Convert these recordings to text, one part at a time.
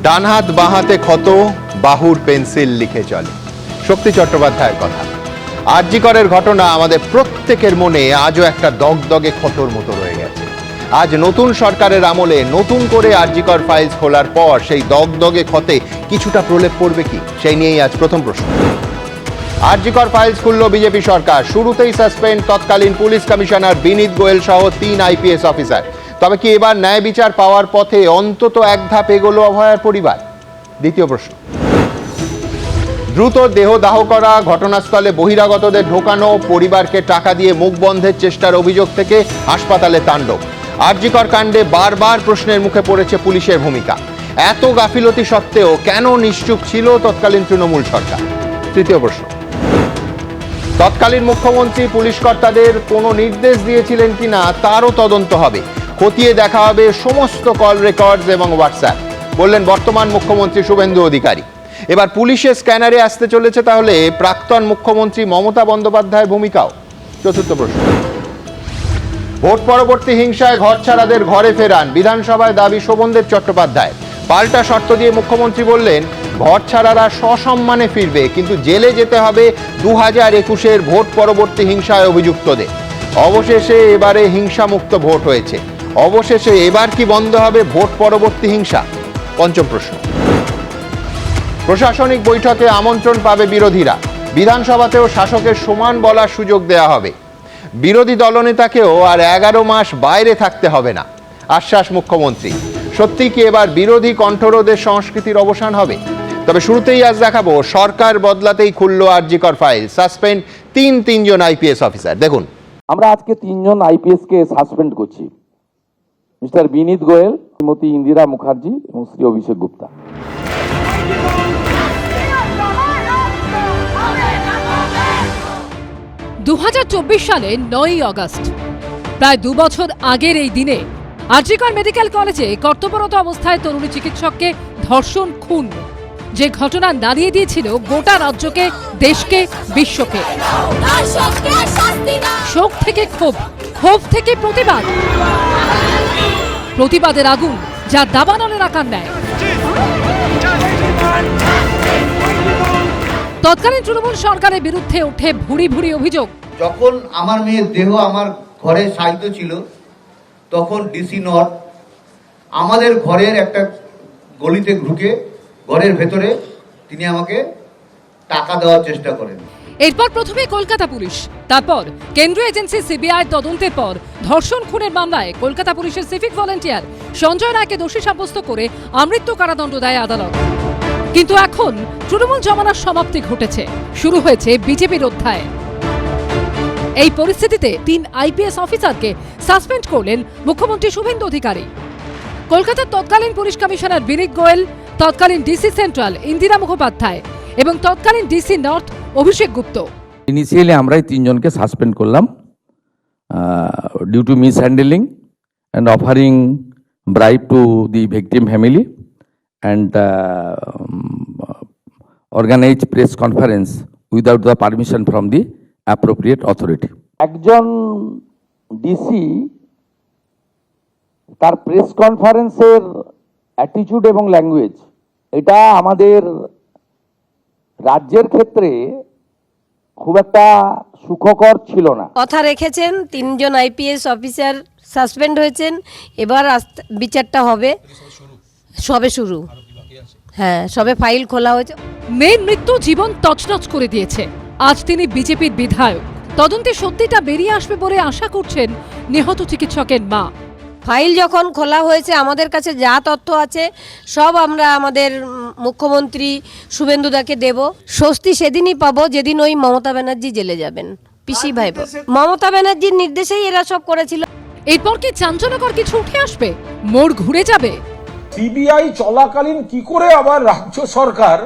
ডান হাত বাঁ হাতে ক্ষত, বাহুর পেন্সিল লিখে চলে, শক্তি চট্টোপাধ্যায়ের কথা। আরজি করের ঘটনা আমাদের প্রত্যেকের মনে আজও একটা দগদগে ক্ষতর মতো রয়ে গেছে। আজ নতুন সরকারের আমলে নতুন করে আরজি কর ফাইলস খোলার পর সেই দগদগে ক্ষতে কিছুটা প্রলেপ পড়বে কি, সেই নিয়েই আজ প্রথম প্রশ্ন। আরজি কর ফাইলস খুলল বিজেপি সরকার। শুরুতেই সাসপেন্ড তৎকালীন পুলিশ কমিশনার বিনীত গোয়েল সহ 3 আইপিএস অফিসার। তবে কি এবার ন্যায় বিচার পাওয়ার পথে অন্তত এক ধাপ এগোলো অভয়ার পরিবার? দ্বিতীয় প্রশ্ন। দ্রুত দেহ দাহ করা, ঘটনাস্থলে বহিরাগতদের ঢোকানো, পরিবারকে টাকা দিয়ে মুখ বন্ধের চেষ্টার অভিযোগ থেকে হাসপাতালে তাণ্ডব। আরজি কর কাণ্ডে বারবার প্রশ্নের মুখে পড়েছে পুলিশের ভূমিকা। এত গাফিলতি সত্ত্বেও কেন নিশ্চুপ ছিল তৎকালীন তৃণমূল সরকার? তৃতীয় প্রশ্ন। তৎকালীন মুখ্যমন্ত্রী পুলিশ কর্তাদের কোনো নির্দেশ দিয়েছিলেন কিনা তারও তদন্ত হবে, খতিয়ে দেখা হবে সমস্ত কল রেকর্ডস এবং হোয়াটসঅ্যাপ, বললেন বর্তমান মুখ্যমন্ত্রী শুভেন্দু অধিকারী। এবার পুলিশের স্ক্যানারে আসতে চলেছে তাহলে প্রাক্তন মুখ্যমন্ত্রী মমতা বন্দ্যোপাধ্যায়ের ভূমিকাও। চতুর্থ প্রশ্ন। ভোট পরবর্তী হিংসায় ঘরছাড়াদের ঘরে ফেরান, বিধানসভায় দাবি শোভনদেব চট্টোপাধ্যায়। পাল্টা শর্ত দিয়ে মুখ্যমন্ত্রী বললেন ঘরছাড়ারা সসম্মানে ফিরবে, কিন্তু জেলে যেতে হবে 2021-এর ভোট পরবর্তী হিংসায় অভিযুক্তদের। অবশেষে এবারে হিংসামুক্ত ভোট হয়েছে। অবশেষে এবার কি বন্ধ হবে ভোট পরবর্তী হিংসা? পঞ্চম প্রশ্ন। প্রশাসনিক বৈঠকে আমন্ত্রণ পাবে বিরোধীরা, বিধানসভাতেও শাসকের সমান বলার সুযোগ দেয়া হবে। বিরোধী দলনেতাকেও আর 11 মাস বাইরে থাকতে হবে না, আশ্বাস মুখ্যমন্ত্রী। সত্যি কি এবার বিরোধী কণ্ঠরোধের সংস্কৃতির অবসান হবে? তবে শুরুতেই আজ দেখাবো সরকার বদলাতেই খুলল আরজি কর ফাইল, সাসপেন্ড তিনজন আইপিএস অফিসার। দেখুন, আমরা আজকে 3 জন আইপিএস কে সাসপেন্ড করছি। মিস্টার বিনীত গোয়েল, শ্রীমতী ইন্দিরা মুখার্জি এবং শ্রী অভিষেক গুপ্তা। সালে 9ই আগস্ট, প্রায় 2 বছর আগের এই দিনে আরজি কর মেডিকেল কলেজে কর্তব্যরত অবস্থায় তরুণী চিকিৎসককে ধর্ষণ, খুন, যে ঘটনা নাড়িয়ে দিয়েছিল গোটা রাজ্যকে, দেশকে, বিশ্বকে। শোক থেকে ক্ষোভ, ক্ষোভ থেকে প্রতিবাদ, প্রতিবাদের আগুন যা দাবানলের আকার নেয়। তৎকালীন তৃণমূল সরকারের বিরুদ্ধে ওঠে ভুরি ভুরি অভিযোগ। যখন আমার মেয়ের দেহ আমার ঘরে সাহিত্য ছিল, তখন ডিসি নর্থ আমাদের ঘরের একটা গলিতে ঢুকে ঘরের ভেতরে তিনি আমাকে টাকা দেওয়ার চেষ্টা করেন। এরপর প্রথমে কলকাতা পুলিশ, তারপর কেন্দ্রীয় এজেন্সি সিবিআই তদন্তের পর ধর্ষণ খুনের মামলায় কলকাতা পুলিশের সিভিক ভলান্টিয়ার সঞ্জয় রায়কে দোষী সাব্যস্ত করে আমৃত্যু কারাদণ্ড দেয় আদালত। কিন্তু এখন তৃণমূল জমানার সমাপ্তি ঘটেছে, শুরু হয়েছে বিজেপির অধ্যায়। এই পরিস্থিতিতে 3 আইপিএস অফিসারকে সাসপেন্ড করলেন মুখ্যমন্ত্রী শুভেন্দু অধিকারী। কলকাতার তৎকালীন পুলিশ কমিশনার বিনীত গোয়েল, তৎকালীন ডিসি সেন্ট্রাল ইন্দিরা মুখোপাধ্যায় এবং তৎকালীন DC north Abhishek Gupta. Initially আমরাই 3 জনকে সাসপেন্ড করলাম due to mishandling and offering bribe to the victim family and organise press conference without the permission from the appropriate authority. একজন ডিসি তার press কনফারেন্সের attitude এবং language, এটা আমাদের রাজ্যের ক্ষেত্রে খুব একটা সুখকর ছিল না। কথা রেখেছেন, 3 জন আইপিএস অফিসার সাসপেন্ড হয়েছেন। এবার বিচারটা হবে, সবে শুরু। হ্যাঁ, সবে ফাইল খোলা হয়েছে। মেয়ের মৃত্যু জীবন তছনছ করে দিয়েছে। আজ তিনি বিজেপির বিধায়ক। তদন্তে সত্যিটা বেরিয়ে আসবে বলে আশা করছেন নিহত চিকিৎসকের মা। ফাইল যখন খোলা হয়েছে, আমাদের কাছে যা তথ্য আছে সব আমরা আমাদের মুখ্যমন্ত্রী শুভেন্দুদাকে দেব। স্বস্তি সেদিনই পাবো যেদিন ওই মমতা ব্যানার্জি জেলে যাবেন, পিসি ভাইবো। মমতা ব্যানার্জির নির্দেশেই এরা সব করেছিল। এরপর কি চাঞ্চল্যকর কিছু উঠে আসবে? মোড় ঘুরে যাবে? সিবিআই চলাকালীন কি করে আবার রাজ্য সরকার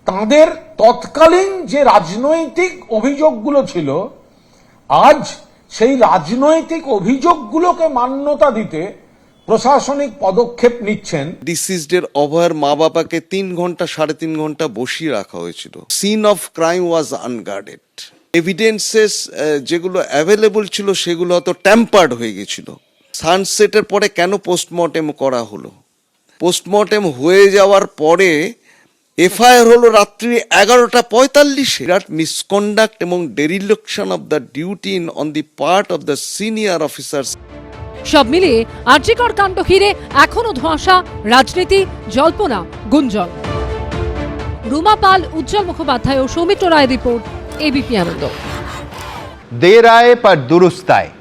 তাদের তৎকালীন যে রাজনৈতিক অভিযোগগুলো ছিল, আজ সেই রাজনৈতিক অভিযোগগুলোকে মান্যতা দিতে প্রশাসনিক পদক্ষেপ নিচ্ছেন। ডিসিজডের অভয়ের মা বাবাকে 3 ঘন্টা 3.5 ঘন্টা বসিয়ে রাখা হয়েছিল। Scene of crime was unguarded. Evidences যেগুলো অ্যাভেলেবল ছিল সেগুলো হয়তো ট্যাম্পার্ড হয়ে গেছিল। সানসেটের পরে কেন পোস্টমর্টেম করা হলো? পোস্টমর্টেম হয়ে যাওয়ার পরে এফআইআর হলো রাত্রি 11:45। বিরাট মিসকন্ডাক্ট এবং dereliction of the duty on the part of the senior officers. সব মিলিয়ে আরজিকর কাণ্ড ঘিরে এখনো ধোঁয়াশা, রাজনীতি, জল্পনা, গুঞ্জন। রুমা পাল, উজ্জ্বল মুখোপাধ্যায় ও সৌমিত্র রায় রিপোর্ট, এবিপি আনন্দ। দের আয়ে পর দুরুস্ত আয়ে।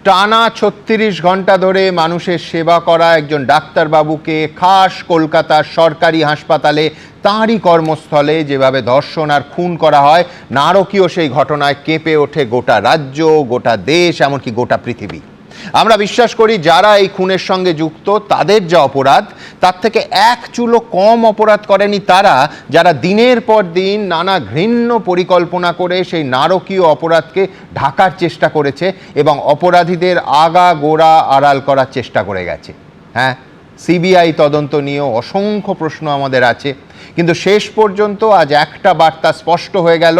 টানা 36 ঘন্টা ধরে মানুষের সেবা করা একজন ডাক্তারবাবুকে খাস কলকাতার সরকারি হাসপাতালে তাঁরই কর্মস্থলে যেভাবে ধর্ষণ আর খুন করা হয়, নারকীয় সেই ঘটনায় কেঁপে ওঠে গোটা রাজ্য, গোটা দেশ, এমনকি গোটা পৃথিবী। আমরা বিশ্বাস করি যারা এই খুনের সঙ্গে যুক্ত তাদের যা অপরাধ, তার থেকে এক চুলো কম অপরাধ করেনি তারা, যারা দিনের পর দিন নানা ঘৃণ্য পরিকল্পনা করে সেই নারকীয় অপরাধকে ঢাকার চেষ্টা করেছে এবং অপরাধীদের আগা গোড়া আড়াল করার চেষ্টা করে গেছে। হ্যাঁ, সিবিআই তদন্ত নিয়েও অসংখ্য প্রশ্ন আমাদের আছে, কিন্তু শেষ পর্যন্ত আজ একটা বার্তা স্পষ্ট হয়ে গেল,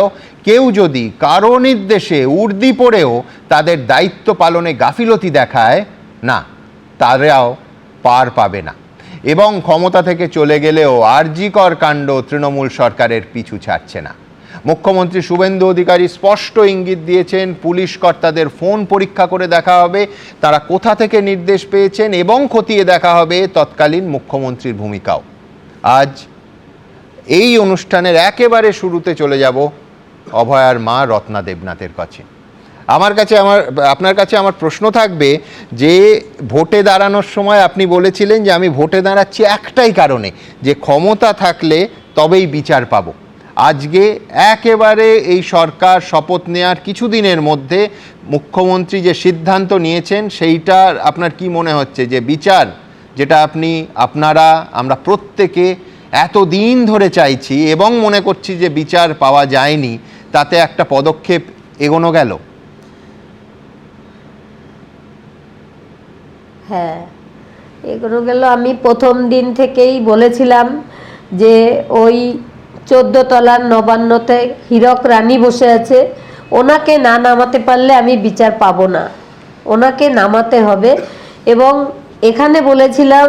কেউ যদি কারো নির্দেশে উর্দি পড়েও তাদের দায়িত্ব পালনে গাফিলতি দেখায়, না, তারাও পার পাবে না। এবং ক্ষমতা থেকে চলে গেলেও আরজিকর কাণ্ড তৃণমূল সরকারের পিছু ছাড়ছে না। মুখ্যমন্ত্রী শুভেন্দু অধিকারী স্পষ্ট ইঙ্গিত দিয়েছেন, পুলিশ কর্তাদের ফোন পরীক্ষা করে দেখা হবে তারা কোথা থেকে নির্দেশ পেয়েছেন এবং খতিয়ে দেখা হবে তৎকালীন মুখ্যমন্ত্রীর ভূমিকাও। আজ এই অনুষ্ঠানের একেবারে শুরুতে চলে যাব অভয়ার মা রত্না দেবনাথের কাছে। আপনার কাছে আমার প্রশ্ন থাকবে যে ভোটে দাঁড়ানোর সময় আপনি বলেছিলেন যে আমি ভোটে দাঁড়াচ্ছি একটাই কারণে, যে ক্ষমতা থাকলে তবেই বিচার পাবো। আজকে একেবারে এই সরকার শপথ নেওয়ার কিছুদিনের মধ্যে মুখ্যমন্ত্রী যে সিদ্ধান্ত নিয়েছেন, সেইটার আপনার কি মনে হচ্ছে যে বিচার, যেটা আমরা প্রত্যেকে এতদিন ধরে চাইছি এবং মনে করছি যে বিচার পাওয়া যায়নি, তাতে একটা পদক্ষেপ এগোনো গেল? হ্যাঁ, এগোনো গেল। আমি প্রথম দিন থেকেই বলেছিলাম যে ওই 14 তলার নবান্নতে হীরক রানী বসে আছে, ওনাকে না নামাতে পারলে আমি বিচার পাবো না, ওনাকে নামাতে হবে। এবং এখানে বলেছিলাম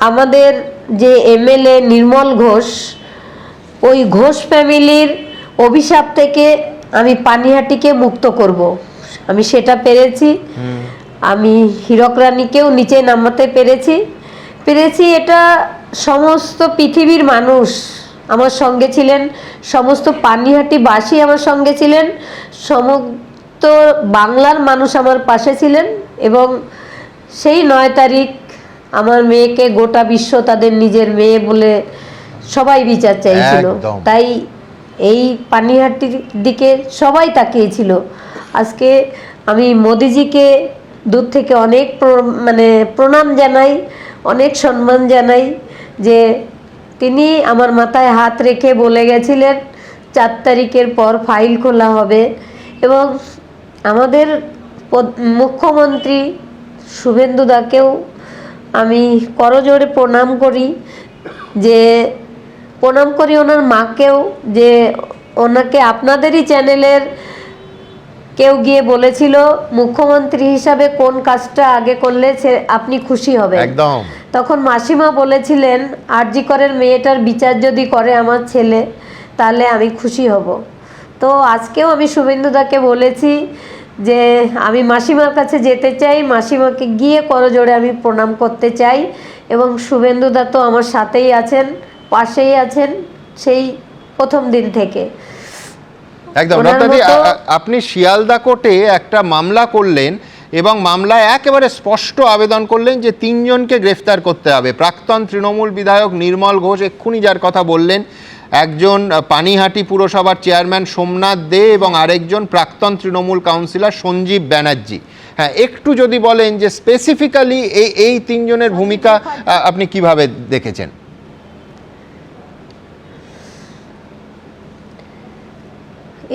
আমাদের যে এমএলএ নির্মল ঘোষ, ওই ঘোষ ফ্যামিলির অভিশাপ থেকে আমি পানিহাটিকে মুক্ত করব, আমি সেটা পেরেছি। আমি হীরক রানীকেও নিচে নামাতে পেরেছি। এটা সমস্ত পৃথিবীর মানুষ আমার সঙ্গে ছিলেন, সমস্ত পানিহাটিবাসী আমার সঙ্গে ছিলেন, সমস্ত বাংলার মানুষ আমার পাশে ছিলেন। এবং সেই 9 তারিখ আমার মেয়েকে গোটা বিশ্ব তাদের নিজের মেয়ে বলে সবাই বিচার চাইছিল। তাই এই পানিহাটির দিকে সবাই তাকিয়েছিল। আজকে আমি মোদিজিকে দূর থেকে অনেক প্রণাম জানাই, অনেক সম্মান জানাই যে তিনি আমার মাথায় হাত রেখে বলে গেছিলেন 4 তারিখের পর ফাইল খোলা হবে। এবং আমাদের মুখ্যমন্ত্রী শুভেন্দু দাকেও আমি করজোড়ে প্রণাম করি, ওনার মাকেও, যে ওনাকে আপনাদেরই চ্যানেলের কেউ গিয়ে বলেছিল মুখ্যমন্ত্রী হিসাবে কোন কাজটা আগে করলে আপনি খুশি হবেন। একদম। তখন মাসিমা বলেছিলেন আরজিকরের মেয়েটার বিচার যদি করে আমার ছেলে, তাহলে আমি খুশি হব। তো আজকেও আমি শুভেন্দুদাকে বলেছি যে আমি মাসিমার কাছে যেতে চাই, মাসিমাকে গিয়ে করজোড়ে আমি প্রণাম করতে চাই। এবং শুভেন্দুদা তো আমার সাথেই আছেন, পাশেই আছেন সেই প্রথম দিন থেকে। একদম। রত্নাদি, আপনি শিয়ালদা কোর্টে একটা মামলা করলেন এবং মামলায় একেবারে স্পষ্ট আবেদন করলেন যে 3 জনকে গ্রেফতার করতে হবে। প্রাক্তন তৃণমূল বিধায়ক নির্মল ঘোষ, এক্ষুনি যার কথা বললেন, একজন পানিহাটি পুরসভার চেয়ারম্যান সোমনাথ দে এবং আরেকজন প্রাক্তন তৃণমূল কাউন্সিলর সঞ্জীব ব্যানার্জি। হ্যাঁ, একটু যদি বলেন যে স্পেসিফিক্যালি এই 3 জনের ভূমিকা আপনি কিভাবে দেখেছেন?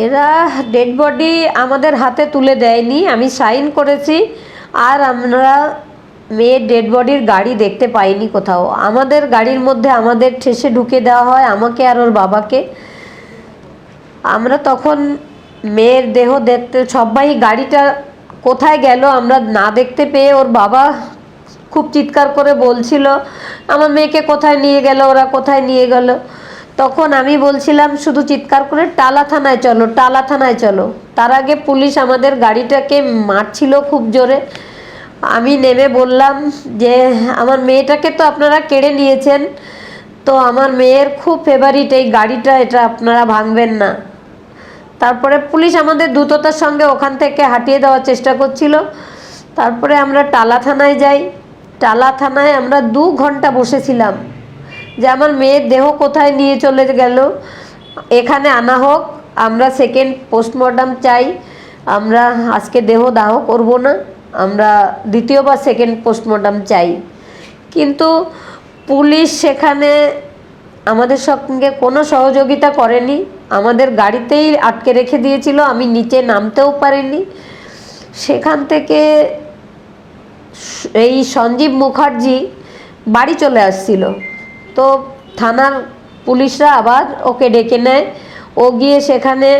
এরা ডেড বডি আমাদের হাতে তুলে দেয়নি, আমি সাইন করেছি, আর আমরা মেয়ের ডেড বডির গাড়ি দেখতে পাইনি কোথাও। আমাদের গাড়ির মধ্যে আমাদের ঠেসে ঢুকে দেওয়া হয়, আমাকে আর ওর বাবাকে। আমরা তখন মেয়ের দেহ দেখতে, সবাই গাড়িটা কোথায় গেল আমরা না দেখতে পেয়ে ওর বাবা খুব চিৎকার করে বলছিল আমার মেয়েকে কোথায় নিয়ে গেল, ওরা কোথায় নিয়ে গেল। তখন আমি বলছিলাম শুধু চিৎকার করে টালা থানায় চলো, টালা থানায় চলো। তার আগে পুলিশ আমাদের গাড়িটাকে মারছিল খুব জোরে। আমি নেমে বললাম যে আমার মেয়েটাকে তো আপনারা কেড়ে নিয়েছেন, তো আমার মেয়ের খুব ফেভারিট এই গাড়িটা, এটা আপনারা ভাঙবেন না। তারপরে পুলিশ আমাদের দ্রুততার সঙ্গে ওখান থেকে হাঁটিয়ে দেওয়ার চেষ্টা করছিল। তারপরে আমরা টালা থানায় যাই। টালা থানায় আমরা 2 ঘন্টা বসেছিলাম যে আমার মেয়ের দেহ কোথায় নিয়ে চলে গেল, এখানে আনা হোক, আমরা সেকেন্ড পোস্টমর্টম চাই, আমরা আজকে দেহ দাহ করব না, আমরা দ্বিতীয় বা সেকেন্ড পোস্টমর্টম চাই। কিন্তু পুলিশ সেখানে আমাদের সঙ্গে কোনো সহযোগিতা করেনি, আমাদের গাড়িতেই আটকে রেখে দিয়েছিল, আমি নিচে নামতেও পারিনি। সেখান থেকে এই সঞ্জীব মুখার্জি বাড়ি চলে আসছিল, তো থানার পুলিশরা আবার ওকে ডেকে নেয়। ও গিয়ে সেখানে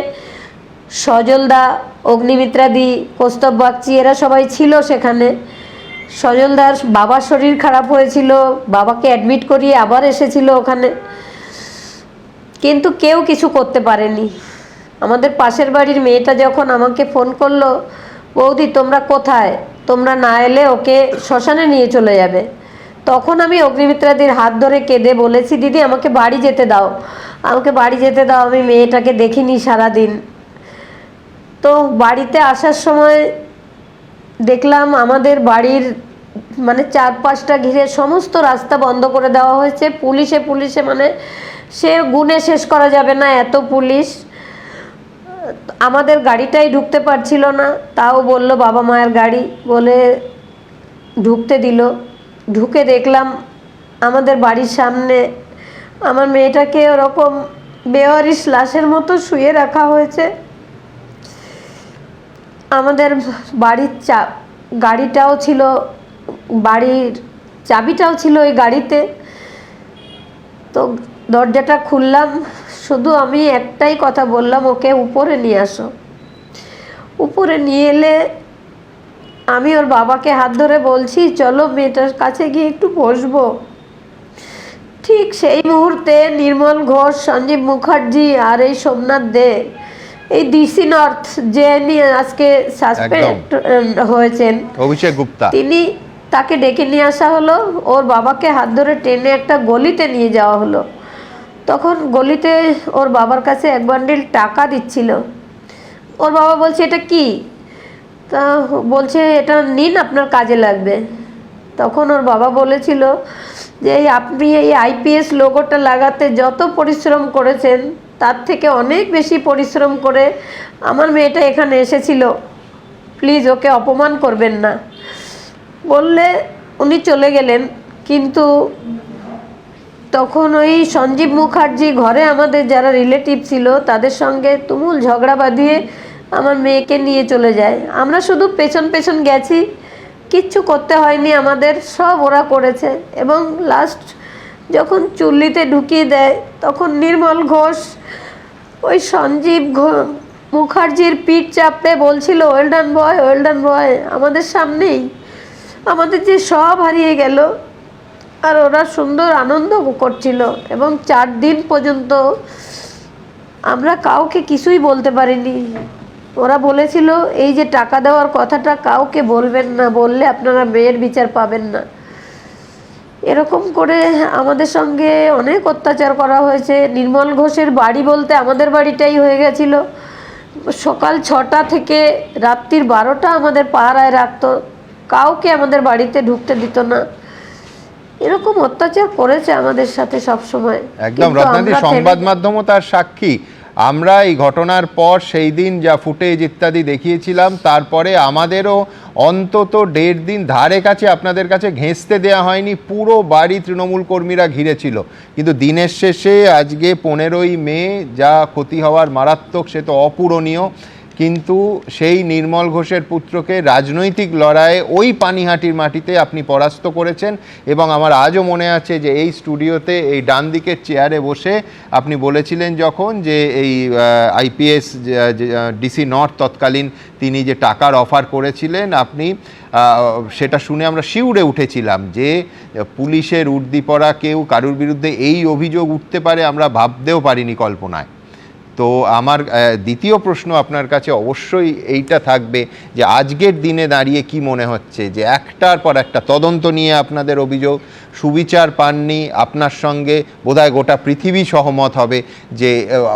সজলদা, অগ্নিমিত্রাদি, কৌস্তব বাগচি এরা সবাই ছিল সেখানে। সজলদার বাবার শরীর খারাপ হয়েছিল, বাবাকে অ্যাডমিট করিয়ে আবার এসেছিল ওখানে, কিন্তু কেউ কিছু করতে পারেনি। আমাদের পাশের বাড়ির মেয়েটা যখন আমাকে ফোন করলো, বৌদি তোমরা কোথায়, তোমরা না এলে ওকে শ্মশানে নিয়ে চলে যাবে, তখন আমি অগ্নিমিত্রাদির হাত ধরে কেঁদে বলেছি দিদি আমাকে বাড়ি যেতে দাও, আমাকে বাড়ি যেতে দাও, আমি মেয়েটাকে দেখিনি সারাদিন। তো বাড়িতে আসার সময় দেখলাম আমাদের বাড়ির মানে 4-5টা ঘিরে সমস্ত রাস্তা বন্ধ করে দেওয়া হয়েছে, পুলিশে মানে সে গুণে শেষ করা যাবে না, এত পুলিশ। আমাদের গাড়িটাই ঢুকতে পারছিল না, তাও বলল বাবা মায়ের গাড়ি বলে ঢুকতে দিল। ঢুকে দেখলাম আমাদের বাড়ির সামনে আমার মেয়েটাকে ওরকম বেওয়ারিশ লাশের মতো শুয়ে রাখা হয়েছে। আমাদের বাড়ির গাড়িটাও ছিল, বাড়ির চাবিটাও ছিল ওই গাড়িতে। তো দরজাটা খুললাম, শুধু আমি একটাই কথা বললাম ওকে উপরে নিয়ে আসো। উপরে নিয়ে এলে আমি ওর বাবাকে হাত ধরে বলছি চলো মেয়েটার কাছে গিয়ে একটু বসবো। ঠিক সেই মুহূর্তে নির্মল ঘোষ, সঞ্জীব মুখার্জি আর এই সোমনাথ দে, এই ডিসি নর্থ যে নিয়ে আজকে সাসপেন্ড হয়েছেন অভিষেক গুপ্তা, তিনি, তাকে ডেকে নিয়ে আসা হলো। ওর বাবাকে হাত ধরে টেনে একটা গলিতে নিয়ে যাওয়া হলো। তখন গলিতে ওর বাবার কাছে 1 বান্ডিল টাকা দিচ্ছিল। ওর বাবা বলছে এটা কি, তা বলছে এটা নিন আপনার কাজে লাগবে। তখন ওর বাবা বলেছিল যে আপনি এই আইপিএস লোগোটা লাগাতে যত পরিশ্রম করেছেন তার থেকে অনেক বেশি পরিশ্রম করে আমার মেয়েটা এখানে এসেছিল, প্লিজ ওকে অপমান করবেন না বললে উনি চলে গেলেন। কিন্তু তখন ওই সঞ্জীব মুখার্জি ঘরে আমাদের যারা রিলেটিভ ছিল তাদের সঙ্গে তুমুল ঝগড়া বাঁধিয়ে আমার মেয়েকে নিয়ে চলে যায়। আমরা শুধু পেছন পেছন গেছি, কিচ্ছু করতে হয়নি আমাদের, সব ওরা করেছে। এবং লাস্ট যখন চুল্লিতে ঢুকিয়ে দেয় তখন নির্মল ঘোষ ওই সঞ্জীব মুখার্জির পিঠ চাপড়ে বলছিল ওয়েল ডান বয়, ওয়েল ডান বয়, আমাদের সামনেই আমাদের যে সব হারিয়ে গেল। আর ওরা সুন্দর আনন্দ করছিল এবং 4 দিন পর্যন্ত আমরা কাউকে কিছুই বলতে পারিনি। ওরা বলেছিল এই যে টাকা দেওয়ার কথাটা কাউকে বলবেন না, বললে আপনারা মেয়ের বিচার পাবেন না। এরকম করে আমাদের সঙ্গে অনেক অত্যাচার করা হয়েছে। নির্মল ঘোষের বাড়ি বলতে আমাদের বাড়িটাই হয়ে গেছিল। সকাল 6টা থেকে রাত্রির 12টা আমাদের পাহারায় রাখতো, কাউকে আমাদের বাড়িতে ঢুকতে দিত না। এরকম অত্যাচার করেছে আমাদের সাথে সব সময়। একদম রত্নাদি, সংবাদ মাধ্যমও তার সাক্ষী। আমরা এই ঘটনার পর সেই দিন যা ফুটেজ ইত্যাদি দেখিয়েছিলাম, তারপরে আমাদেরও অন্তত 1.5 দিন ধারে কাছে আপনাদের কাছে ঘেঁষতে দেওয়া হয়নি, পুরো বাড়ি তৃণমূল কর্মীরা ঘিরেছিল। কিন্তু দিনের শেষে আজকে 15ই মে যা ক্ষতি হওয়ার মারাত্মক, সে তো অপূরণীয়। কিন্তু সেই নির্মল ঘোষের পুত্রকে রাজনৈতিক লড়াইয়ে ওই পানিহাটির মাটিতে আপনি পরাস্ত করেছেন। এবং আমার আজও মনে আছে যে এই স্টুডিওতে এই ডান দিকের চেয়ারে বসে আপনি বলেছিলেন যখন যে এই আইপিএস ডিসি নর্থ তৎকালীন তিনি যে টাকার অফার করেছিলেন, আপনি সেটা শুনে আমরা শিউরে উঠেছিলাম যে পুলিশের উর্দিপরা কেউ কারুর বিরুদ্ধে এই অভিযোগ উঠতে পারে আমরা ভাবতেও পারিনি কল্পনায়। তো আমার দ্বিতীয় প্রশ্ন আপনার কাছে অবশ্যই এইটা থাকবে যে আজকের দিনে দাঁড়িয়ে কি মনে হচ্ছে যে একটার পর একটা তদন্ত নিয়ে আপনাদের অভিযোগ, সুবিচার পাননি, আপনার সঙ্গে বোধহয় গোটা পৃথিবী সহমত হবে যে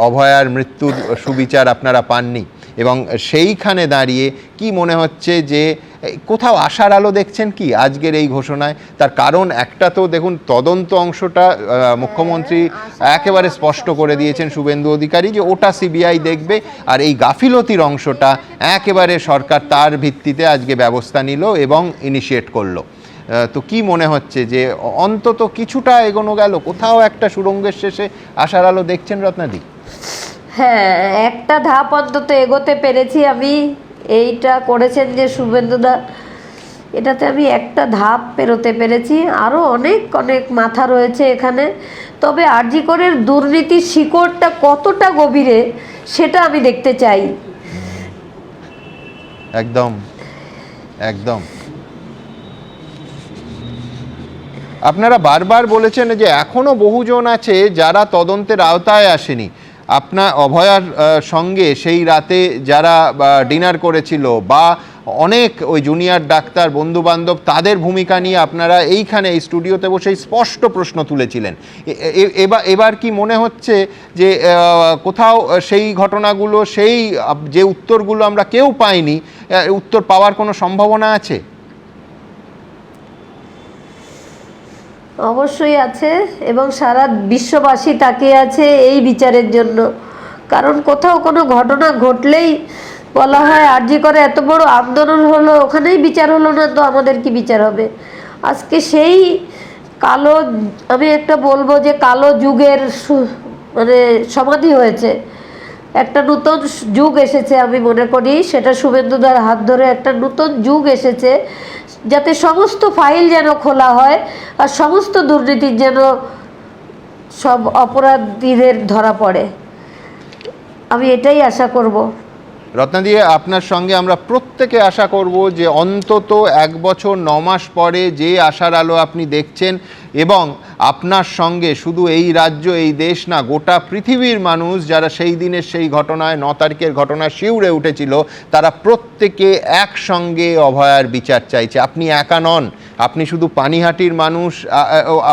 অভয়ার মৃত্যুর সুবিচার আপনারা পাননি, এবং সেইখানে দাঁড়িয়ে কি মনে হচ্ছে যে কোথাও আশার আলো দেখছেন কি আজকের এই ঘোষণায়? তার কারণ একটা তো দেখুন, তদন্ত অংশটা মুখ্যমন্ত্রী একেবারে স্পষ্ট করে দিয়েছেন শুভেন্দু অধিকারী যে ওটা সিবিআই দেখবে, আর এই গাফিলতির অংশটা একেবারে সরকার তার ভিত্তিতে আজকে ব্যবস্থা নিল এবং ইনিশিয়েট করলো। তো কি মনে হচ্ছে যে অন্তত কিছুটা এগোনো গেল, কোথাও একটা সুড়ঙ্গের শেষে আশার আলো দেখছেন রত্নাদি? হ্যাঁ, একটা ধাপ অন্তত এগোতে পেরেছি আমি। এইটা করেছেন যে শুভেন্দুদা, এটাতে আমি একটা ধাপ পেরোতে পেরেছি। আরও অনেক অনেক মাথা রয়েছে এখানে, তবে আরজি করের দুর্নীতির শিকড়টা কতটা গভীরে সেটা আমি দেখতে চাই। একদম একদম। আপনারা বারবার বলেছেন যে এখনো বহুজন আছে যারা তদন্তের আওতায় আসেনি। আপনার অভয়ার সঙ্গে সেই রাতে যারা ডিনার করেছিল বা অনেক ওই জুনিয়র ডাক্তার বন্ধুবান্ধব, তাদের ভূমিকা নিয়ে আপনারা এইখানে এই স্টুডিওতে বসে স্পষ্ট প্রশ্ন তুলেছিলেন। এবার কি মনে হচ্ছে যে কোথাও সেই ঘটনাগুলো, সেই যে উত্তরগুলো আমরা কেউ পাইনি, উত্তর পাওয়ার কোনো সম্ভাবনা আছে? অবশ্যই আছে, এবং সারা বিশ্ববাসী তাকিয়ে আছে এই বিচারের জন্য। কারণ কোথাও কোনো ঘটনা ঘটলেই বলা হয় আরজি করে এত বড় আন্দোলন হলো, ওখানেই বিচার হলো না, তো আমাদের কি বিচার হবে? আজকে সেই কালো, আমি একটা বলবো যে কালো যুগের মানে সমাধি হয়েছে, একটা নতুন যুগ এসেছে। আমি মনে করি সেটা শুভেন্দুদার হাত ধরে একটা নতুন যুগ এসেছে, যাতে সমস্ত ফাইল যেন খোলা হয় আর সমস্ত দুর্নীতির যেন সব অপরাধীদের ধরা পড়ে। আমি এটাই আশা করব। রত্নাদি, আপনার সঙ্গে আমরা প্রত্যেকে আশা করব যে অন্তত 1 বছর 9 মাস পরে যে আশার আলো আপনি দেখছেন, এবং আপনার সঙ্গে শুধু এই রাজ্য এই দেশ না, গোটা পৃথিবীর মানুষ যারা সেই দিনের সেই ঘটনায় 9 তারিখের ঘটনায় শিউরে উঠেছিল, তারা প্রত্যেকে একসঙ্গে অভয়ার বিচার চাইছে। আপনি একা নন, আপনি শুধু পানিহাটির মানুষ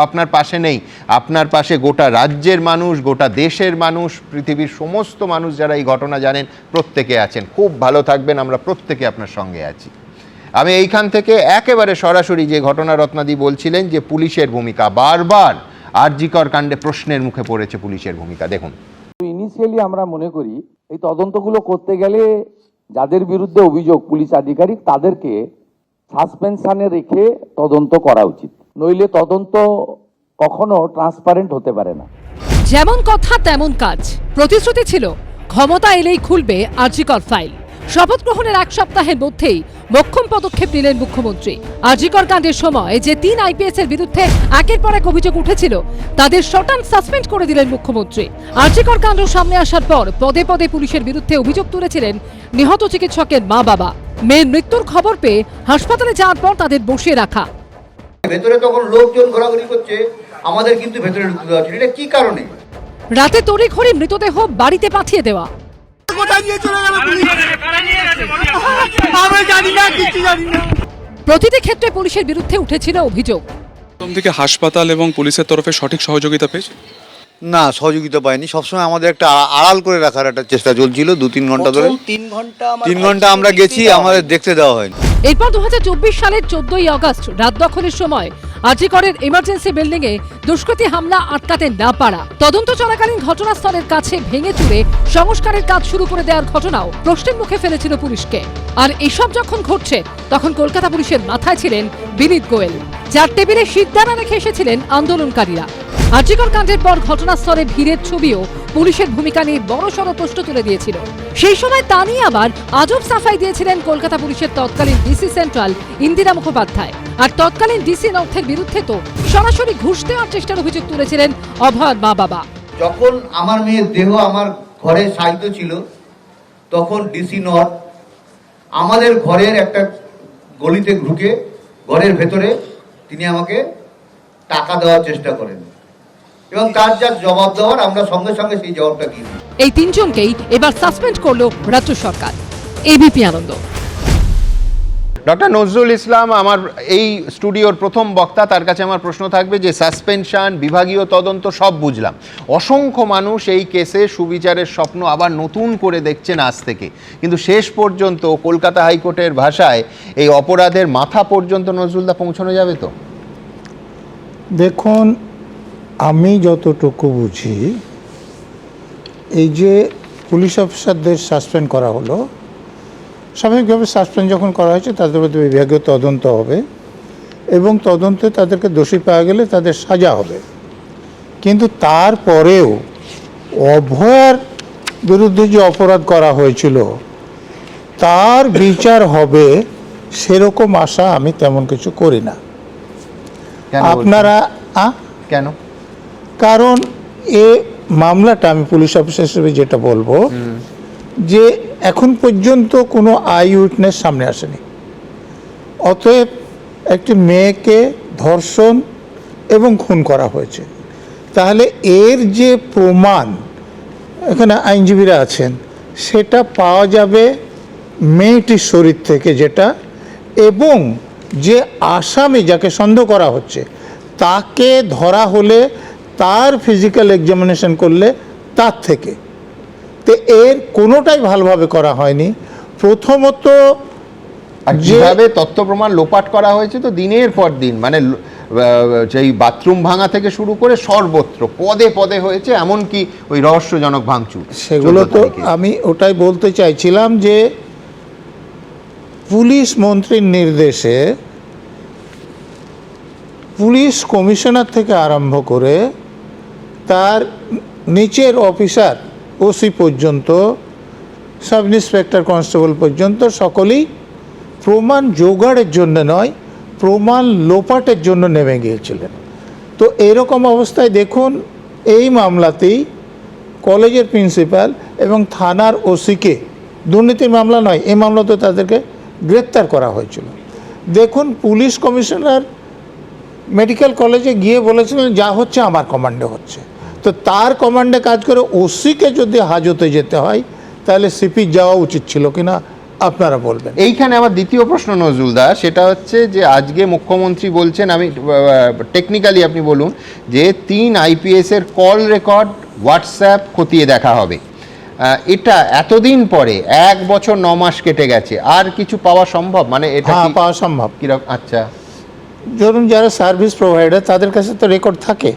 আপনার পাশে নেই, আপনার পাশে গোটা রাজ্যের মানুষ, গোটা দেশের মানুষ, পৃথিবীর সমস্ত মানুষ যারা এই ঘটনা জানেন প্রত্যেকে আছেন। খুব ভালো থাকবেন, আমরা প্রত্যেকে আপনার সঙ্গে আছি। আমি এইখান থেকে একেবারে সরাসরি যে ঘটনা রত্নাদি বলছিলেন যে পুলিশের ভূমিকা, বারবার আরজিকর কাণ্ডে প্রশ্নের মুখে পড়েছে পুলিশের ভূমিকা। দেখুন, ইনিশিয়ালি আমরা মনে করি এই তদন্তগুলো করতে গেলে যাদের বিরুদ্ধে অভিযোগ পুলিশ আধিকারিক, তাদেরকে সাসপেনশনে রেখে তদন্ত করা উচিত, নইলে তদন্ত কখনো ট্রান্সপারেন্ট হতে পারে না। যেমন কথা তেমন কাজ। প্রতিশ্রুতি ছিল ক্ষমতা এলেই খুলবে আরজিকর ফাইল। শপথ গ্রহণের 1 সপ্তাহের মধ্যেই মোক্ষম পদক্ষেপ নিলেন মুখ্যমন্ত্রী। আরজিকর কাণ্ডের সময় যে 3 আইপিএস এর বিরুদ্ধে একের পর এক অভিযোগ উঠেছিল, তাদের শটান সাসপেন্ড করে দিলেন মুখ্যমন্ত্রী। আরজিকর কাণ্ড সামনে আসার পর পদে পদে পুলিশের বিরুদ্ধে অভিযোগ তুলেছিলেন নিহত চিকিৎসকের মা বাবা। মেয়ের মৃত্যুর খবর পেয়ে হাসপাতালে যাওয়ার পর তাদের বসিয়ে রাখা। ভেতরে তখন লোকজন ঘোরাঘুরি করছে, আমাদের কিন্তু ভেতরে ঢুকতে দেওয়া হচ্ছে না। এটা কি কারণে? রাতে তড়িঘড়ি মৃতদেহ বাড়িতে পাঠিয়ে দেওয়া। প্রতিটি ক্ষেত্রে পুলিশের বিরুদ্ধে উঠেছিল অভিযোগ। প্রথম থেকে হাসপাতাল এবং পুলিশের তরফে সঠিক সহযোগিতা পেয়েছে? না, সহযোগিতা পাইনি। সবসময় আমাদের একটা আড়াল করে রাখার একটা চেষ্টা চলছিল 2-3 ঘন্টা ধরে। 3 ঘন্টা আমরা গেছি, আমাদের দেখতে দেওয়া হয়নি। এরপর 2024 সালের 14ই আগস্ট রাত দখলের সময় আরজিকরের ইমার্জেন্সি বিল্ডিং এ দুষ্কৃতী হামলা আটকাতে না পারা, তদন্ত চলাকালীন ঘটনাস্থলের কাছে ভেঙে চুরে সংস্কারের কাজ শুরু করে দেওয়ার ঘটনাও প্রশ্নের মুখে ফেলেছিল পুলিশকে। আর এসব যখন ঘটছে, তখন কলকাতা পুলিশের মাথায় ছিলেন বিনীত গোয়েল, যার টেবিলে সিদ্ধানা রেখে এসেছিলেন আন্দোলনকারীরা। আরজিকর কাণ্ডের পর ঘটনাস্থলে ভিড়ের ছবিও পুলিশের ভূমিকা নিয়ে বড়সড় প্রশ্ন তুলে দিয়েছিল। সেই সময় তা নিয়ে আবার আজব সাফাই দিয়েছিলেন কলকাতা পুলিশের তৎকালীন ডিসি সেন্ট্রাল ইন্দিরা মুখোপাধ্যায়। আর তৎকালীন ডিসি নর্থের বিরুদ্ধে তো সরাসরি ঘুষ দেওয়ার চেষ্টার অভিযোগ তুলেছিলেন অভয়ের মা বাবা। যখন আমার মেয়ের দেহ আমার ঘরে সাইতো ছিল, তখন ডিসি নর্থ আমাদের ঘরের একটা গলিতে ঢুকে ঘরের ভেতরে তিনি আমাকে টাকা দেওয়ার চেষ্টা করেন এবং তার যা জবাব দেওয়ার আমরা সঙ্গে সঙ্গে সেই জবাবটা দিই। এই তিনজনকেই এবার সাসপেন্ড করলো রাজ্য সরকার। এবিপি আনন্দ। ডক্টর নজরুল ইসলাম আমার এই স্টুডিওর প্রথম বক্তা, তার কাছে আমার প্রশ্ন থাকবে যে সাসপেনশন, বিভাগীয় তদন্ত সব বুঝলাম, অসংখ্য মানুষ এই কেসে সুবিচারের স্বপ্ন আবার নতুন করে দেখছেন আজ থেকে, কিন্তু শেষ পর্যন্ত কলকাতা হাইকোর্টের ভাষায় এই অপরাধের মাথা পর্যন্ত নজরুলদা পৌঁছানো যাবে তো? দেখুন, আমি যতটুকু বুঝি, এই যে পুলিশ অফিসারদের সাসপেন্ড করা হলো, স্বাভাবিকভাবে সাসপেন্ড যখন করা হয়েছে তাদের মধ্যে বিভাগীয় তদন্ত হবে এবং তদন্তে তাদেরকে দোষী পাওয়া গেলে তাদের সাজা হবে। কিন্তু তারপরেও অভয়ার বিরুদ্ধে যে অপরাধ করা হয়েছিল তার বিচার হবে সেরকম আশা আমি তেমন কিছু করি না। আপনারা কেন? কারণ এ মামলাটা, আমি পুলিশ অফিসার হিসেবে যেটা বলবো, যে এখন পর্যন্ত কোনো আই উইটনেস সামনে আসেনি। অতএব একটি মেয়েকে ধর্ষণ এবং খুন করা হয়েছে, তাহলে এর যে প্রমাণ, এখানে আইনজীবীরা আছেন, সেটা পাওয়া যাবে মেয়েটির শরীর থেকে যেটা, এবং যে আসামি যাকে সন্দেহ করা হচ্ছে তাকে ধরা হলে তার ফিজিক্যাল এক্সামিনেশন করলে তার থেকে। তো এর কোনোটাই ভালোভাবে করা হয়নি। প্রথমত যেভাবে তথ্য প্রমাণ লোপাট করা হয়েছে তো দিনের পর দিন, মানে সেই বাথরুম ভাঙা থেকে শুরু করে সর্বত্র পদে পদে হয়েছে, এমনকি ওই রহস্যজনক ভাঙচুর, সেগুলো তো আমি ওটাই বলতে চাইছিলাম যে পুলিশ মন্ত্রীর নির্দেশে পুলিশ কমিশনার থেকে আরম্ভ করে তার নিচের অফিসার, ওসি পর্যন্ত, সাব ইন্সপেক্টর, কনস্টেবল পর্যন্ত সকলেই প্রমাণ জোগাড়ের জন্য নয়, প্রমাণ লোপাটের জন্য নেমে গিয়েছিলেন। তো এরকম অবস্থায় দেখুন, এই মামলাতেই কলেজের প্রিন্সিপাল এবং থানার ওসিকে, দুর্নীতির মামলা নয়, এই মামলা তো তাদেরকে গ্রেপ্তার করা হয়েছিল। দেখুন, পুলিশ কমিশনার মেডিকেল কলেজে গিয়ে বলেছিলেন যা হচ্ছে আমার কমান্ডে হচ্ছে। তো তার কমান্ডে কাজ করে ওসিকে যদি হাজতে যেতে হয় তাহলে সিপি যাওয়া উচিত ছিল কিনা আপনারা বলবেন। এইখানে আমার দ্বিতীয় প্রশ্ন নজরুলদা, সেটা হচ্ছে যে আজকে মুখ্যমন্ত্রী বলছেন, আমি টেকনিক্যালি আপনি বলুন, যে 3 IPS এর কল রেকর্ড হোয়াটসঅ্যাপ খতিয়ে দেখা হবে। এটা এতদিন পরে 1 বছর 9 মাস কেটে গেছে, আর কিছু পাওয়া সম্ভব? মানে এটা পাওয়া সম্ভব। কিরকম? আচ্ছা, ধরুন যারা সার্ভিস প্রোভাইডার তাদের কাছে তো রেকর্ড থাকে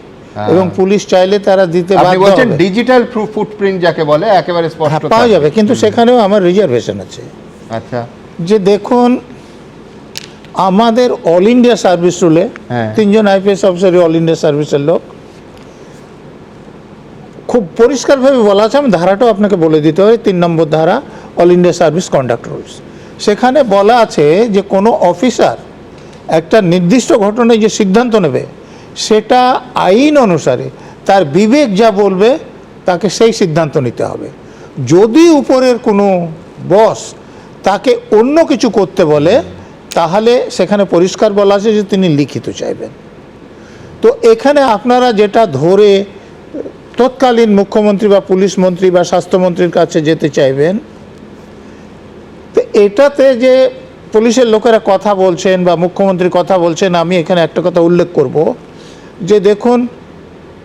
এবং পুলিশ চাইলে তারা দিতে বাধ্য হবে। বলছেন ডিজিটাল ফুটপ্রিন্ট যাকে বলে, একেবারে স্পষ্ট পাওয়া যাবে, কিন্তু সেখানেও আমার রিজার্ভেশন আছে। আচ্ছা, যে দেখুন, আমাদের অল ইন্ডিয়া সার্ভিস রুলে 3 জন IPS অফিসার অল ইন্ডিয়া সার্ভিসের লোক, খুব পরিষ্কারভাবে বলা আছে, আমি ধারাটাও আপনাকে বলে দিতে হয়, 3 নম্বর ধারা all India service conduct rules. সেখানে বলা আছে যে কোনো অফিসার একটা নির্দিষ্ট ঘটনায় যে সিদ্ধান্ত নেবে সেটা আইন অনুসারে তার বিবেক যা বলবে তাকে সেই সিদ্ধান্ত নিতে হবে। যদি উপরের কোনো বস তাকে অন্য কিছু করতে বলে তাহলে সেখানে পরিষ্কার বলা আছে যে তিনি লিখিত চাইবেন। তো এখানে আপনারা যেটা ধরে তৎকালীন মুখ্যমন্ত্রী বা পুলিশ মন্ত্রী বা স্বাস্থ্যমন্ত্রীর কাছে যেতে চাইবেন, তো এটাতে যে পুলিশের লোকেরা কথা বলছেন বা মুখ্যমন্ত্রী কথা বলছেন, আমি এখানে একটা কথা উল্লেখ করব যে দেখুন,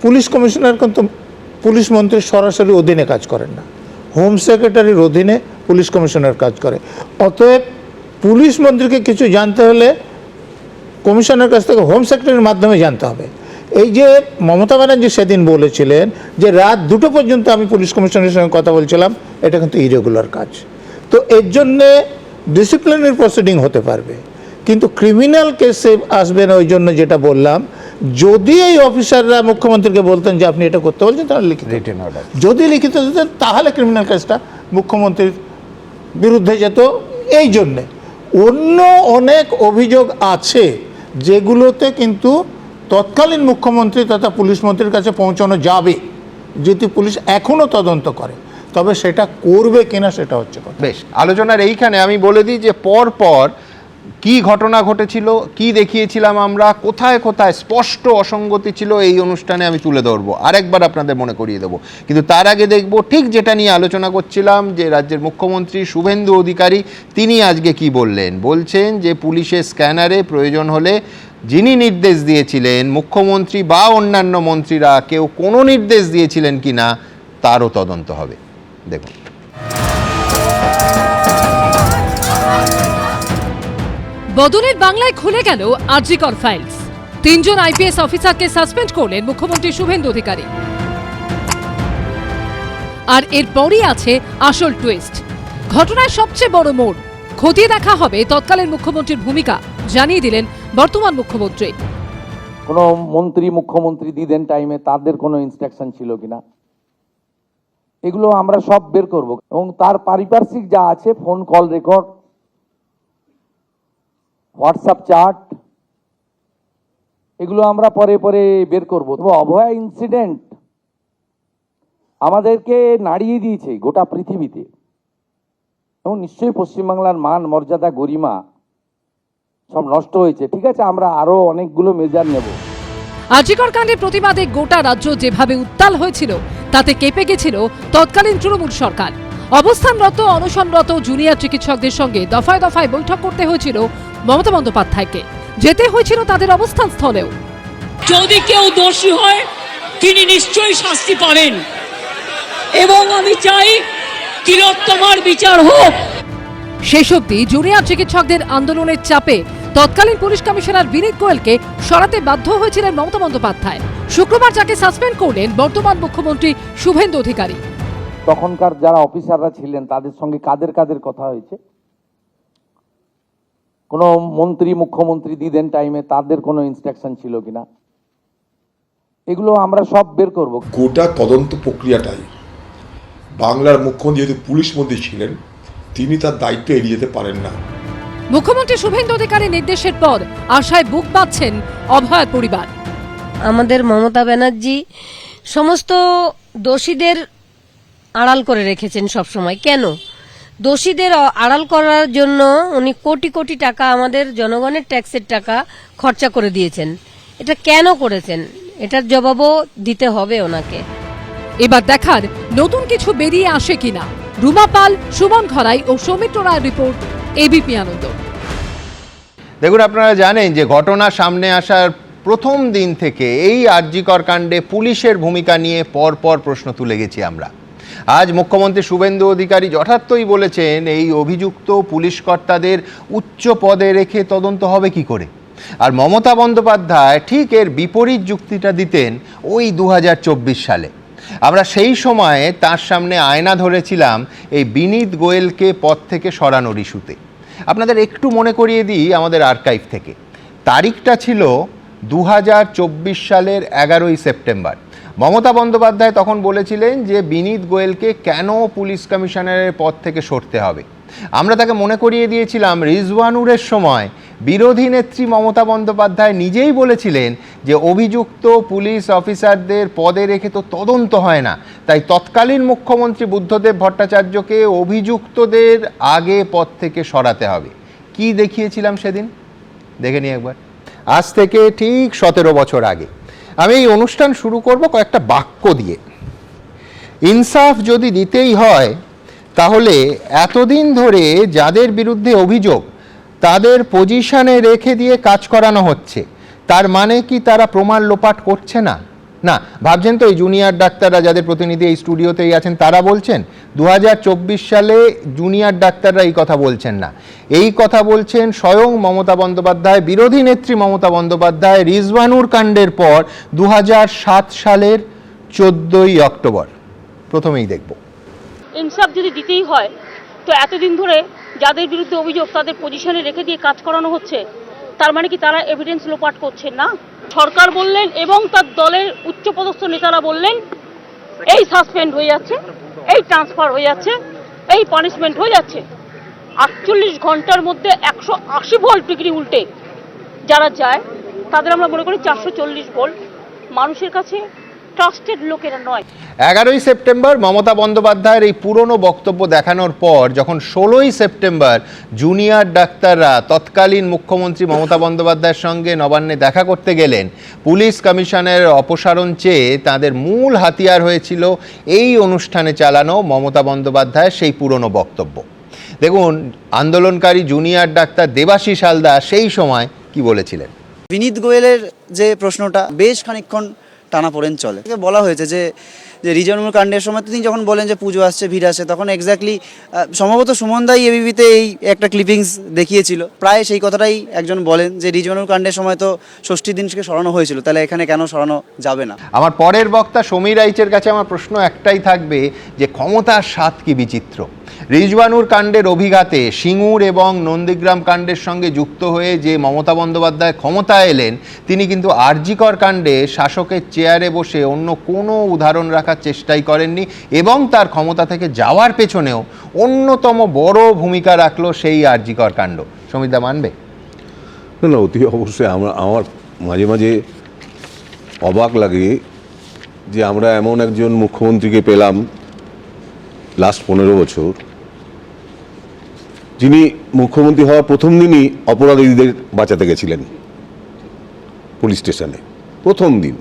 পুলিশ কমিশনার কিন্তু পুলিশ মন্ত্রীর সরাসরি অধীনে কাজ করেন না, হোম সেক্রেটারির অধীনে পুলিশ কমিশনার কাজ করে। অতএব পুলিশ মন্ত্রীকে কিছু জানতে হলে কমিশনার কাছ থেকে হোম সেক্রেটারির মাধ্যমে জানতে হবে। এই যে মমতা ব্যানার্জি সেদিন বলেছিলেন যে রাত 2টো পর্যন্ত আমি পুলিশ কমিশনারের সঙ্গে কথা বলছিলাম, এটা কিন্তু ইরেগুলার কাজ। তো এর জন্যে ডিসিপ্লিনারি প্রসিডিং হতে পারবে, কিন্তু ক্রিমিনাল কেসে আসবে না। ওই জন্য যেটা বললাম যদি এই অফিসাররা মুখ্যমন্ত্রীকে বলতেন যে আপনি এটা করতে বলছেন, তাহলে লিখিত রিটেন অর্ডার। যদি লিখিত দিতেন তাহলে ক্রিমিনাল কেসটা মুখ্যমন্ত্রীর বিরুদ্ধে যেত। এই জন্যে অন্য অনেক অভিযোগ আছে যেগুলোতে কিন্তু তৎকালীন মুখ্যমন্ত্রী তথা পুলিশ মন্ত্রীর কাছে পৌঁছানো যাবে যদি পুলিশ এখনও তদন্ত করে, তবে সেটা করবে কিনা সেটা হচ্ছে কথা। বেশ, আলোচনার এইখানে আমি বলে দিই যে পর পর কি ঘটনা ঘটেছিল, কি দেখিয়েছিলাম আমরা, কোথায় কোথায় স্পষ্ট অসঙ্গতি ছিল, এই অনুষ্ঠানে আমি তুলে ধরবো, আরেকবার আপনাদের মনে করিয়ে দেবো। কিন্তু তার আগে দেখব ঠিক যেটা নিয়ে আলোচনা করছিলাম, যে রাজ্যের মুখ্যমন্ত্রী শুভেন্দু অধিকারী তিনি আজকে কি বললেন। বলছেন যে পুলিশের স্ক্যানারে প্রয়োজন হলে যিনি নির্দেশ দিয়েছিলেন, মুখ্যমন্ত্রী বা অন্যান্য মন্ত্রীরা কেউ কোনো নির্দেশ দিয়েছিলেন কিনা তারও তদন্ত হবে। দেখুন। বদলের বাংলায় খুলে গেল আরজিকর ফাইলস। 3 জন আইপিএস অফিসারকে সাসপেন্ড করলেন মুখ্যমন্ত্রী শুভেন্দু অধিকারী। আর এরপরই আছে আসল টুইস্ট, ঘটনার সবচেয়ে বড় মোড়। খতিয়ে দেখা হবে তৎকালীন মুখ্যমন্ত্রীর ভূমিকা, জানিয়ে দিলেন বর্তমান মুখ্যমন্ত্রী। কোনো মুখ্যমন্ত্রী দিদেন টাইমে তাদের কোনো ইনস্ট্রাকশন ছিল কিনা, এগুলো আমরা সব বের করব। এবং তার পারিপার্শ্বিক যা আছে, phone call record, WhatsApp chat, এগুলো আমরা পরে পরে বের করব। তবে অভয়া ইনসিডেন্ট আমাদেরকে নাড়িয়ে দিয়েছে গোটা পৃথিবীতে, এবং নিশ্চয়ই পশ্চিমবাংলার মান মর্যাদা গরিমা সব নষ্ট হয়েছে। ঠিক আছে, আমরা আরো অনেকগুলো মেজার নেব। আরজিকর কাণ্ডের প্রতিবাদে গোটা রাজ্য যেভাবে উত্তাল হয়েছিল, তাতে কেঁপে গেছিল তৎকালীন তৃণমূল সরকার। অবস্থানরত অনশনরত জুনিয়র চিকিৎসকদের সঙ্গে দফায় দফায় বৈঠক করতে হয়েছিল মমতা বন্দ্যোপাধ্যায়কে, যেতে হয়েছিল তাদের অবস্থান স্থলেও। যদি কেউ দোষী হয় তিনি নিশ্চয়ই শাস্তি পাবেন, এবং আমি চাই তিলোত্তমার বিচার হোক। শেষ অবধি জুনিয়র চিকিৎসকদের আন্দোলনের চাপে তৎকালীন পুলিশ কমিশনার বিনীত গোয়েলকে সরাতে বাধ্য হয়েছিলেন মমতা বন্দ্যোপাধ্যায়। শুক্রবার যাকে সাসপেন্ড করলেন বর্তমান মুখ্যমন্ত্রী শুভেন্দু অধিকারী। তখনকার যারা অফিসাররা ছিলেন তাদের সঙ্গে কাদের কাদের কথা হয়েছে, কোনো মুখ্যমন্ত্রী দিদেন টাইমে তাদের কোনো ইনস্ট্রাকশন ছিল কিনা, এগুলো আমরা সব বের করব। গোটা তদন্ত প্রক্রিয়াটাই বাংলার মুখ্যমন্ত্রী যেহেতু পুলিশ মন্ত্রী ছিলেন, তিনি তার দায়িত্ব এড়িয়ে যেতে পারেন না। মুখ্যমন্ত্রী শুভেন্দু অধিকারীর নির্দেশের পর আশায় বুক বাঁধছেন অভয়ার পরিবার। আমাদের মমতা ব্যানার্জি সমস্ত দোষীদের আড়াল করে রেখেছেন সবসময়। কেন? দোষীদের আড়াল করার জন্য উনি কোটি কোটি টাকা আমাদের জনগণের ট্যাক্সের টাকা খরচা করে দিয়েছেন। এটা কেন করেছেন, এটার জবাবও দিতে হবে ওনাকে। এবার দেখার নতুন কিছু বেরিয়ে আসে কিনা। রুমা পাল, সুমন খরাই ও সৌমিত্র রায়ের রিপোর্ট, এবিপি আনন্দ। দেখুন, আপনারা জানেন যে ঘটনা সামনে আসার প্রথম দিন থেকে এই আরজিকর কাণ্ডে পুলিশের ভূমিকা নিয়ে পরপর প্রশ্ন তুলে গেছি আমরা। আজ মুখ্যমন্ত্রী শুভেন্দু অধিকারী যথার্থই বলেছেন, এই অভিযুক্ত পুলিশ কর্তাদের উচ্চ পদে রেখে তদন্ত হবে কি করে। আর মমতা বন্দ্যোপাধ্যায় ঠিক এর বিপরীত যুক্তিটা দিতেন ওই 2024 সালে। আমরা সেই সময়ে তার সামনে আয়না ধরেছিলাম এই বিনীত গোয়েলকে পদ থেকে সরানোর ইস্যুতে। আপনাদের একটু মনে করিয়ে দিই আমাদের আর্কাইভ থেকে। তারিখটা ছিল 2024 সালের 11ই সেপ্টেম্বর। মমতা বন্দ্যোপাধ্যায় তখন বলেছিলেন যে বিনীত গোয়েলকে কেন পুলিশ কমিশনারের পদ থেকে সরতে হবে। আমরা তাকে মনে করিয়ে দিয়েছিলাম রিজওয়ানুরের সময় বিরোধী নেত্রী মমতা বন্দ্যোপাধ্যায় নিজেই বলেছিলেন যে অভিযুক্ত পুলিশ অফিসারদের পদে রেখে তো তদন্ত হয় না, তাই তৎকালীন মুখ্যমন্ত্রী বুদ্ধদেব ভট্টাচার্যকে অভিযুক্তদের আগে পদ থেকে সরাতে হবে। কি দেখিয়েছিলাম সেদিন, দেখে নিই একবার। আজ থেকে ঠিক 17 বছর আগে আমি এই অনুষ্ঠান শুরু করব কয়েকটা বাক্য দিয়ে। ইনসাফ যদি দিতেই হয় তাহলে এতদিন ধরে যাদের বিরুদ্ধে অভিযোগ তাদের পজিশনে রেখে দিয়ে কাজ করানো হচ্ছে, তার মানে কি তারা প্রমাণ লোপাট করছে না? না, ভাবছেন তো এই জুনিয়র ডাক্তাররা যাদের প্রতিনিধি এই স্টুডিওতেই আছেন তারা বলছেন? 2024 সালে জুনিয়র ডাক্তাররা এই কথা বলছেন না, এই কথা বলছেন স্বয়ং মমতা বন্দ্যোপাধ্যায়, বিরোধী নেত্রী মমতা বন্দ্যোপাধ্যায় রিজওয়ানুর কাণ্ডের পর 2007 সালের 14ই অক্টোবর। প্রথমেই দেখব, ইনসাফ যদি দিতেই হয় তো এতদিন ধরে যাদের বিরুদ্ধে অভিযোগ তাদের পজিশনে রেখে দিয়ে কাজ করানো হচ্ছে, তার মানে কি তারা এভিডেন্স লোপাট করছেন না? সরকার বললেন এবং তার দলের উচ্চপদস্থ নেতারা বললেন এই সাসপেন্ড হয়ে যাচ্ছে, এই ট্রান্সফার হয়ে যাচ্ছে, এই পানিশমেন্ট হয়ে যাচ্ছে। 48 ঘন্টার মধ্যে 180 ভোল্ট ডিগ্রি উল্টে যারা যায় তাদের আমরা মনে করি 440 ভোল্ট মানুষের কাছে ট্রাস্টেড লোকেরা নয়। 11ই সেপ্টেম্বর মমতা বন্দ্যোপাধ্যায়ের এই পুরনো বক্তব্য দেখানোর পর যখন 16ই সেপ্টেম্বর জুনিয়র ডাক্তাররা তৎকালীন মুখ্যমন্ত্রী মমতা বন্দ্যোপাধ্যায়ের সঙ্গে নবান্নে দেখা করতে গেলেন, পুলিশ কমিশনের অপসারণ চেয়ে তাদের মূল হাতিয়ার হয়েছিল এই অনুষ্ঠানে চালানো মমতা বন্দ্যোপাধ্যায়ের সেই পুরনো বক্তব্য। দেখুন আন্দোলনকারী জুনিয়র ডাক্তার দেবাশিস হালদার সেই সময় কি বলেছিলেন। বিনীত গোয়েলের যে প্রশ্নটা বেশ খানিকক্ষণ টানাপোড়েন চলে। বলা হয়েছে যে রিজনমূল কাণ্ডের সময় তিনি যখন বলেন যে পুজো আসছে, ভিড় আসছে, তখন এক্স্যাক্টলি সম্ভবত সুমনদাই এবিপিতে এই একটা ক্লিপিংস দেখিয়েছিল। প্রায় সেই কথাটাই একজন বলেন যে রিজনমূল কাণ্ডের সময় তো ষষ্ঠী দিনকে সরানো হয়েছিল, তাহলে এখানে কেন সরানো যাবে না। আমার পরের বক্তা সমীর রাইচের কাছে আমার প্রশ্ন একটাই থাকবে যে ক্ষমতার স্বাদ কি বিচিত্র। রিজওয়ানুর কাণ্ডের অভিঘাতে সিঙ্গুর এবং নন্দীগ্রাম কাণ্ডের সঙ্গে যুক্ত হয়ে যে মমতা বন্দ্যোপাধ্যায় ক্ষমতায় এলেন, তিনি কিন্তু আরজিকর কাণ্ডে শাসকের চেয়ারে বসে অন্য কোনো উদাহরণ রাখার চেষ্টাই করেননি এবং তার ক্ষমতা থেকে যাওয়ার পেছনেও অন্যতম বড় ভূমিকা রাখলো সেই আরজিকর কাণ্ড। সমীরদা মানবে? না, অতি অবশ্যই। আমার মাঝে মাঝে অবাক লাগে যে আমরা এমন একজন মুখ্যমন্ত্রীকে পেলাম লাস্ট 15 বছর, যিনি মুখ্যমন্ত্রী হওয়ার প্রথম দিনই অপরাধীদের বাঁচাতে গেছিলেন পুলিশ স্টেশনে, প্রথম দিন।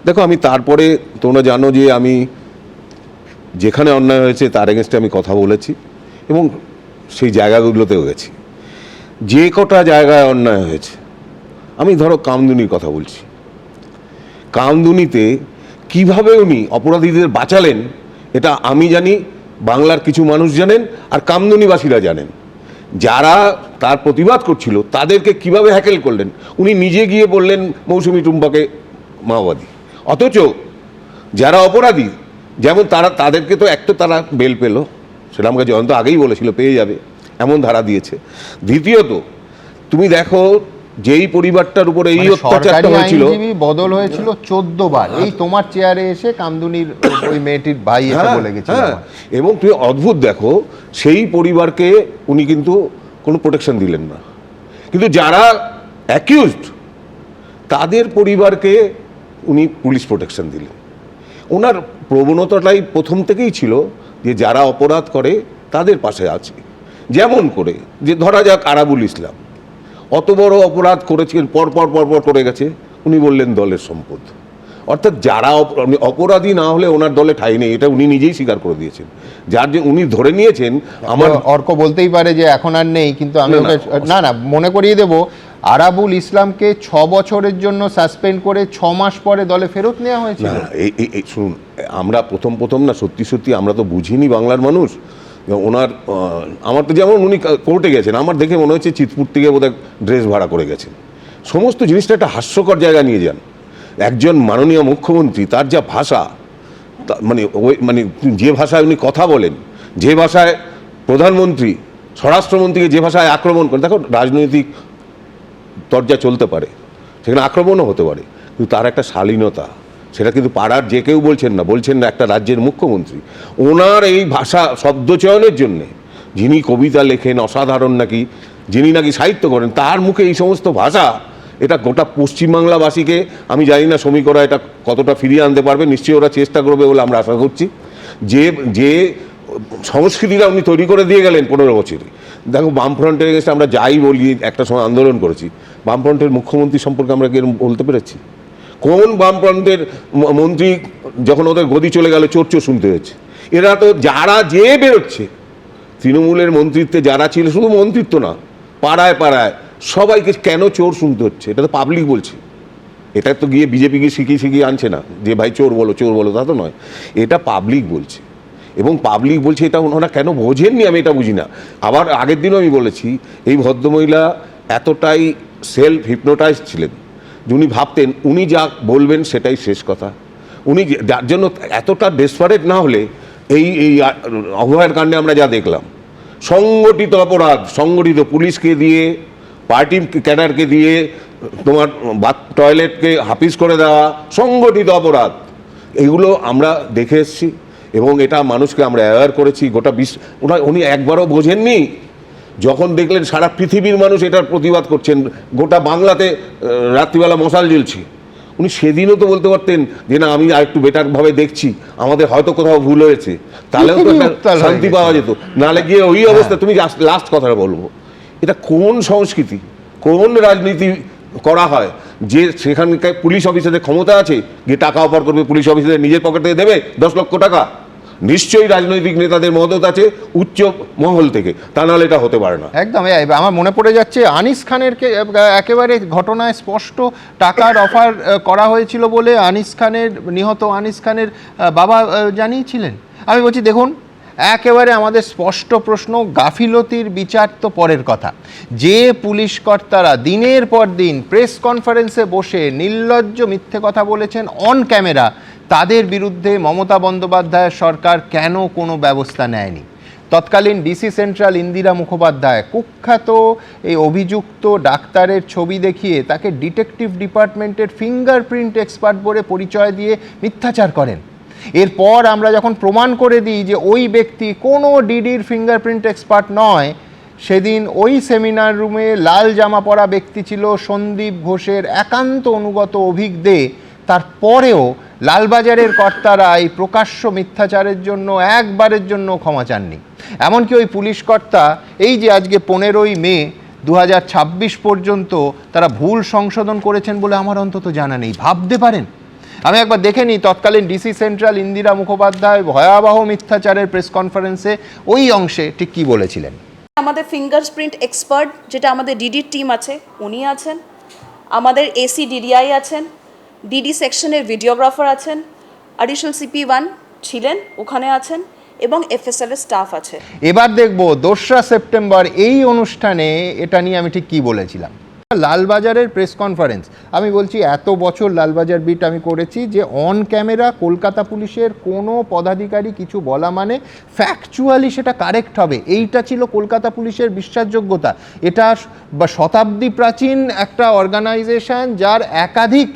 দেখো, আমি তারপরে তোমরা জানো যে আমি যেখানে অন্যায় হয়েছে তার এগেনস্টে আমি কথা বলেছি এবং সেই জায়গাগুলোতেও গেছি। যে কটা জায়গায় অন্যায় হয়েছে, আমি ধরো কামদুনির কথা বলছি, কামদুনিতে কিভাবে উনি অপরাধীদের বাঁচালেন এটা আমি জানি, বাংলার কিছু মানুষ জানেন, আর কামদুনিবাসীরা জানেন। যারা তার প্রতিবাদ করছিল তাদেরকে কিভাবে হ্যাকেল করলেন, উনি নিজে গিয়ে বললেন মৌসুমী টুম্পাকে মাওবাদী। অথচ যারা অপরাধী, যেমন তাদেরকে তো তারা বেল পেল, সেটা আমাকে জয়ন্ত আগেই বলেছিল পেয়ে যাবে, এমন ধারা দিয়েছে। দ্বিতীয়ত তুমি দেখো, যেই পরিবারটার উপরে এই অত্যাচারটা হয়েছিল, বদল হয়েছিল 14 বার। এই তোমার চেয়ারে এসে কামদুনির ওই মেয়েটির ভাই এসে বলে গেছিল। এবং তুমি অদ্ভুত দেখো, সেই পরিবারকে উনি কিন্তু কোনো প্রোটেকশন দিলেন না, কিন্তু যারা অ্যাকিউজড তাদের পরিবারকে উনি পুলিশ প্রোটেকশন দিলেন। ওনার প্রবণতাটাই প্রথম থেকেই ছিল যে যারা অপরাধ করে তাদের পাশে আছে। যেমন করে যে ধরা যাক আরাবুল ইসলাম অত বড় অপরাধ করেছেন, পরপর করে গেছে, উনি বললেন দলের সম্পদ। অর্থাৎ যারা অপরাধী না হলে ওনার দলে ঠাঁই নেই, এটা উনি নিজেই স্বীকার করে দিয়েছেন। যার যে উনি ধরে নিয়েছেন, আমার অর্ক বলতেই পারে যে এখন আর নেই, কিন্তু আমি ওকে না মনে করিয়ে দেব, আরাবুল ইসলামকে 6 বছরের জন্য সাসপেন্ড করে 6 মাস পরে দলে ফেরত নেওয়া হয়েছিল। না, এই শুনুন, আমরা প্রথম না সত্যি আমরা তো বুঝিনি বাংলার মানুষ। ওনার আমার তো যেমন উনি কোর্টে গেছেন, আমার দেখে মনে হচ্ছে চিতপুর থেকে বোধহয় ড্রেস ভাড়া করে গেছেন। সমস্ত জিনিসটা একটা হাস্যকর জায়গা নিয়ে যান। একজন মাননীয় মুখ্যমন্ত্রী, তার যা ভাষা, মানে যে ভাষায় উনি কথা বলেন, যে ভাষায় প্রধানমন্ত্রী স্বরাষ্ট্রমন্ত্রীকে যে ভাষায় আক্রমণ করেন, দেখো রাজনৈতিক তরজা চলতে পারে, সেখানে আক্রমণও হতে পারে, কিন্তু তার একটা শালীনতা, সেটা কিন্তু পাড়ার যে কেউ বলছেন না একটা রাজ্যের মুখ্যমন্ত্রী। ওনার এই ভাষা শব্দচয়নের জন্যে, যিনি কবিতা লেখেন অসাধারণ নাকি, যিনি নাকি সাহিত্য করেন, তার মুখে এই সমস্ত ভাষা, এটা গোটা পশ্চিমবাংলাবাসীকে, আমি জানি না শ্রমিকরা এটা কতটা ফিরিয়ে আনতে পারবে, নিশ্চয়ই ওরা চেষ্টা করবে বলে আমরা আশা করছি। যে সংস্কৃতিটা উনি তৈরি করে দিয়ে গেলেন 15 বছরে। দেখো, বামফ্রন্টের এগেন্স্টে আমরা যাই বলি, একটা সময় আন্দোলন করেছি, বামফ্রন্টের মুখ্যমন্ত্রী সম্পর্কে আমরা এরকম বলতে পেরেছি? কোন বামফ্রন্টের মন্ত্রী যখন ওদের গদি চলে গেল চোর শুনতে হয়েছে? এরা তো যারা যে বেরোচ্ছে, তৃণমূলের মন্ত্রিত্বে যারা ছিল, শুধু মন্ত্রিত্ব না, পাড়ায় সবাইকে কেন চোর শুনতে হচ্ছে, এটা তো পাবলিক বলছে। এটা তো গিয়ে বিজেপিকে শিখিয়ে আনছে না যে ভাই চোর বলো, তা তো নয়, এটা পাবলিক বলছে। এবং পাবলিক বলছে, এটা ওনারা কেন বোঝেননি আমি এটা বুঝি না। আবার আগের দিনও আমি বলেছি, এই ভদ্রমহিলা এতটাই সেলফ হিপনোটাইজ ছিলেন, উনি ভাবতেন উনি যা বলবেন সেটাই শেষ কথা। উনি যার জন্য এতটা ডেসপারেট না হলে এই অভয়ের কাণ্ডে আমরা যা দেখলাম, সংগঠিত অপরাধ, সংগঠিত পুলিশকে দিয়ে পার্টি ক্যাডারকে দিয়ে তোমার টয়লেটকে হাফিজ করে দেওয়া সংগঠিত অপরাধ, এগুলো আমরা দেখে এসেছি এবং এটা মানুষকে আমরা অ্যাওয়্যার করেছি। গোটা উনি একবারও বোঝেননি, যখন দেখলেন সারা পৃথিবীর মানুষ এটার প্রতিবাদ করছেন, গোটা বাংলাতে রাত্রিবেলা মশাল জ্বলছে, উনি সেদিনও তো বলতে পারতেন যে না আমি আর একটু বেটারভাবে দেখছি, আমাদের হয়তো কোথাও ভুল হয়েছে, তাহলেও তো একটা শান্তি পাওয়া যেত। নাহলে গিয়ে ওই অবস্থা, তুমি লাস্ট কথাটা বলবো, এটা কোন সংস্কৃতি, কোন রাজনীতি করা হয় যে সেখানকার পুলিশ অফিসারদের ক্ষমতা আছে গিয়ে টাকা অফার করবে, পুলিশ অফিসারদের নিজের পকেট থেকে দেবে 10 লক্ষ টাকা? নিশ্চয়ই রাজনৈতিক নেতাদের মদত আছে উচ্চ মহল থেকে, তা নাহলে এটা হতে পারে না। একদম। আমার মনে পড়ে যাচ্ছে আনিস খানের একেবারে ঘটনায় স্পষ্ট টাকার অফার করা হয়েছিল বলে নিহত আনিস খানের বাবা জানিয়েছিলেন। আমি বলছি দেখুন, একেবারে আমাদের স্পষ্ট প্রশ্ন, গাফিলতির বিচার তো পরের কথা। যে পুলিশ কর্তারা দিনের পর দিন প্রেস কনফারেন্সে বসে নির্লজ্জ মিথ্যে কথা বলেছেন অন ক্যামেরা, তাদের বিরুদ্ধে মমতা বন্দ্যোপাধ্যায়ের সরকার কেন কোনো ব্যবস্থা নেয়নি? তৎকালীন ডিসি সেন্ট্রাল ইন্দিরা মুখোপাধ্যায় কুখ্যাত এই অভিযুক্ত ডাক্তারের ছবি দেখিয়ে তাকে ডিটেকটিভ ডিপার্টমেন্টের ফিঙ্গারপ্রিন্ট এক্সপার্ট বলে পরিচয় দিয়ে মিথ্যাচার করেন। এরপর আমরা যখন প্রমাণ করে দিই যে ওই ব্যক্তি কোনো ডিডির ফিঙ্গারপ্রিন্ট এক্সপার্ট নয়, সেদিন ওই সেমিনার রুমে লাল জামা পরা ব্যক্তি ছিল সন্দীপ ঘোষের একান্ত অনুগত অভিক দে। তারপরেও লালবাজারের কর্তারা এই প্রকাশ্য মিথ্যাচারের জন্য একবারের জন্য ক্ষমা চাননি। এমনকি ওই পুলিশ কর্তা এই যে আজকে 15ই মে 2026 পর্যন্ত তারা ভুল সংশোধন করেছেন বলে আমার অন্তত জানা নেই। ভাবতে পারেন? আমি একবার দেখে নিই তৎকালীন ডিসি সেন্ট্রাল ইন্দিরা মুখোপাধ্যায় ভয়াবহ মিথ্যাচারের প্রেস কনফারেন্সে ওই অংশে ঠিক কী বলেছিলেন। আমাদের ফিঙ্গারপ্রিন্ট এক্সপার্ট যেটা আমাদের ডিডির টিম আছে উনি আছেন, আমাদের এসি ডিডিআই আছেন, ডিডি সেকশনের ভিডিওগ্রাফার আছেন, অ্যাডিশনাল CP1 ছিলেন ওখানে আছেন এবং FSL এর স্টাফ আছে। এবার দেখব 2রা সেপ্টেম্বর এই অনুষ্ঠানে এটা নিয়ে আমি ঠিক কী বলেছিলাম। লালবাজারের প্রেস কনফারেন্স, আমি বলছি এত বছর লালবাজার বিট আমি করেছি যে অন ক্যামেরা কলকাতা পুলিশের কোনো পদাধিকারী কিছু বলা মানে ফ্যাকচুয়ালি সেটা কারেক্ট হবে, এইটা ছিল কলকাতা পুলিশের বিশ্বাসযোগ্যতা। এটা শতাব্দী প্রাচীন একটা অর্গানাইজেশন যার একাধিক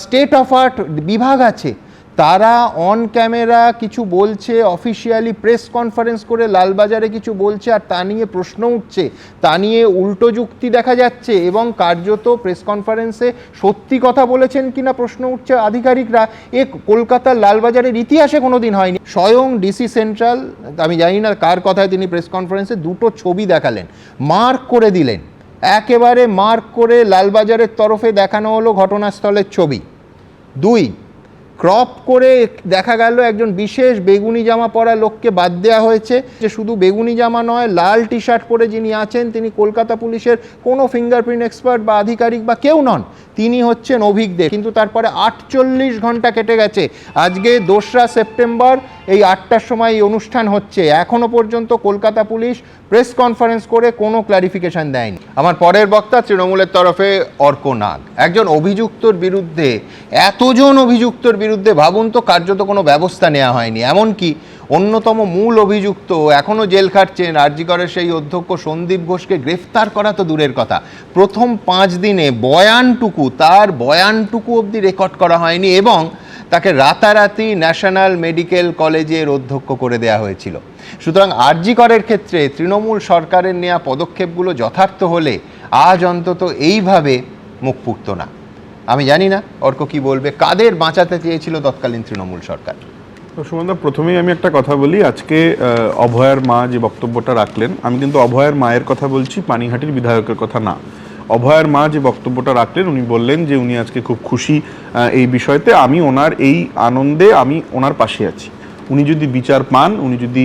স্টেট অফ আর্ট বিভাগ আছে, তারা অন ক্যামেরা কিছু বলছে, অফিসিয়ালি প্রেস কনফারেন্স করে লালবাজারে কিছু বলছে, আর তা নিয়ে প্রশ্ন উঠছে, তা নিয়ে উল্টো যুক্তি দেখা যাচ্ছে এবং কার্যত প্রেস কনফারেন্সে সত্যি কথা বলেছেন কিনা প্রশ্ন উঠছে আধিকারিকরা। এ কলকাতার লালবাজারের ইতিহাসে কোনো দিন হয়নি। স্বয়ং ডিসি সেন্ট্রাল, আমি জানি না কার কথায় তিনি প্রেস কনফারেন্সে 2টো ছবি দেখালেন, মার্ক করে দিলেন, একেবারে মার্ক করে লালবাজারের তরফে দেখানো হলো ঘটনাস্থলের ছবি। 2, ক্রপ করে দেখা গেল একজন বিশেষ বেগুনি জামা পরা লোককে বাদ দেওয়া হয়েছে, যে শুধু বেগুনি জামা নয়, লাল টি শার্ট পরে যিনি আছেন তিনি কলকাতা পুলিশের কোনো ফিঙ্গারপ্রিন্ট এক্সপার্ট বা আধিকারিক বা কেউ নন, তিনি হচ্ছেন অভিক দে। কিন্তু তারপরে 48 ঘন্টা কেটে গেছে, আজকে 2রা সেপ্টেম্বর এই 8টার সময় এই অনুষ্ঠান হচ্ছে, এখনও পর্যন্ত কলকাতা পুলিশ প্রেস কনফারেন্স করে কোনো ক্লারিফিকেশন দেয়নি। আমার পরের বক্তা তৃণমূলের তরফে অর্ক নাগ, একজন অভিযুক্তর বিরুদ্ধে, এতজন অভিযুক্তর বিরুদ্ধে ভাবুন তো কার্যত কোনো ব্যবস্থা নেওয়া হয়নি। এমনকি অন্যতম মূল অভিযুক্ত এখনও জেল খাটছেন আরজি করের সেই অধ্যক্ষ সন্দীপ ঘোষকে গ্রেফতার করা তো দূরের কথা, প্রথম 5 দিনে তার বয়ানটুকু অবধি রেকর্ড করা হয়নি এবং তাকে রাতারাতি ন্যাশনাল মেডিকেল কলেজের অধ্যক্ষ করে দেওয়া হয়েছিল। সুতরাং আরজি করের ক্ষেত্রে তৃণমূল সরকারের নেওয়া পদক্ষেপগুলো যথার্থ হলে আজ অন্তত এইভাবে মুখ ফুটত না। আমি জানি না অর্ক কি বলবে, কাদের বাঁচাতে চেয়েছিল তৎকালীন তৃণমূল সরকার? সুমনদা, প্রথমেই আমি একটা কথা বলি। আজকে অভয়ার মা যে বক্তব্যটা রাখলেন, আমি কিন্তু অভয়ার মায়ের কথা বলছি, পানিহাটির বিধায়কের কথা না। অভয়ার মা যে বক্তব্যটা রাখলেন, উনি বললেন যে উনি আজকে খুব খুশি এই বিষয়তে, আমি ওনার এই আনন্দে আমি ওনার পাশে আছি। উনি যদি বিচার পান, উনি যদি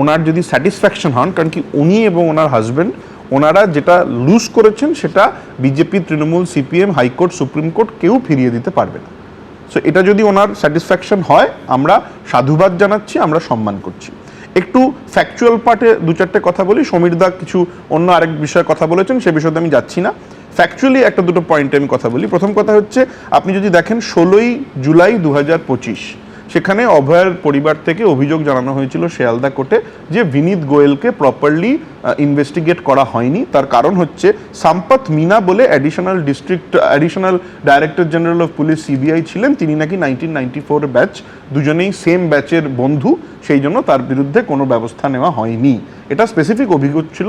ওনার যদি স্যাটিসফ্যাকশন হন, কারণ কি উনি এবং ওনার হাজব্যান্ড ওনারা যেটা লুজ করেছেন সেটা BJP, Trinamool, CPM, high court, supreme court কেউ ফিরিয়ে দিতে পারবে না। সো এটা যদি ওনার স্যাটিসফ্যাকশন হয়, আমরা সাধুবাদ জানাচ্ছি, আমরা সম্মান করছি। একটু ফ্যাকচুয়াল পার্টে 2-4টে কথা বলি। সমীর দা কিছু অন্য আরেক বিষয়ে কথা বলেছেন, সে বিষয়ে আমি যাচ্ছি না। ফ্যাকচুয়ালি 1-2 পয়েন্টে আমি কথা বলি। প্রথম কথা হচ্ছে, আপনি যদি দেখেন 16ই জুলাই 2025 সেখানে অভয়ের পরিবার থেকে অভিযোগ জানানো হয়েছিল শিয়ালদা কোর্টে যে বিনীত গোয়েলকে প্রপারলি ইনভেস্টিগেট করা হয়নি। তার কারণ হচ্ছে সম্পত মিনা বলে additional director general of police CBI ছিলেন, তিনি নাকি 1994 ব্যাচ, দুজনেই সেম ব্যাচের বন্ধু, সেই জন্য তার বিরুদ্ধে কোনো ব্যবস্থা নেওয়া হয়নি। এটা স্পেসিফিক অভিযোগ ছিল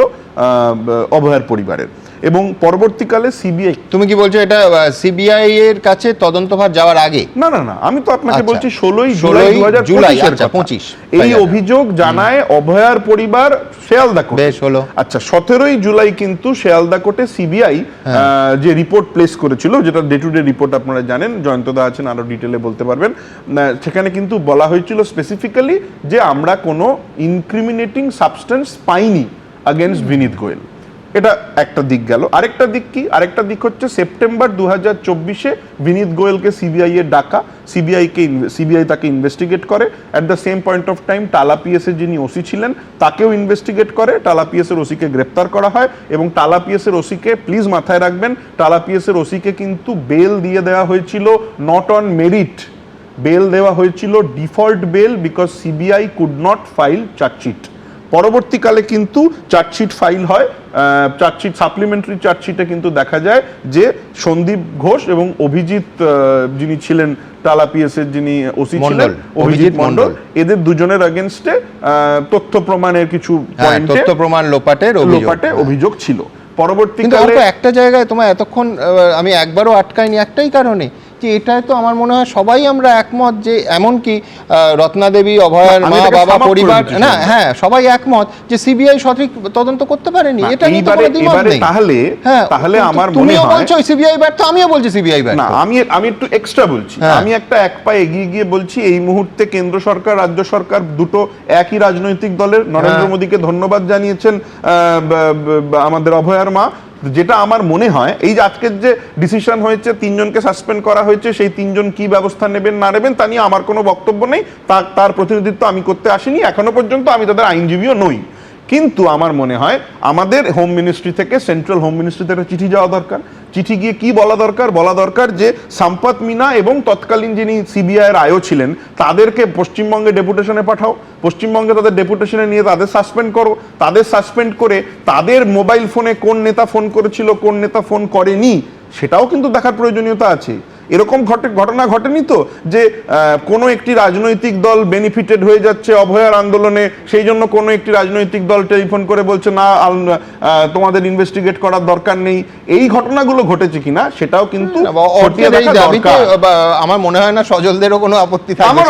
অভয়ের পরিবারের। এবং পরবর্তীকালে সিবিআই, তুমি কি বলছো এটা সিবিআই এর কাছে তদন্তভার যাওয়ার আগে? না না না, আমি তো আপনাকে আচ্ছা। বলছি 16 জুলাই 2025 আচ্ছা 25 এই অভিযোগ জানায় অভয়ার পরিবার শিয়ালদা কোর্টে। বেশ হলো। আচ্ছা 17 জুলাই কিন্তু শিয়ালদা কোর্টে সিবিআই যে রিপোর্ট প্লেস করেছিল, যেটা ডে টু ডে রিপোর্ট আপনারা জানেন, জয়ন্তদা আছেন আরো ডিটেলে বলতে পারবেন, সেখানে কিন্তু বলা হয়েছিল স্পেসিফিক্যালি যে আমরা কোনো ইনক্রিমিনেটিং সাবস্টেন্স পাইনি আগেনস্ট বিনীত গোয়েল। এটা একটা দিক গেল। আরেকটা দিক কি? আরেকটা দিক হচ্ছে সেপ্টেম্বর 2024-এ বিনীত গোয়েলকে সিবিআই এর ডাকা, সিবিআই তাকে ইনভেস্টিগেট করে। At the same point of time Tala PS এর যিনি ওসি ছিলেন তাকেও ইনভেস্টিগেট করে, টালা পিএস এর ওসিকে গ্রেপ্তার করা হয় এবং টালা পিএস এর ওসিকে, প্লিজ মাথায় রাখবেন, টালা পিএস এর ওসিকে কিন্তু বেল দিয়ে দেওয়া হয়েছিল নট অন মেরিট, বেল দেওয়া হয়েছিল default bail, because CBI could not file chargesheet. পরবর্তীকালে কিন্তু চার্জশিট ফাইল হয়, চার্জশিট সাপ্লিমেন্টারি চার্জশিটে কিন্তু দেখা যায় যে সন্দীপ ঘোষ এবং অভিজিৎ যিনি ছিলেন টালা পিএস এর যিনি ওসি ছিলেন, অভিজিৎ মণ্ডল, এদের দুজনের এগেইনস্টে তথ্য প্রমাণের কিছু পয়েন্টে তথ্য প্রমাণ লোপাটে অভিযোগ ছিল। কিন্তু পরবর্তীকালে একটা জায়গায় তোমার এতক্ষণ আমি একবারও আটকাইনি, একটাই কারণে যে এটাই তো আমার মনে হয় সবাই আমরা একমত যে এমনকি রত্নাদেবী, অভয়ার মা বাবা পরিবার, না হ্যাঁ সবাই একমত যে সিবিআই সঠিক তদন্ত করতে পারেনি। এটা নিয়ে তো কোনো দ্বিমত নেই। তাহলে আমার মনে তুমিও হয় বলছো সিবিআই ব্যর্থ, আমিও বলছি সিবিআই ব্যর্থ। না, আমি একটু এক্সট্রা বলছি, আমি একটা এক পা এগিয়ে গিয়ে বলছি এই মুহূর্তে কেন্দ্র সরকার, রাজ্য সরকার দুটো একই রাজনৈতিক দলের, নরেন্দ্র মোদীকে ধন্যবাদ জানিয়েছেন আমাদের অভয়ার মা। যেটা আমার মনে হয় এই যে আজকের যে ডিসিশন হয়েছে, 3 জনকে সাসপেন্ড করা হয়েছে, সেই 3 জন কি ব্যবস্থা নেবেন না নেবেন তা নিয়ে আমার কোনো বক্তব্য নেই, তার প্রতিনিধিত্ব আমি করতে আসিনি, এখনো পর্যন্ত আমি তাদের আইনজীবীও নই। কিন্তু আমার মনে হয় আমাদের হোম মিনিস্ট্রি থেকে, সেন্ট্রাল হোম মিনিস্ট্রি থেকে চিঠি যাওয়া দরকার। চিঠি গিয়ে কি বলা দরকার যে সম্পত মিনা এবং তৎকালীন যিনি সিবিআই এর আইও ছিলেন তাদেরকে পশ্চিমবঙ্গে ডেপুটেশনে পাঠাও, পশ্চিমবঙ্গে তাদের ডেপুটেশনে নিয়ে তাদের সাসপেন্ড করো, তাদের সাসপেন্ড করে তাদের মোবাইল ফোনে কোন নেতা ফোন করেছিল, কোন নেতা ফোন করেনি সেটাও কিন্তু দেখার প্রয়োজনীয়তা আছে। এরকম ঘটনা ঘটেনি তো যে কোনো একটি রাজনৈতিক দল বেনিফিটেড হয়ে যাচ্ছে অভয়ার আন্দোলনে, সেই জন্য কোনো একটি রাজনৈতিক দল টেলিফোন করে বলছে না তোমাদের ইনভেস্টিগেট করার দরকার নেই। এই ঘটনাগুলো ঘটেছে কিনা সেটাও কিন্তু আমার মনে হয় না সজলদেরও কোনো আপত্তি থাকবে,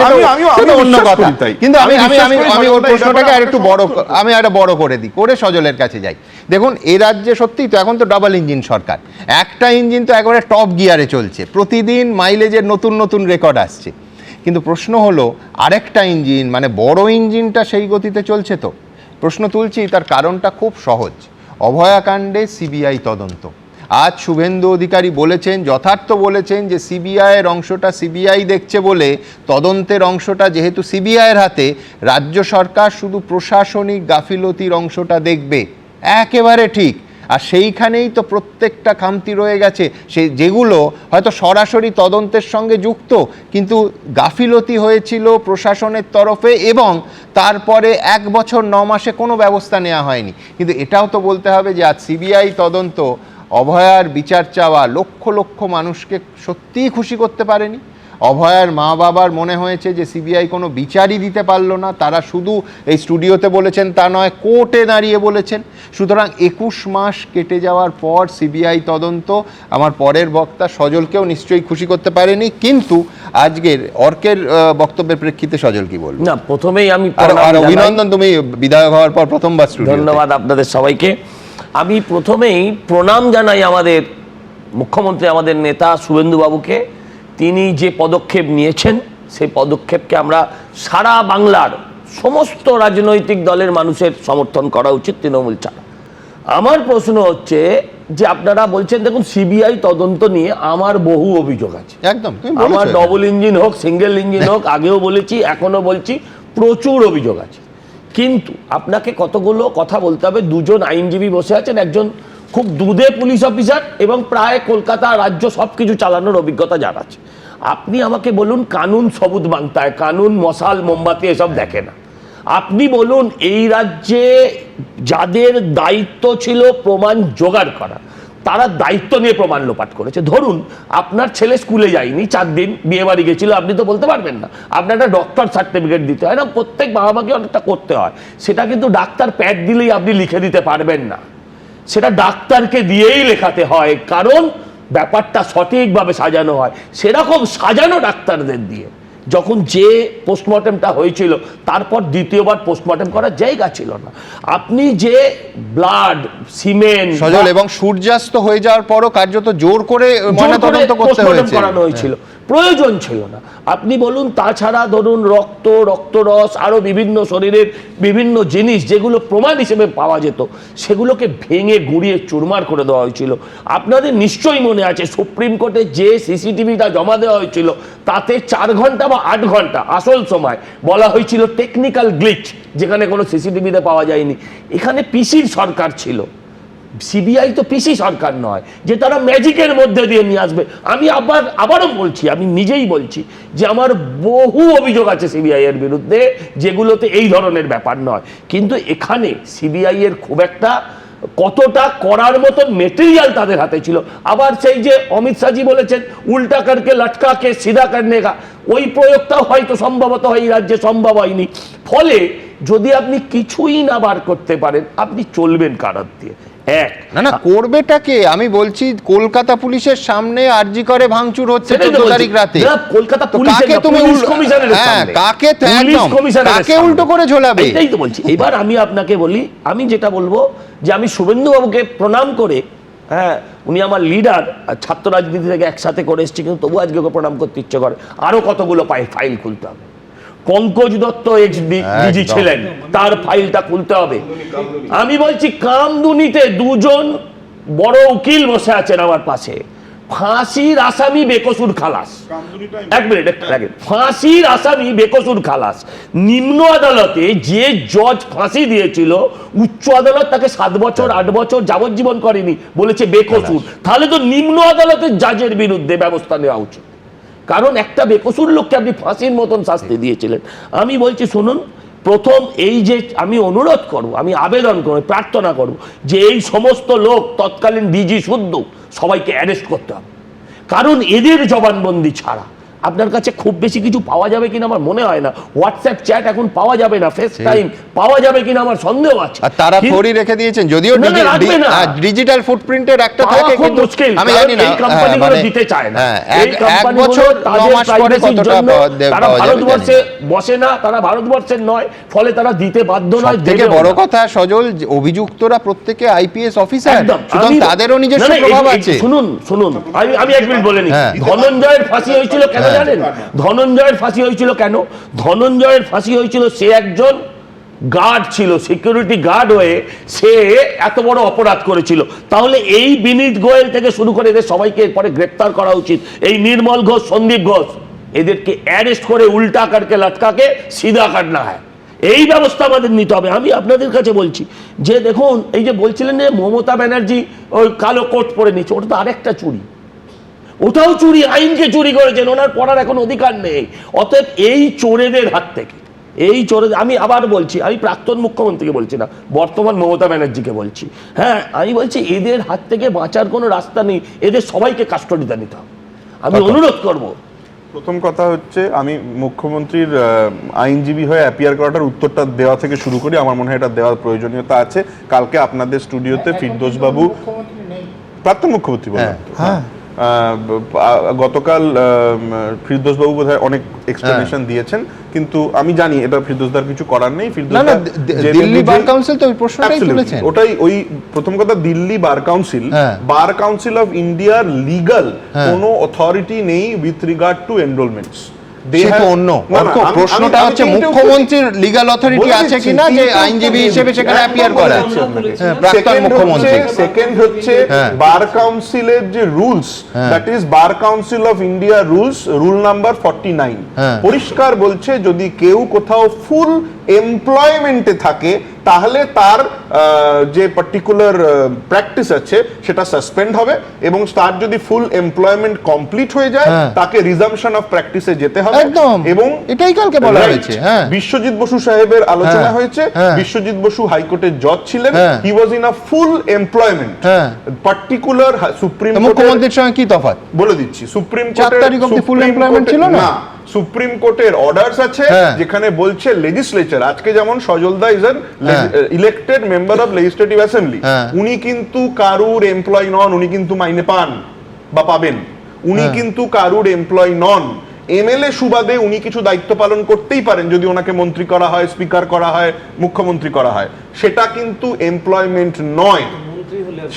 অন্য কথা। কিন্তু আমি ওর প্রশ্নটাকে আরেকটু বড় করে দিই, করে সজলের কাছে যাই। দেখুন এই রাজ্যে সত্যি তো এখন তো ডাবল ইঞ্জিন সরকার, একটা ইঞ্জিন তো একেবারে টপ গিয়ারে চলছে, প্রতিদিন মাইলেজের নতুন রেকর্ড আসছে। কিন্তু প্রশ্ন হলো আরেকটা ইঞ্জিন মানে বড় ইঞ্জিনটা সেই গতিতে চলছে তো? প্রশ্ন তুলছি, তার কারণটা খুব সহজ। অভয়াকাণ্ডে সিবিআই তদন্ত। আজ শুভেন্দু অধিকারী বলেছেন, যথার্থ বলেছেন যে সিবিআই এর অংশটা সিবিআই দেখছে বলে তদন্তের অংশটা যেহেতু সিবিআই এর হাতে, রাজ্য সরকার শুধু প্রশাসনিক গাফিলতির অংশটা দেখবে। একেবারে ঠিক। আর সেইখানেই তো প্রত্যেকটা খামতি রয়ে গেছে, যেগুলো হয়তো সরাসরি তদন্তের সঙ্গে যুক্ত কিন্তু গাফিলতি হয়েছিল প্রশাসনের তরফে এবং তারপরে 1 বছর 9 মাসে কোনো ব্যবস্থা নেওয়া হয়নি। কিন্তু এটাও তো বলতে হবে যে আজ সিবিআই তদন্ত অভয়ার বিচার চাওয়া লক্ষ লক্ষ মানুষকে সত্যিই খুশি করতে পারেনি। অভয়ার মা বাবার মনে হয়েছে যে সিবিআই কোনো বিচারই দিতে পারলো না, তারা শুধু এই স্টুডিওতে বলেছেন তা নয়, কোর্টে দাঁড়িয়ে বলেছেন। সুতরাং 21 মাস কেটে যাওয়ার পর সিবিআই তদন্ত আমার পরের বক্তা সজলকেও নিশ্চয়ই খুশি করতে পারেনি। কিন্তু আজকের অর্কের বক্তব্যের প্রেক্ষিতে সজল কি বলবো? না, প্রথমেই আমি অভিনন্দন, তুমি বিধায়ক হওয়ার পর প্রথমবার স্টুডিও। ধন্যবাদ আপনাদের সবাইকে। আমি প্রথমেই প্রণাম জানাই আমাদের মুখ্যমন্ত্রী, আমাদের নেতা শুভেন্দুবাবুকে। তিনি যে পদক্ষেপ নিয়েছেন সেই পদক্ষেপকে আমরা সারা বাংলার সমস্ত রাজনৈতিক দলের মানুষের সমর্থন করা উচিত, তৃণমূল ছাড়া। আমার প্রশ্ন হচ্ছে যে আপনারা বলছেন, দেখুন সিবিআই তদন্ত নিয়ে আমার বহু অভিযোগ আছে, একদম আমার ডবল ইঞ্জিন হোক সিঙ্গেল ইঞ্জিন হোক, আগেও বলেছি এখনো বলছি, প্রচুর অভিযোগ আছে। কিন্তু আপনাকে কতগুলো কথা বলতে হবে। 2 জন আইনজীবী বসে আছেন, একজন খুব দুধে পুলিশ অফিসার এবং প্রায় কলকাতা রাজ্য সব কিছু চালানোর অভিজ্ঞতা যার আছে। আপনি আমাকে বলুন কানুন সবুজ মাংতা হয়, কানুন মশাল মোমবাতি এসব দেখে না। আপনি বলুন এই রাজ্যে যাদের দায়িত্ব ছিল প্রমাণ জোগাড় করা, তারা দায়িত্ব নিয়ে প্রমাণ লোপাট করেছে। ধরুন আপনার ছেলে স্কুলে যায়নি, 4 দিন বিয়ে বাড়ি গেছিল, আপনি তো বলতে পারবেন না, আপনার একটা ডক্টর সার্টিফিকেট দিতে হয় না, প্রত্যেক বাবা মাকে অনেকটা করতে হয়, সেটা কিন্তু ডাক্তার প্যাড দিলেই আপনি লিখে দিতে পারবেন না, সেটা ডাক্তারকে দিয়েই লেখাতে হয়, কারণ ব্যাপারটা সঠিকভাবে সাজানো হয়। সেরকম সাজানো ডাক্তারদের দিয়ে যখন যে পোস্টমর্টেমটা হয়েছিল, তারপর দ্বিতীয়বার পোস্টমর্টেম করার জায়গা ছিল না। আপনি যে ব্লাড সিমেন্ট সজল, এবং সূর্যাস্ত হয়ে যাওয়ার পরও কার্যত জোর করে ময়নাতদন্ত করতে হয়েছে, করানো হয়েছিল, প্রয়োজন ছিল না। আপনি বলুন, তাছাড়া ধরুন রক্ত, রক্তরস, আরো বিভিন্ন শরীরের বিভিন্ন জিনিস যেগুলো প্রমাণ হিসেবে পাওয়া যেত, সেগুলোকে ভেঙে গুঁড়িয়ে চুরমার করে দেওয়া হয়েছিল। আপনাদের নিশ্চয়ই মনে আছে সুপ্রিম কোর্টে যে সিসিটিভিটা জমা দেওয়া হয়েছিল, তাতে 4 ঘন্টা বা 8 ঘন্টা আসল সময় বলা হয়েছিল টেকনিক্যাল গ্লিচ, যেখানে কোনো সিসিটিভিতে পাওয়া যায়নি। এখানে পিসির সরকার ছিল, সিবিআই তো পিসি সরকার নয় যে তারা ম্যাজিকের মধ্যে দিয়ে নিয়ে আসবে। আমি আবারও বলছি, আমি নিজেই বলছি যে আমার বহু অভিযোগ আছে সিবিআই এর বিরুদ্ধে, যেগুলোতে এই ধরনের ব্যাপার নয়, কিন্তু এখানে সিবিআই এর খুব একটা কতটা করার মতো মেটেরিয়াল তাদের হাতে ছিল। আবার সেই যে অমিত শাহজি বলেছেন উল্টা করকে লটকাকে সিধা করনে কা, ওই প্রয়োগটাও হয়তো সম্ভবত এই রাজ্যে সম্ভব হয়নি। ফলে যদি আপনি কিছুই না বার করতে পারেন, আপনি চলবেন কারার দিয়ে। না করবেটাকে আমি বলছি, কলকাতা পুলিশের সামনে আরজি করে ভাঙচুর হচ্ছে 14 তারিখ রাতে, কলকাতা কাকে তুমি কাকে উল্টো করে ঝোলাবে? এটাই তো বলছি। এবার আমি আপনাকে বলি, আমি যেটা বলবো যে আমি শুভেন্দু বাবুকে প্রণাম করে, হ্যাঁ উনি আমার লিডার, ছাত্র রাজনীতি থেকে একসাথে করে এসেছি, কিন্তু তবু আজকে ওকে প্রণাম করতে ইচ্ছে করে। আরো কতগুলো ফাইল খুলতে হবে। পঙ্কজ দত্ত এক্স ডিজি ছিলেন, তার ফাইলটা খুলতে হবে। আমি বলছি কামদুনিতে 2 জন বড় উকিল বসে আছেন আমার পাশে, ফাঁসির আসামি বেকসুর খালাস। 1 মিনিট ফাঁসির আসামি বেকসুর খালাস। নিম্ন আদালতে যে জজ ফাঁসি দিয়েছিল, উচ্চ আদালত তাকে 7 বছর 8 বছর যাবজ্জীবন করেনি, বলেছে বেকসুর। তাহলে তো নিম্ন আদালতের জাজের বিরুদ্ধে ব্যবস্থা নেওয়া উচিত, কারণ একটা বেকসুর লোককে আপনি ফাঁসির মতন শাস্তি দিয়েছিলেন। আমি বলছি শুনুন, প্রথম এই যে আমি অনুরোধ করব, আমি আবেদন করব, প্রার্থনা করব যে এই সমস্ত লোক তৎকালীন ডিজি শুদ্ধ সবাইকে অ্যারেস্ট করতে হবে, কারণ এদের জবানবন্দি ছাড়া আপনার কাছে খুব বেশি কিছু পাওয়া যাবে কিনা আমার মনে হয় না। হোয়াটসঅ্যাপ চ্যাট এখন পাওয়া যাবে না, ফেস টাইম পাওয়া যাবে কিনা আমার সন্দেহ আছে। আর তারা থরি রেখে দিয়েছেন, যদিও ডিজিটাল ফুটপ্রিন্টের একটা থাকে, কিন্তু আমি জানি না, এই কোম্পানিগুলো দিতে চায় না। এই 1 বছর 9 মাস পরে কতটা তারা ভারতবর্ষে বসে না, তারা ভারতবর্ষের নয়, ফলে তারা দিতে বাধ্য নয়। থেকে বড় কথা সজল, অভিযুক্তরা প্রত্যেকে আইপিএস অফিসার, সুতরাং তাদেরও নিজস্ব প্রভাব আছে। শুনুন আমি 1 মিনিট বলে নিই। ধনঞ্জয়ের ফাঁসি হয়েছিল কেন জানেন? ধনঞ্জয়ের ফাঁসি হয়েছিল কেন? ধনঞ্জয়ের ফাঁসি হয়েছিল, সে একজন গার্ড ছিল, সিকিউরিটি গার্ড হয়ে সে এত বড় অপরাধ করেছিল। তাহলে এই বিনীত গোয়েল থেকে শুরু করে এদের সবাইকে এরপরে গ্রেপ্তার করা উচিত। এই নির্মল ঘোষ, সন্দীপ ঘোষ, এদেরকে অ্যারেস্ট করে উল্টা করকে লটকাকে সিধা কাটনা হয়, এই ব্যবস্থা আমাদের নিতে হবে। আমি আপনাদের কাছে বলছি যে দেখুন, এই যে বলছিলেন যে মমতা ব্যানার্জি ওই কালো কোট পরে নিচ্ছে, ওটা তো আরেকটা চুরি, ওটাও চুরি, আইনকে চুরি করেছেন, ওনার পড়ার এখন অধিকার নেই। অতএব এই চোরেদের হাত থেকে, এই চোরেদের, আমি আবার বলছি, আমি প্রাক্তন মুখ্যমন্ত্রীকে বলছি না, বর্তমান মমতা ব্যানার্জিকে বলছি, হ্যাঁ আমি বলছি এদের হাত থেকে বাঁচার কোনো রাস্তা নেই, এদের সবাইকে কাস্টডিতে নিতে হবে। আমি অনুরোধ করব। প্রথম কথা হচ্ছে, আমি মুখ্যমন্ত্রীর আইনজীবী হয়ে অ্যাপিয়ার করাটার উত্তরটা দেওয়া থেকে শুরু করি। আমার মনে হয় এটা দেওয়ার প্রয়োজনীয়তা আছে। কালকে আপনাদের স্টুডিওতে ফিরদৌস বাবু, প্রাক্তন মুখ্যমন্ত্রী বললেন, গতকাল ফিরদৌস বাবু বোধহয় অনেক এক্সপ্লেনেশন দিয়েছেন, কিন্তু আমি জানি এটা ফিরদৌসদার কিছু করার নেই। দিল্লি বার কাউন্সিল তো ওই প্রশ্নটাই তুলেছেন। ওটাই, ওই প্রথম কথা, দিল্লি বার কাউন্সিল অফ ইন্ডিয়ার লিগাল কোনো অথরিটি নেই উইথ রিগার্ড টু এনরোলমেন্টস। প্রশ্নটা হচ্ছে মুখ্যমন্ত্রীর লিগ্যাল অথরিটি আছে কিনা যে আইনজীবী হিসেবে সেখানে অ্যাপিয়ার করা। প্রাক্তন মুখ্যমন্ত্রী। সেকেন্ড হচ্ছে বার কাউন্সিলের যে rules, that is bar council of India rules, rule number 49 পরিষ্কার বলছে যদি কেউ কোথাও ফুল এমপ্লয়মেন্টে থাকে তাহলে তার যে পার্টিকুলার প্র্যাকটিস আছে সেটা সাসপেন্ড হবে, এবং তার যদি ফুল এমপ্লয়মেন্ট কমপ্লিট হয়ে যায় তাকে রিজাম্পশন অফ প্র্যাকটিসে যেতে হবে। একদম, এবং এটাই কালকে বলা হয়েছে। বিশ্বজিৎ বসু সাহেবের আলোচনা হয়েছে, বিশ্বজিৎ বসু হাইকোর্টের জজ ছিলেন, he was in a full employment. Particular supreme মুখ্যমন্ত্রীর সঙ্গে কি তফাৎ বলে দিচ্ছি, সুপ্রিম 4 তারিখ অবধি ফুল এমপ্লয়মেন্ট ছিল না। সুপ্রিম কোর্টের অর্ডারস আছে যেখানে বলছে লেজিসলেচার, আজকে যেমন সজলদা is an elected member of legislative assembly, উনি কিন্তু কারুর এমপ্লয় নন, উনি কিন্তু মাইনে পান বা পাবেন, উনি কিন্তু কারুর এমপ্লয় নন। এমএলএ সুবাদে উনি কিছু দায়িত্ব পালন করতেই পারেন যদি ওনাকে মন্ত্রী করা হয়, স্পিকার করা হয়, মুখ্যমন্ত্রী করা হয়, সেটা কিন্তু এমপ্লয়মেন্ট নয়।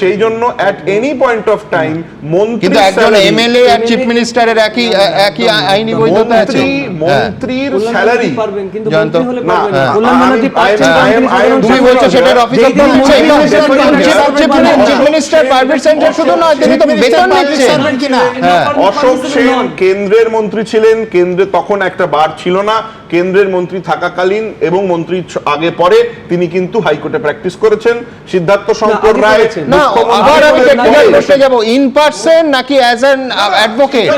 সেই জন্য at any point of time কিন্তু একজন এমএলএ আর চিফ মিনিস্টারের একই আইনি বৈধতা আছে। মন্ত্রীর স্যালারি জানতো না, তুমি বলছো সেটার office of chief minister private centre শুধু নয়, তিনি তো বেতন নিচ্ছেন। অশোক সেন কেন্দ্রের মন্ত্রী ছিলেন, কেন্দ্রে তখন একটা বার ছিল না, কেন্দ্রের মন্ত্রী থাকাকালীন এবং মন্ত্রী আগে পরে তিনি কিন্তু হাইকোর্টে প্র্যাকটিস করেছেন। সিদ্ধার্থ শঙ্কর রায়, না আবার আমি টেকনিক্যাল করতে যাব, ইন পারসন নাকি অ্যাজ অ্যান অ্যাডভোকেট?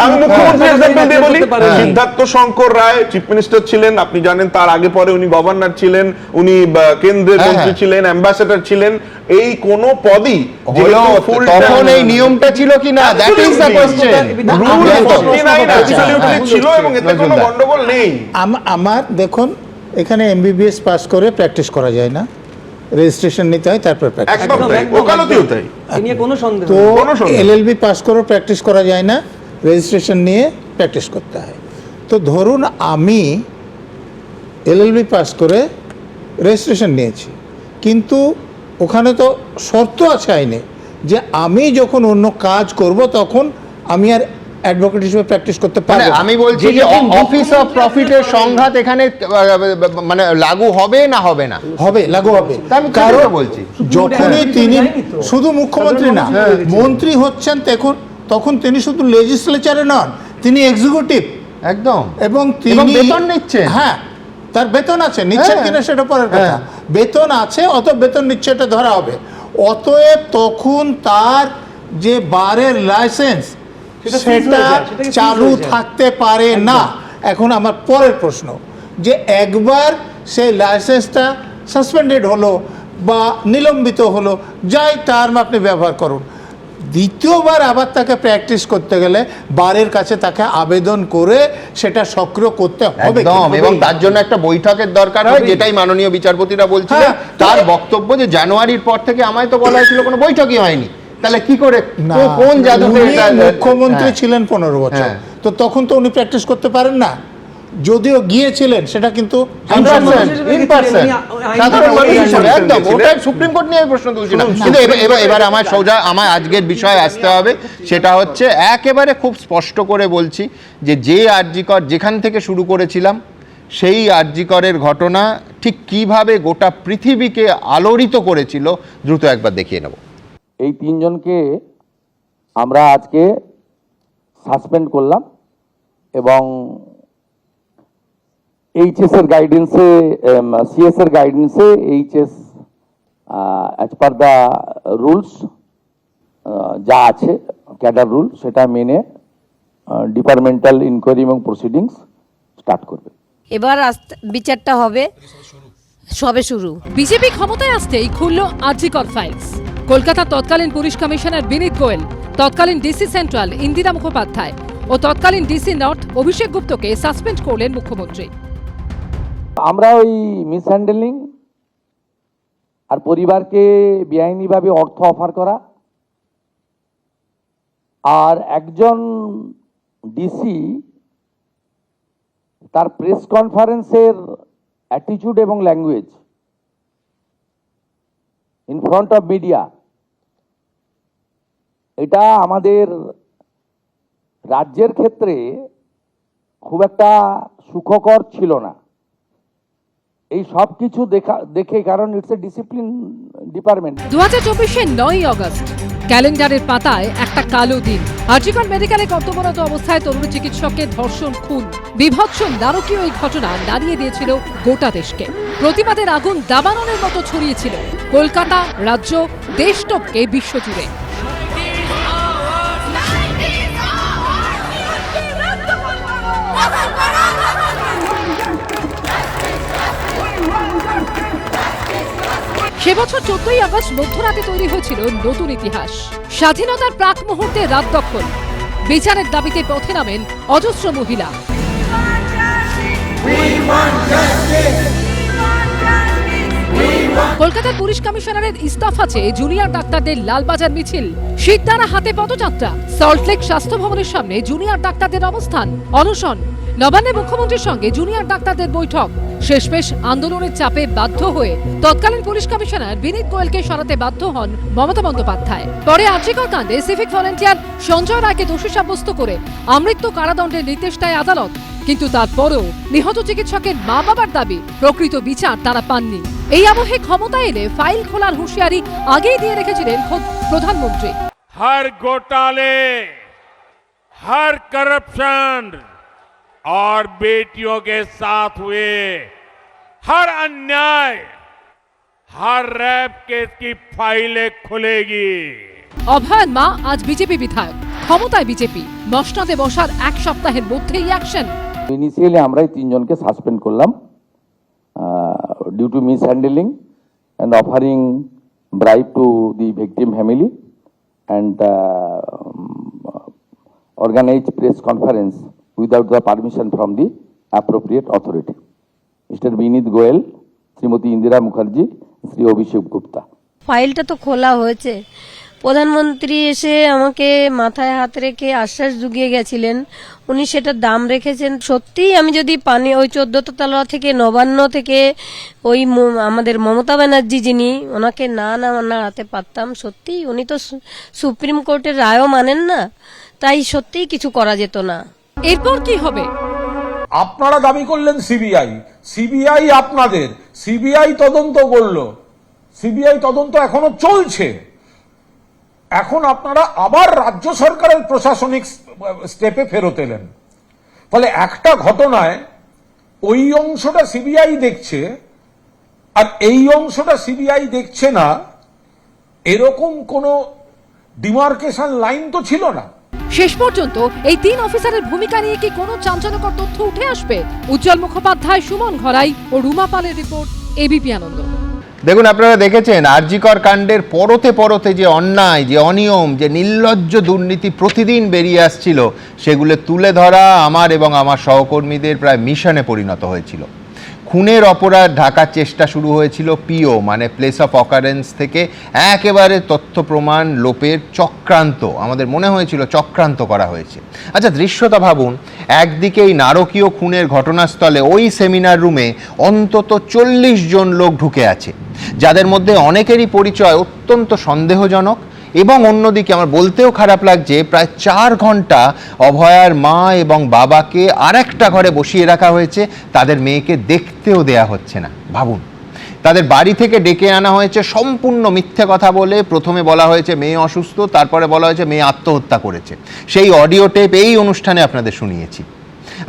আমি মুখ্যমন্ত্রী এক্সাম্পল দিয়ে বলি, সিদ্ধার্থ শঙ্কর রায় চিফ মিনিস্টার ছিলেন, আপনি জানেন, তার আগে পরে উনি গভর্নর ছিলেন, উনি কেন্দ্রের মন্ত্রী ছিলেন, অ্যাম্বাসেডর ছিলেন, এই কোন পদই তখন এই নিয়মটা ছিল কি না, দ্যাট ইজ দ্য কোশ্চেন। ছিল এবং এতে কোনো গন্ডগোল নেই। আমার দেখুন, এখানে এমবিবিএস পাস করে প্র্যাকটিস করা যায় না, রেজিস্ট্রেশন নিতে হয়, তারপর প্র্যাকটিস। একদম তাই, ওকালতিও তাই। তো এলএলবি পাস করে প্র্যাকটিস করা যায় না, রেজিস্ট্রেশন নিয়ে প্র্যাকটিস করতে হয়। তো ধরুন আমি এলএলবি পাস করে রেজিস্ট্রেশন নিয়েছি, কিন্তু ওখানে তো শর্ত আছে আইনে যে আমি যখন অন্য কাজ করব তখন আমি আর অ্যাডভোকেট হিসেবে প্র্যাকটিস করতে পারবো। আমি বলছি যে অফিস অফ প্রফিটের সংঘাত এখানে মানে লাগু হবে না হবে না? হবে, লাগু হবে। কারণ বলছি যখনই তিনি শুধু মুখ্যমন্ত্রী না, মন্ত্রী হচ্ছেন তখন তিনি শুধু লেজিসলেচারে নন, তিনি এক্সিকিউটিভ একদম, এবং তিনি বেতন নিচ্ছেন। হ্যাঁ, তার বেতন আছে, নিচ্ছেন কিনা সেটা পরের কথা, বেতন আছে, অত বেতন নিচ্ছে এটা ধরা হবে। অতএব তখন তার যে বারের লাইসেন্স সেটা চালু থাকতে পারে না। এখন আমার পরের প্রশ্ন, যে একবার সেই লাইসেন্সটা সাসপেন্ডেড হলো বা নিলম্বিত হলো, যাই টার্ম আপনি ব্যবহার করুন, দ্বিতীয়বার আবার তাকে প্র্যাকটিস করতে গেলে বারের কাছে তাকে আবেদন করে সেটা সক্রিয় করতে হবে, এবং তার জন্য একটা বৈঠকের দরকার হয়, যেটাই মাননীয় বিচারপতিরা বলছিলেন। তার বক্তব্য যে জানুয়ারির পর থেকে আমায় তো বলা হয়েছিল কোনো বৈঠকই হয়নি, তাহলে কি করে, কোন জাদুতে? মুখ্যমন্ত্রী ছিলেন 15 বছর, তো তখন তো উনি প্র্যাকটিস করতে পারেন না, যদিও গিয়েছিলেন সেটা কিন্তু সুপ্রিম কোর্ট নিয়ে আমি প্রশ্ন তুলছি না। কিন্তু এবার আমার আজকের বিষয়ে আসতে হবে, সেটা হচ্ছে একেবারে খুব স্পষ্ট করে বলছি যে আরজি কর যেখান থেকে শুরু করেছিলাম, সেই আরজি করের ঘটনা ঠিক কিভাবে গোটা পৃথিবীকে আলোড়িত করেছিল, দ্রুত একবার দেখিয়ে নেব। এই 3 জনকে আমরা আজকে সাসপেন্ড করলাম এবং এইচএস এর গাইডেন্সে, সিএস এর গাইডেন্সে HS as per the rules যা আছে ক্যাডার রুল, সেটা মেনে ডিপার্টমেন্টাল ইনকোয়ারি এবং প্রসিডিংস স্টার্ট করবে। এবার বিচারটা হবে, সবে শুরু। বিজেপি ক্ষমতায় আসতেই খুলল আরজিকর ফাইলস। কলকাতার তৎকালীন পুলিশ কমিশনার বিনীত গোয়েল, তৎকালীন ডিসি সেন্ট্রাল ইন্দিরা মুখোপাধ্যায় ও তৎকালীন ডিসি নর্থ অভিষেক গুপ্তকে সাসপেন্ড করলেন মুখ্যমন্ত্রী। আমরা ওই মিসহ্যান্ডেলিং আর পরিবারকে বেআইনিভাবে অর্থ অফার করা, আর একজন ডিসি তার প্রেস কনফারেন্সের অ্যাটিটিউড এবং language in front of media, এটা আমাদের রাজ্যের ক্ষেত্রে খুব একটা সুখকর ছিল না। এই সব কিছু দেখে, কারণ ইটস এ ডিসিপ্লিন ডিপার্টমেন্ট। 2024-এর 9 আগস্ট ক্যালেন্ডারের পাতায় একটা কালো দিন। আরজিকর মেডিকেলে কর্তব্যরত অবস্থায় তরুণী চিকিৎসককে ধর্ষণ, খুন, বীভৎস নারকীয় এই ঘটনা নাড়িয়ে দিয়েছিল গোটা দেশকে। প্রতিবাদের আগুন দাবানলের মতো ছড়িয়েছিল কলকাতা, রাজ্য, দেশ টপকে বিশ্বজুড়ে। সে বছর 14ই আগস্ট মধ্যরাতে তৈরি হয়েছিল নতুন ইতিহাস। স্বাধীনতার প্রাক মুহূর্তে রাত দখল, বিচারের দাবিতে পথে নামেন অজস্র মহিলা। কলকাতার পুলিশ কমিশনারের ইস্তফা চেয়ে জুনিয়র ডাক্তারদের লালবাজার মিছিল, শিরদাঁড়া হাতে পদযাত্রা, সল্টলেক স্বাস্থ্য ভবনের সামনে জুনিয়র ডাক্তারদের অবস্থান, অনশন, নবান্নে মুখ্যমন্ত্রীর সঙ্গে জুনিয়র ডাক্তারদের বৈঠক। শেষমেশ আন্দোলনের চাপে বাধ্য হয়ে তৎকালীন পুলিশ কমিশনার বিনীত গোয়েলকে সরাতে বাধ্য হন মমতা বন্দ্যোপাধ্যায়। পরে আরজিকর কাণ্ডে সিভিক ভলেন্টিয়ার সঞ্জয় রায়কে দোষী সাব্যস্ত করে আমৃত্যু কারাদণ্ডের নির্দেশ দেয় আদালত। কিন্তু তারপরেও নিহত চিকিৎসকের মা বাবার দাবি প্রকৃত বিচার তারা পাননি। এই আবহে ক্ষমতায় এলে ফাইল খোলার হুঁশিয়ারি আগেই দিয়ে রেখেছিলেন খোদ প্রধানমন্ত্রী। हर घोटाले, हर करप्शन और बेटियों के साथ हुए हर अन्याय, हर रेप केस की फाइलें खुलेगी। অভয়ার মা আজ বিজেপি বিধায়ক, ক্ষমতায় বিজেপি, মসনদে বসার এক সপ্তাহের মধ্যেই অ্যাকশন। ইনিশিয়ালি আমরাই 3 জনকে সাসপেন্ড করলাম due to mishandling and offering bribe to the victim family and organized press conference without the permission from the appropriate authority. Mr. Binit Goel, Srimati Indira Mukherjee, Sri Abhishek Gupta. ফাইলটা তো খোলা হয়েছে। প্রধানমন্ত্রী এসে আমাকে মাথায় হাত রেখে আশ্বাস জুগিয়ে গেছিলেন, উনি সেটা দাম রেখেছেন। সত্যিই আমি যদি পানি ওই 14 তলা থেকে নবান্ন থেকে ওই আমাদের মমতা ব্যানার্জি যিনি, ওনাকে না নাড়াতে পারতাম। সত্যিই উনি তো সুপ্রিম কোর্টের রায়ও মানেন না, তাই সত্যিই কিছু করা যেত না। এরপর কি হবে? আপনারা দাবি করলেন সিবিআই আপনাদের, সিবিআই তদন্ত করলো, সিবিআই তদন্ত এখনো চলছে। এখন আপনারা আবার রাজ্য সরকারের প্রশাসনিক স্টেপে ফেরত এলেন। ফলে একটা ঘটনায় ওই অংশটা সিবিআই দেখছে আর এই অংশটা সিবিআই দেখছে না, এরকম কোন ডিমার্কেশন লাইন তো ছিল না। শেষ পর্যন্ত এই 3 অফিসারের ভূমিকা নিয়ে কি কোনো চাঞ্চল্যকর তথ্য উঠে আসবে? উজ্জ্বল মুখোপাধ্যায়, সুমন ঘরাই ও রুমা পালের রিপোর্ট, এবিপি আনন্দ। দেখুন, আপনারা দেখেছেন আরজিকর কাণ্ডের পরতে পরতে যে অন্যায়, যে অনিয়ম, যে নির্লজ্জ দুর্নীতি প্রতিদিন বেরিয়ে আসছিল, সেগুলো তুলে ধরা আমার এবং আমার সহকর্মীদের প্রায় মিশনে পরিণত হয়েছিল। খুনের অপরাধ ঢাকার চেষ্টা শুরু হয়েছিল পিও মানে প্লেস অফ অকারেন্স থেকে। একেবারে তথ্য প্রমাণ লোপের চক্রান্ত, আমাদের মনে হয়েছিল চক্রান্ত করা হয়েছে। আচ্ছা, দৃশ্যটা ভাবুন, একদিকে এই নারকীয় খুনের ঘটনাস্থলে ওই সেমিনার রুমে অন্তত 40 জন লোক ঢুকে আছে, যাদের মধ্যে অনেকেরই পরিচয় অত্যন্ত সন্দেহজনক। এবং অন্যদিকে আমার বলতেও খারাপ লাগছে, প্রায় 4 ঘন্টা অভয়ার মা এবং বাবাকে আরেকটা ঘরে বসিয়ে রাখা হয়েছে, তাদের মেয়েকে দেখতেও দেয়া হচ্ছে না। ভাবুন, তাদের বাড়ি থেকে ডেকে আনা হয়েছে সম্পূর্ণ মিথ্যে কথা বলে। প্রথমে বলা হয়েছে মেয়ে অসুস্থ, তারপরে বলা হয়েছে মেয়ে আত্মহত্যা করেছে। সেই অডিও টেপ এই অনুষ্ঠানে আপনাদের শুনিয়েছি।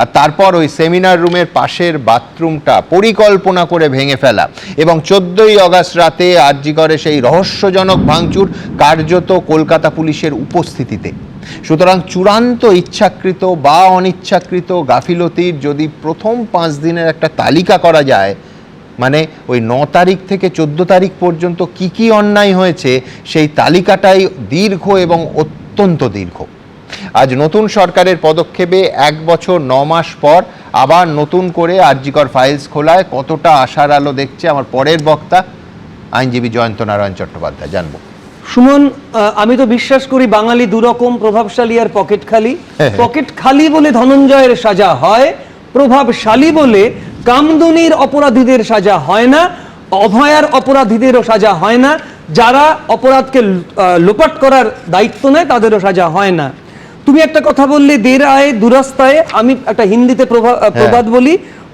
আর তারপর ওই সেমিনার রুমের পাশের বাথরুমটা পরিকল্পনা করে ভেঙে ফেলা এবং 14ই আগস্ট রাতে আরজিকরে সেই রহস্যজনক ভাঙচুর কার্যত কলকাতা পুলিশের উপস্থিতিতে। সুতরাং চূড়ান্ত ইচ্ছাকৃত বা অনিচ্ছাকৃত গাফিলতির যদি প্রথম 5 দিনের একটা তালিকা করা যায়, মানে ওই 9 তারিখ থেকে 14 তারিখ পর্যন্ত কি কি অন্যায় হয়েছে, সেই তালিকাটাই দীর্ঘ এবং অত্যন্ত দীর্ঘ। আজ নতুন সরকারের পদক্ষেপে 1 বছর 9 মাস পর আবার নতুন করে আরজিকর ফাইলস খোলায় কতটা আশার আলো দেখছে আমার পরের বক্তা আইনজীবী জয়ন্ত নারায়ণ চট্টোপাধ্যায়। জানবো। সুমন, আমি তো বিশ্বাস করি বাঙালি দুরকম, প্রভাবশালী আর পকেট খালি। পকেট খালি বলে ধনঞ্জয়ের সাজা হয়, প্রভাবশালী বলে কামদুনির অপরাধীদের সাজা হয় না, অভয়ার অপরাধীদেরও সাজা হয় না, যারা অপরাধকে লোপাট করার দায়িত্ব নেয় তাদেরও সাজা হয় না। তুমি একটা কথা বললে, দের আয়ে দুরাস্তায়, আমি একটা হিন্দিতে প্রবাদ বলি,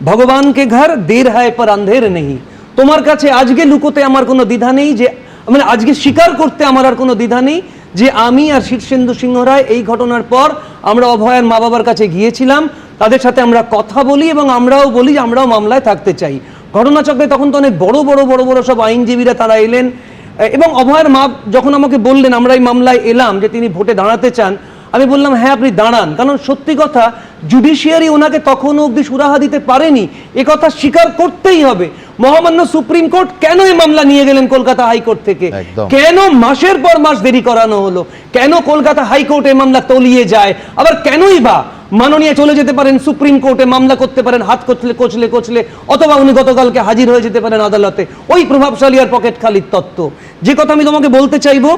ভগবানকে ঘর দের হায় পর আন্ধের নেই। তোমার কাছে আজকে লুকোতে আমার কোনো দ্বিধা নেই, যে মানে আজকে স্বীকার করতে আমার আর কোনো দ্বিধা নেই যে আমি আর শীর্ষেন্দু সিংহ রায় এই ঘটনার পর আমরা অভয়ার মা বাবার কাছে গিয়েছিলাম, তাদের সাথে আমরা কথা বলি এবং আমরাও বলি যে আমরাও মামলায় থাকতে চাই। ঘটনাচক্রে তখন তো অনেক বড় বড় বড় বড় সব আইনজীবীরা তারা এলেন এবং অভয়ের মা যখন আমাকে বললেন আমরা এই মামলায় এলাম যে তিনি ভোটে দাঁড়াতে চান, আমি বললাম হ্যাঁ আপনি দাঁড়ান, কারণ সত্যি কথা জুডিশিয়ারি ওনাকে তখনও অবধি সুরাহা দিতে পারেনি, এ কথা স্বীকার করতেই হবে। মহামান্য সুপ্রিম কোর্ট কেন এই মামলা নিয়ে গেলেন কলকাতা হাইকোর্ট থেকে, কেন মাসের পর মাস দেরি করানো হলো, কেন কলকাতা হাইকোর্ট এই মামলা তলিয়ে যায়, আবার কেনই বা মাননীয় চলে যেতে পারেন সুপ্রিম কোর্টে মামলা করতে পারেন হাত কচলে কচলে, অথবা উনি গতকালকে হাজির হয়ে যেতে পারেন আদালতে, ওই প্রভাবশালী আর পকেট খালির তত্ত্ব। যে কথা আমি তোমাকে বলতে চাইবো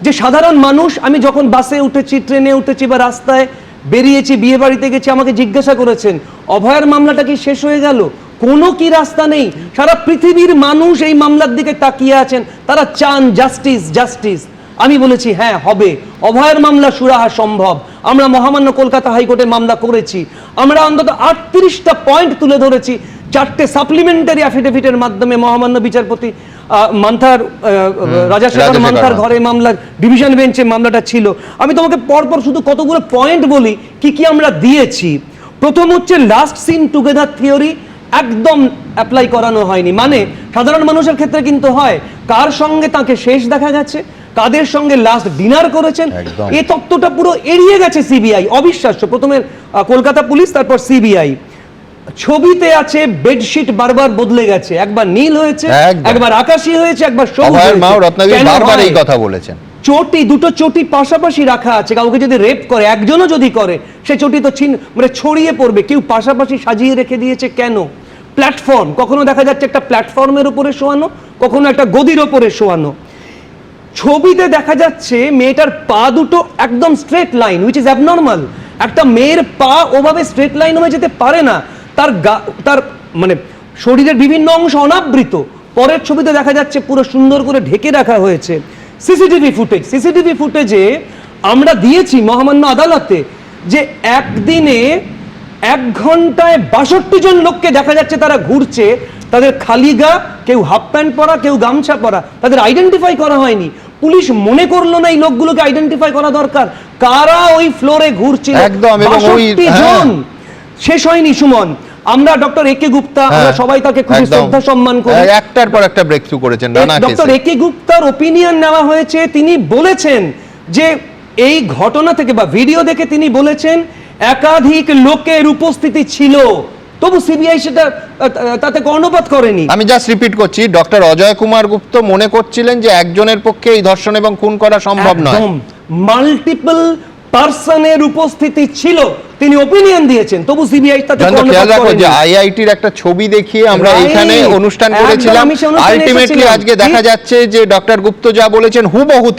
যে সাধারণ মানুষ, আমি যখন বাসে উঠেছি, ট্রেনে উঠেছি বা রাস্তায় বেরিয়েছি, বিয়ে বাড়িতে গেছি, আমাকে জিজ্ঞাসা করেছেন অভয়ার মামলাটা কি শেষ হয়ে গেল, কোনো কি রাস্তা নেই? সারা পৃথিবীর মানুষ এই মামলার দিকে তাকিয়ে আছেন, তারা চান জাস্টিস জাস্টিস। আমি বলেছি হ্যাঁ হবে, অভয়ের মামলা সুরাহা সম্ভব। আমরা মহামান্য কলকাতা হাইকোর্টে মামলা করেছি, আমরা অন্তত 38টা পয়েন্ট তুলে ধরেছি, 4টে সাপ্লিমেন্টারি অ্যাফিডেভিটের মাধ্যমে মহামান্য বিচারপতি মান্থার রাজাশেখর মান্থার ঘরে মামলার ডিভিশন বেঞ্চে মামলাটা ছিল। আমি তোমাকে পরপর শুধু কতগুলো পয়েন্ট বলি কি কি আমরা দিয়েছি। প্রথম হচ্ছে লাস্ট সিন টুগেদার থিওরি একদম অ্যাপ্লাই করানো হয়নি, মানে সাধারণ মানুষের ক্ষেত্রে কিন্তু হয় কার সঙ্গে তাকে শেষ দেখা গেছে, কাদের সঙ্গে লাস্ট ডিনার করেছেন, এই তত্ত্বটা পুরো এড়িয়ে গেছে সিবিআই। অবিশ্বাস্য, প্রথমে কলকাতা পুলিশ, তারপর সিবিআই। ছবিতে আছে বেডশিট বারবার বদলে গেছে, একবার নীল হয়েছে, একবার আকাশী হয়েছে, একবার সবুজ হয়েছে। চটি, দুটো চটি পাশাপাশি রাখা আছে, কাউকে যদি রেপ করে, একজনও যদি করে, সে চটি তো মানে ছড়িয়ে পড়বে, কেউ পাশাপাশি সাজিয়ে রেখে দিয়েছে কেন? প্ল্যাটফর্ম, কখনো দেখা যাচ্ছে একটা প্ল্যাটফর্মের উপরে শোয়ানো, কখনো একটা গদির উপরে শোয়ানো। ছবিতে দেখা যাচ্ছে মেয়েটার পা দুটো একদম straight line, which is abnormal. একটা মেয়ের পা ওভাবে স্ট্রেট লাইন হয়ে যেতে পারে না, তার মানে শরীরের বিভিন্ন অংশ অনাবৃত। পরের ছবিতে দেখা যাচ্ছে পুরো সুন্দর করে ঢেকে রাখা হয়েছে। সিসিটিভি ফুটেজে আমরা দিয়েছি মহামান্য আদালতে যে একদিনে 1 ঘন্টায় 62 জন লোককে দেখা যাচ্ছে তারা ঘুরছে, তাদের খালি গা, কেউ হাফ প্যান্ট পরা, কেউ গামছা পরা, তাদের আইডেন্টিফাই করা হয়নি। পুলিশ মনে করলো না এই লোকগুলোকে আইডেন্টিফাই করা দরকার, কারা ওই ফ্লোরে ঘুরছিল। 62 জন। শেষ হয়নি সুমন, আমরা ডক্টর একে গুপ্তা, আমরা সবাই তাকে খুব শ্রদ্ধা সম্মান করি, একটার পর একটা ব্রেক থ্রু করেছেন। ডক্টর একে গুপ্তার ওপিনিয়ন নেওয়া হয়েছে, তিনি বলেছেন যে এই ঘটনা থেকে বা ভিডিও দেখে তিনি বলেছেন একাধিক লোকের উপস্থিতি ছিল, তবু সিবিআই সেটা তাতে কর্ণপাত করেনি। আমি জাস্ট রিপিট করছি, ডক্টর অজয় কুমার গুপ্ত মনে করছিলেন যে একজনের পক্ষে এই ধর্ষণ এবং খুন করা সম্ভব নয়, মাল্টিপল পারসনের উপস্থিতি ছিল, তিনি ওপিনিয়ন দিয়েছেন, তবু সিবিআই তাতে কর্ণপাত করেনি। যে আইআইটির একটা ছবি দেখিয়ে আমরা এখানে অনুষ্ঠান করেছিলাম, আলটিমেটলি আজকে দেখা যাচ্ছে যে ডক্টর গুপ্ত যা বলেছেন হুবহু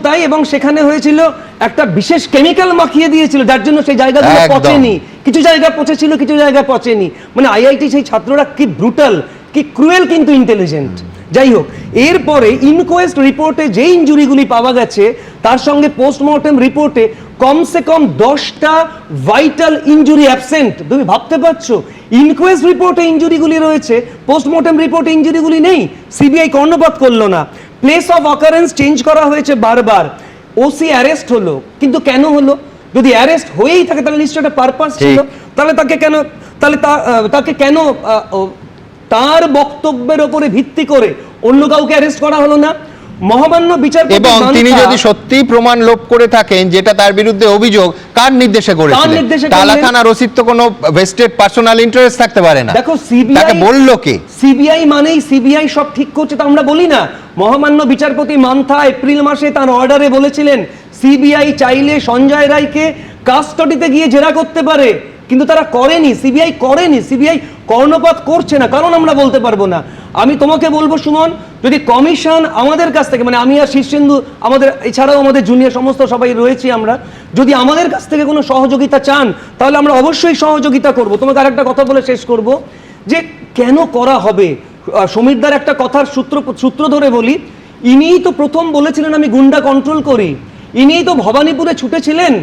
তাই, এবং সেখানে হয়েছিল একটা বিশেষ কেমিক্যাল মাখিয়ে দিয়েছিল, যার জন্য সেই জায়গাগুলো পচেনি, কিছু জায়গা পচেছিল, কিছু জায়গা পচেনি। মানে আইআইটি সেই ছাত্ররা কি ব্রুটাল, কি ক্রুয়েল, কিন্তু ইন্টেলিজেন্ট। যাই হোক, এরপরে ইনকোয়েস্ট রিপোর্টে যে ইনজুরিগুলি পাওয়া গেছে তার সঙ্গে পোস্টমর্টেম রিপোর্টে কমসে কম 10টা ভাইটাল ইনজুরি অ্যাবসেন্ট। তুমি ভাবতে পারছো, ইনকোয়েস্ট রিপোর্টে ইনজুরিগুলি রয়েছে, পোস্টমর্টেম রিপোর্টে ইনজুরিগুলি নেই, সিবিআই কর্ণপাত করলো না। প্লেস অফ অকারেন্স চেঞ্জ করা হয়েছে বারবার, ওসি অ্যারেস্ট হলো, কিন্তু কেন হলো? যদি অ্যারেস্ট হয়েই থাকে তাহলে নিশ্চয়ই একটা পারপাস ছিল, তাহলে তাকে কেন তার বক্তব্যের উপরে ভিত্তি করে অন্য কাউকে অ্যারেস্ট করা হলো না? মহামান্য বিচারপতি এবং তিনি যদি সত্যি প্রমাণ লোপ করে থাকেন যেটা তার বিরুদ্ধে অভিযোগ, কার নির্দেশে করেছিলেন? টালাখানার ওসির তো কোনো ভেস্টেড পার্সোনাল ইন্টারেস্ট থাকতে পারে না। দেখো, সিবিআই বললো কে? সিবিআই মানেই সিবিআই সব ঠিক করছে তা আমরা বলি না। মহামান্য বিচারপতি মান্থা এপ্রিল মাসে তার অর্ডারে বলেছিলেন সিবিআই চাইলে সঞ্জয় রায়কে কাস্টডিতে গিয়ে জেরা করতে পারে, কিন্তু তারা করেনি, সিবিআই করেনি, সিবিআই কর্ণপাত করছে না, কারণ আমরা বলতে পারবো না। আমি তোমাকে বলবো সুমন, যদি কমিশন আমাদের কাছ থেকে, মানে আমি আর শীর্ষেন্দু, আমাদের এছাড়াও আমাদের জুনিয়র সমস্ত সবাই রয়েছি আমরা, যদি আমাদের কাছ থেকে কোনো সহযোগিতা চান তাহলে আমরা অবশ্যই সহযোগিতা করব। তোমাকে আরেকটা কথা বলে শেষ করব যে কেন করা হবে। সমীরদার একটা কথার সূত্র ধরে বলি, ইনিই তো প্রথম বলেছিলেন আমি গুন্ডা কন্ট্রোল করি, ইনিই তো ভবানীপুরে ছুটেছিলেন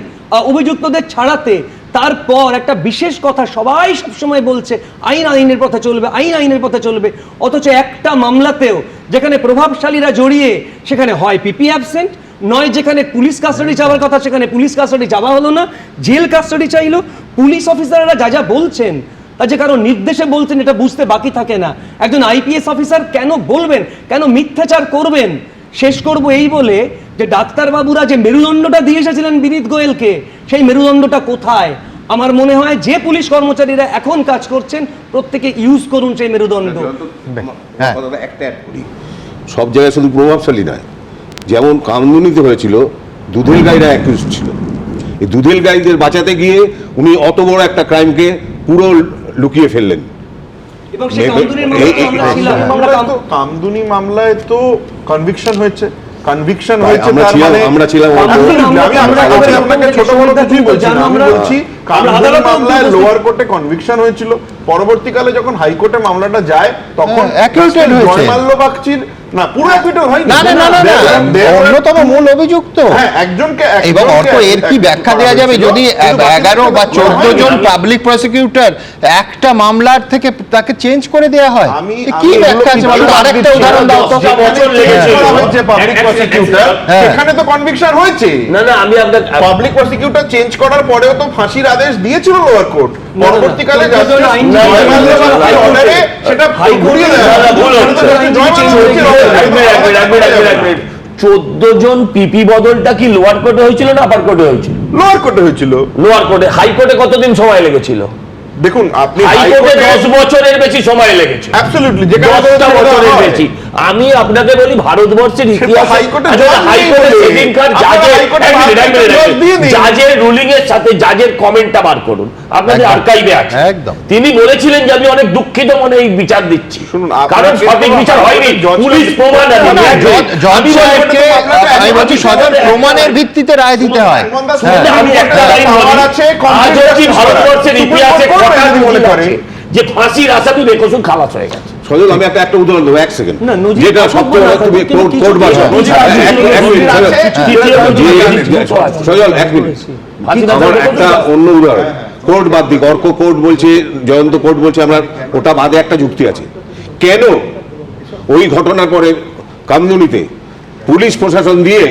অভিযুক্তদের ছাড়াতে। তারপর একটা বিশেষ কথা সবাই সবসময় বলছে, আইন আইনের পথে চলবে, আইন আইনের পথে চলবে, অথচ একটা মামলাতেও যেখানে প্রভাবশালীরা জড়িয়ে সেখানে হয় পিপি অ্যাবসেন্ট, নয় যেখানে পুলিশ কাস্টাডি চাওয়ার কথা সেখানে পুলিশ কাস্টাডি চাওয়া হলো না, জেল কাস্টাডি চাইলো। পুলিশ অফিসাররা যা যা বলছেন তা যে কারো নির্দেশে বলছেন এটা বুঝতে বাকি থাকে না। একজন আইপিএস অফিসার কেন বলবেন, কেন মিথ্যাচার করবেন? শেষ করব এই বলে যে ডাক্তারবাবুরা যে মেরুদণ্ডটা দিয়ে এসেছিলেন বিনীত গোয়েলকে, সেই মেরুদণ্ডটা কোথায়? আমার মনে হয় যে পুলিশ কর্মচারীরা এখন কাজ করছেন প্রত্যেকে ইউজ করুন সেই মেরুদণ্ড। একটা অ্যাড করি, সব জায়গায় শুধু প্রভাবশালী নয়। যেমন কামদুনিতে হয়েছিল, দুধেল গাইরা অ্যাকিউজ ছিল। এই দুধেল গাইদের বাঁচাতে গিয়ে উনি অত বড় একটা ক্রাইমকে পুরো লুকিয়ে ফেললেন। এবং সেই কামদুনির মামলায় আমরা ছিলাম। কামদুনি মামলায় তো কনভিকশন হয়েছে, কনভিকশন ভাই, হয়েছে, আমরা তার ছিলাম- মানে আমরা ছিলাম আমি আপনাকে ছোট বড় কিছুই বলছি না, আমি বলছি কামদুনি মামলায় লোয়ার কোর্টে কনভিকশন হয়েছিল, পরবর্তীকালে যখন হাইকোর্টে মামলাটা যায় তখন acquitted হয়েছে। জয়মাল্য বাগচির না পুরো অ্যাকুইটেড হয়নি, না না না না না, অন্যতম মূল অভিযুক্ত। হ্যাঁ, একজনকে এবং অর্থ এর কি ব্যাখ্যা দেওয়া যাবে যদি 11 বা 14 জন পাবলিক প্রসিকিউটর একটা মামলার থেকে তাকে চেঞ্জ করে দেওয়া হয়? এ কি ব্যাখ্যা আছে বলো? আরেকটা উদাহরণ দাও তো। যে পাবলিক প্রসিকিউটর সেখানে তো কনভিকশন হয়েছে। না না, আমি আপনার পাবলিক প্রসিকিউটর চেঞ্জ করার পরেও তো ফাঁসির আদেশ দিয়েছিল লোয়ার কোর্ট, পরবর্তীকালে অর্ডারে সেটা ঘুরিয়ে দেওয়া হয়। 14 জন পিপি বদলটা কি লোয়ার কোর্টে হয়েছিল না আপার কোর্টে হয়েছিল? লোয়ার কোর্টে হয়েছিল। লোয়ার কোর্টে। হাইকোর্টে কতদিন সময় লেগেছিল? দেখুন আপনি হাইকোর্টে 10 বছরের বেশি সময় লেগেছে। অ্যাবসলিউটলি, 10 বছরের বেশি। আমি আপনাকে বলি ভারতবর্ষের ইতিহাসে হাইকোর্টে সেদিনকার জাজের রুলিং এর সাথে জাজের কমেন্টটা বার করুন, আপনাদের আর্কাইভে আছে। একদম। তিনি বলেছিলেন যে আমি অনেক দুঃখিত মনে এই বিচার দিচ্ছি, কারণ সঠিক বিচার হয়নি, পুলিশ প্রমাণ আমি বলছি সদর প্রমাণের ভিত্তিতে রায় দিতে হয়। আমি একটা লাইন বলি, আজ অবধি ভারতবর্ষের ইতিহাসে কটা মনে করে যে ফাঁসির আসামি বেকসুর খালাস হয়ে গেছে। সজল, আমি একটা উদাহরণ দেবো, 1 সেকেন্ড, না, নজির যেটা থাকুক সবচেয়ে না তুমি থাকুক, কোর্ট বাসা সজল 1 মিনিট, আমার একটা অন্য উদাহরণ, কোর্ট বাদ দিক, অর্ক কোর্ট বলছে, জয়ন্ত কোর্ট বলছে, আমরা ওটা বাদে একটা যুক্তি আছে। কেন ওই ঘটনার পরে কামদুনিতে পুলিশ প্রশাসন দিয়ে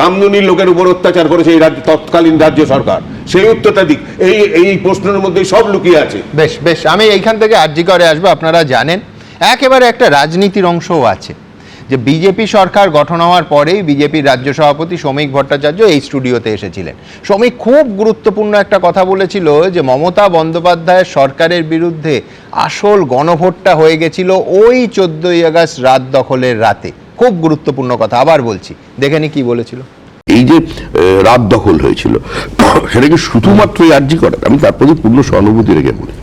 কামদুনির লোকের উপর অত্যাচার করেছে এই তৎকালীন রাজ্য সরকার? সেই উত্তরটা দিক। এই প্রশ্নের মধ্যে সব লুকিয়ে আছে। বেশ বেশ, আমি এইখান থেকে আরজি করে আসবো। আপনারা জানেন একেবারে একটা রাজনীতির অংশও আছে, যে বিজেপি সরকার গঠন হওয়ার পরেই বিজেপির রাজ্য সভাপতি শ্রমিক ভট্টাচার্য এই স্টুডিওতে এসেছিলেন। শ্রমিক খুব গুরুত্বপূর্ণ একটা কথা বলেছিল, যে মমতা বন্দ্যোপাধ্যায়ের সরকারের বিরুদ্ধে আসল গণভোটটা হয়ে গেছিল ওই 14ই আগস্ট রাত দখলের রাতে। খুব গুরুত্বপূর্ণ কথা, আবার বলছি, দেখে নি কি বলেছিল। এই যে রাত দখল হয়েছিল সেটাকে শুধুমাত্র আর্জি করে, আমি তার প্রতি পূর্ণ সহানুভূতি রেখে বলি,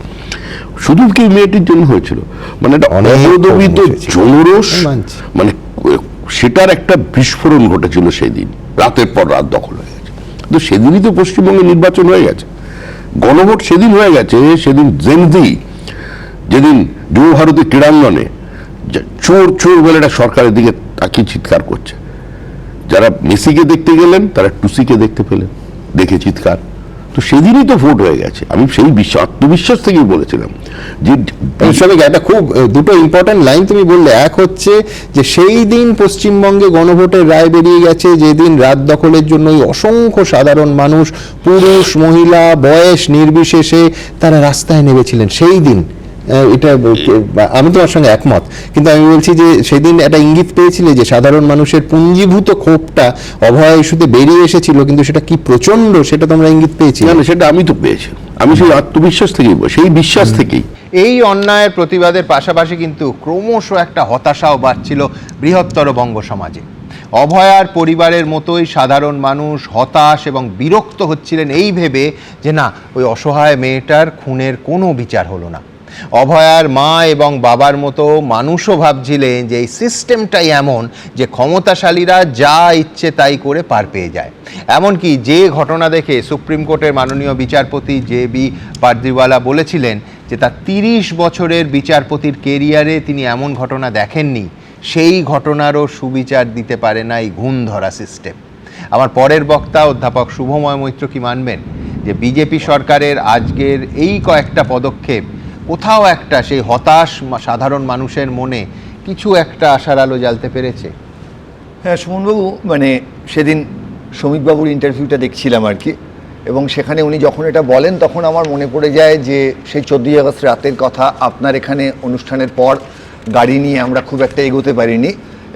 শুধু কি মেয়েটির জন্য হয়েছিল? মানে একটা অনবরত জনরোষ, মানে সেটার একটা বিস্ফোরণ ঘটেছিল সেই দিন, রাতের পর রাত দখল হয়ে গেছে। তো সেদিনই তো পশ্চিমবঙ্গে নির্বাচন হয়ে গেছে, গণভোট সেদিন হয়ে গেছে। সেদিন জেনজি, যেদিন যুব ভারতী ক্রীড়াঙ্গনে চোর চোর বলে একটা সরকারের দিকে তাকিয়ে চিৎকার করছে, যারা মেসিকে দেখতে গেলেন তারা টুসিকে দেখতে পেলেন, দেখে চিৎকার। তো সেদিনই তো ভোট হয়ে গেছে। আমি সেই আত্মবিশ্বাস থেকেই বলেছিলাম যে একটা খুব দুটো ইম্পর্টেন্ট লাইন তুমি বললে। এক হচ্ছে যে সেই দিন পশ্চিমবঙ্গে গণভোটের রায় বেরিয়ে গেছে, যেদিন রাত দখলের জন্য অসংখ্য সাধারণ মানুষ, পুরুষ মহিলা বয়স নির্বিশেষে তারা রাস্তায় নেমেছিলেন সেই দিন। এটা আমি তোমার সঙ্গে একমত, কিন্তু আমি বলছি যে সেদিন একটা ইঙ্গিত পেয়েছিলে যে সাধারণ মানুষের পুঞ্জীভূত ক্ষোভটা অভয় ইস্যুতে বেরিয়ে এসেছিল, কিন্তু সেটা কি প্রচন্ড সেটা তোমরা ইঙ্গিত পেয়েছি? না, সেটা আমি তো পেয়েছি, আমি সেই আত্মবিশ্বাস থেকেই, সেই বিশ্বাস থেকেই। এই অন্যায়ের প্রতিবাদের পাশাপাশি কিন্তু ক্রমশ একটা হতাশাও বাড়ছিল বৃহত্তর বঙ্গ সমাজে। অভয়ার পরিবারের মতোই সাধারণ মানুষ হতাশ এবং বিরক্ত হচ্ছিলেন এই ভেবে যে না, ওই অসহায় মেয়েটার খুনের কোনো বিচার হলো না। অভয়ার মা এবং বাবার মতো মানুষও ভাবছিলেন যে এই সিস্টেমটাই এমন যে ক্ষমতাশালীরা যা ইচ্ছে তাই করে পার পেয়ে যায়। এমনকি যে ঘটনা দেখে সুপ্রিম কোর্টের মাননীয় বিচারপতি JB পারদিওয়ালা বলেছিলেন যে তার 30 বছরের বিচারপতির কেরিয়ারে তিনি এমন ঘটনা দেখেননি, সেই ঘটনারও সুবিচার দিতে পারে না এই ঘুণ ধরা সিস্টেম। আমার পরের বক্তা অধ্যাপক শুভময় মৈত্র কি মানবেন যে বিজেপি সরকারের আজকের এই কয়েকটা পদক্ষেপ কোথাও একটা সেই হতাশ সাধারণ মানুষের মনে কিছু একটা আশার আলো জ্বালতে পেরেছে? হ্যাঁ সুমনবাবু, মানে সেদিন শ্রমিকবাবুর ইন্টারভিউটা দেখছিলাম আর কি, এবং সেখানে উনি যখন এটা বলেন তখন আমার মনে পড়ে যায় যে সেই 14ই আগস্ট রাতের কথা। আপনার এখানে অনুষ্ঠানের পর গাড়ি নিয়ে আমরা খুব একটা এগোতে পারিনি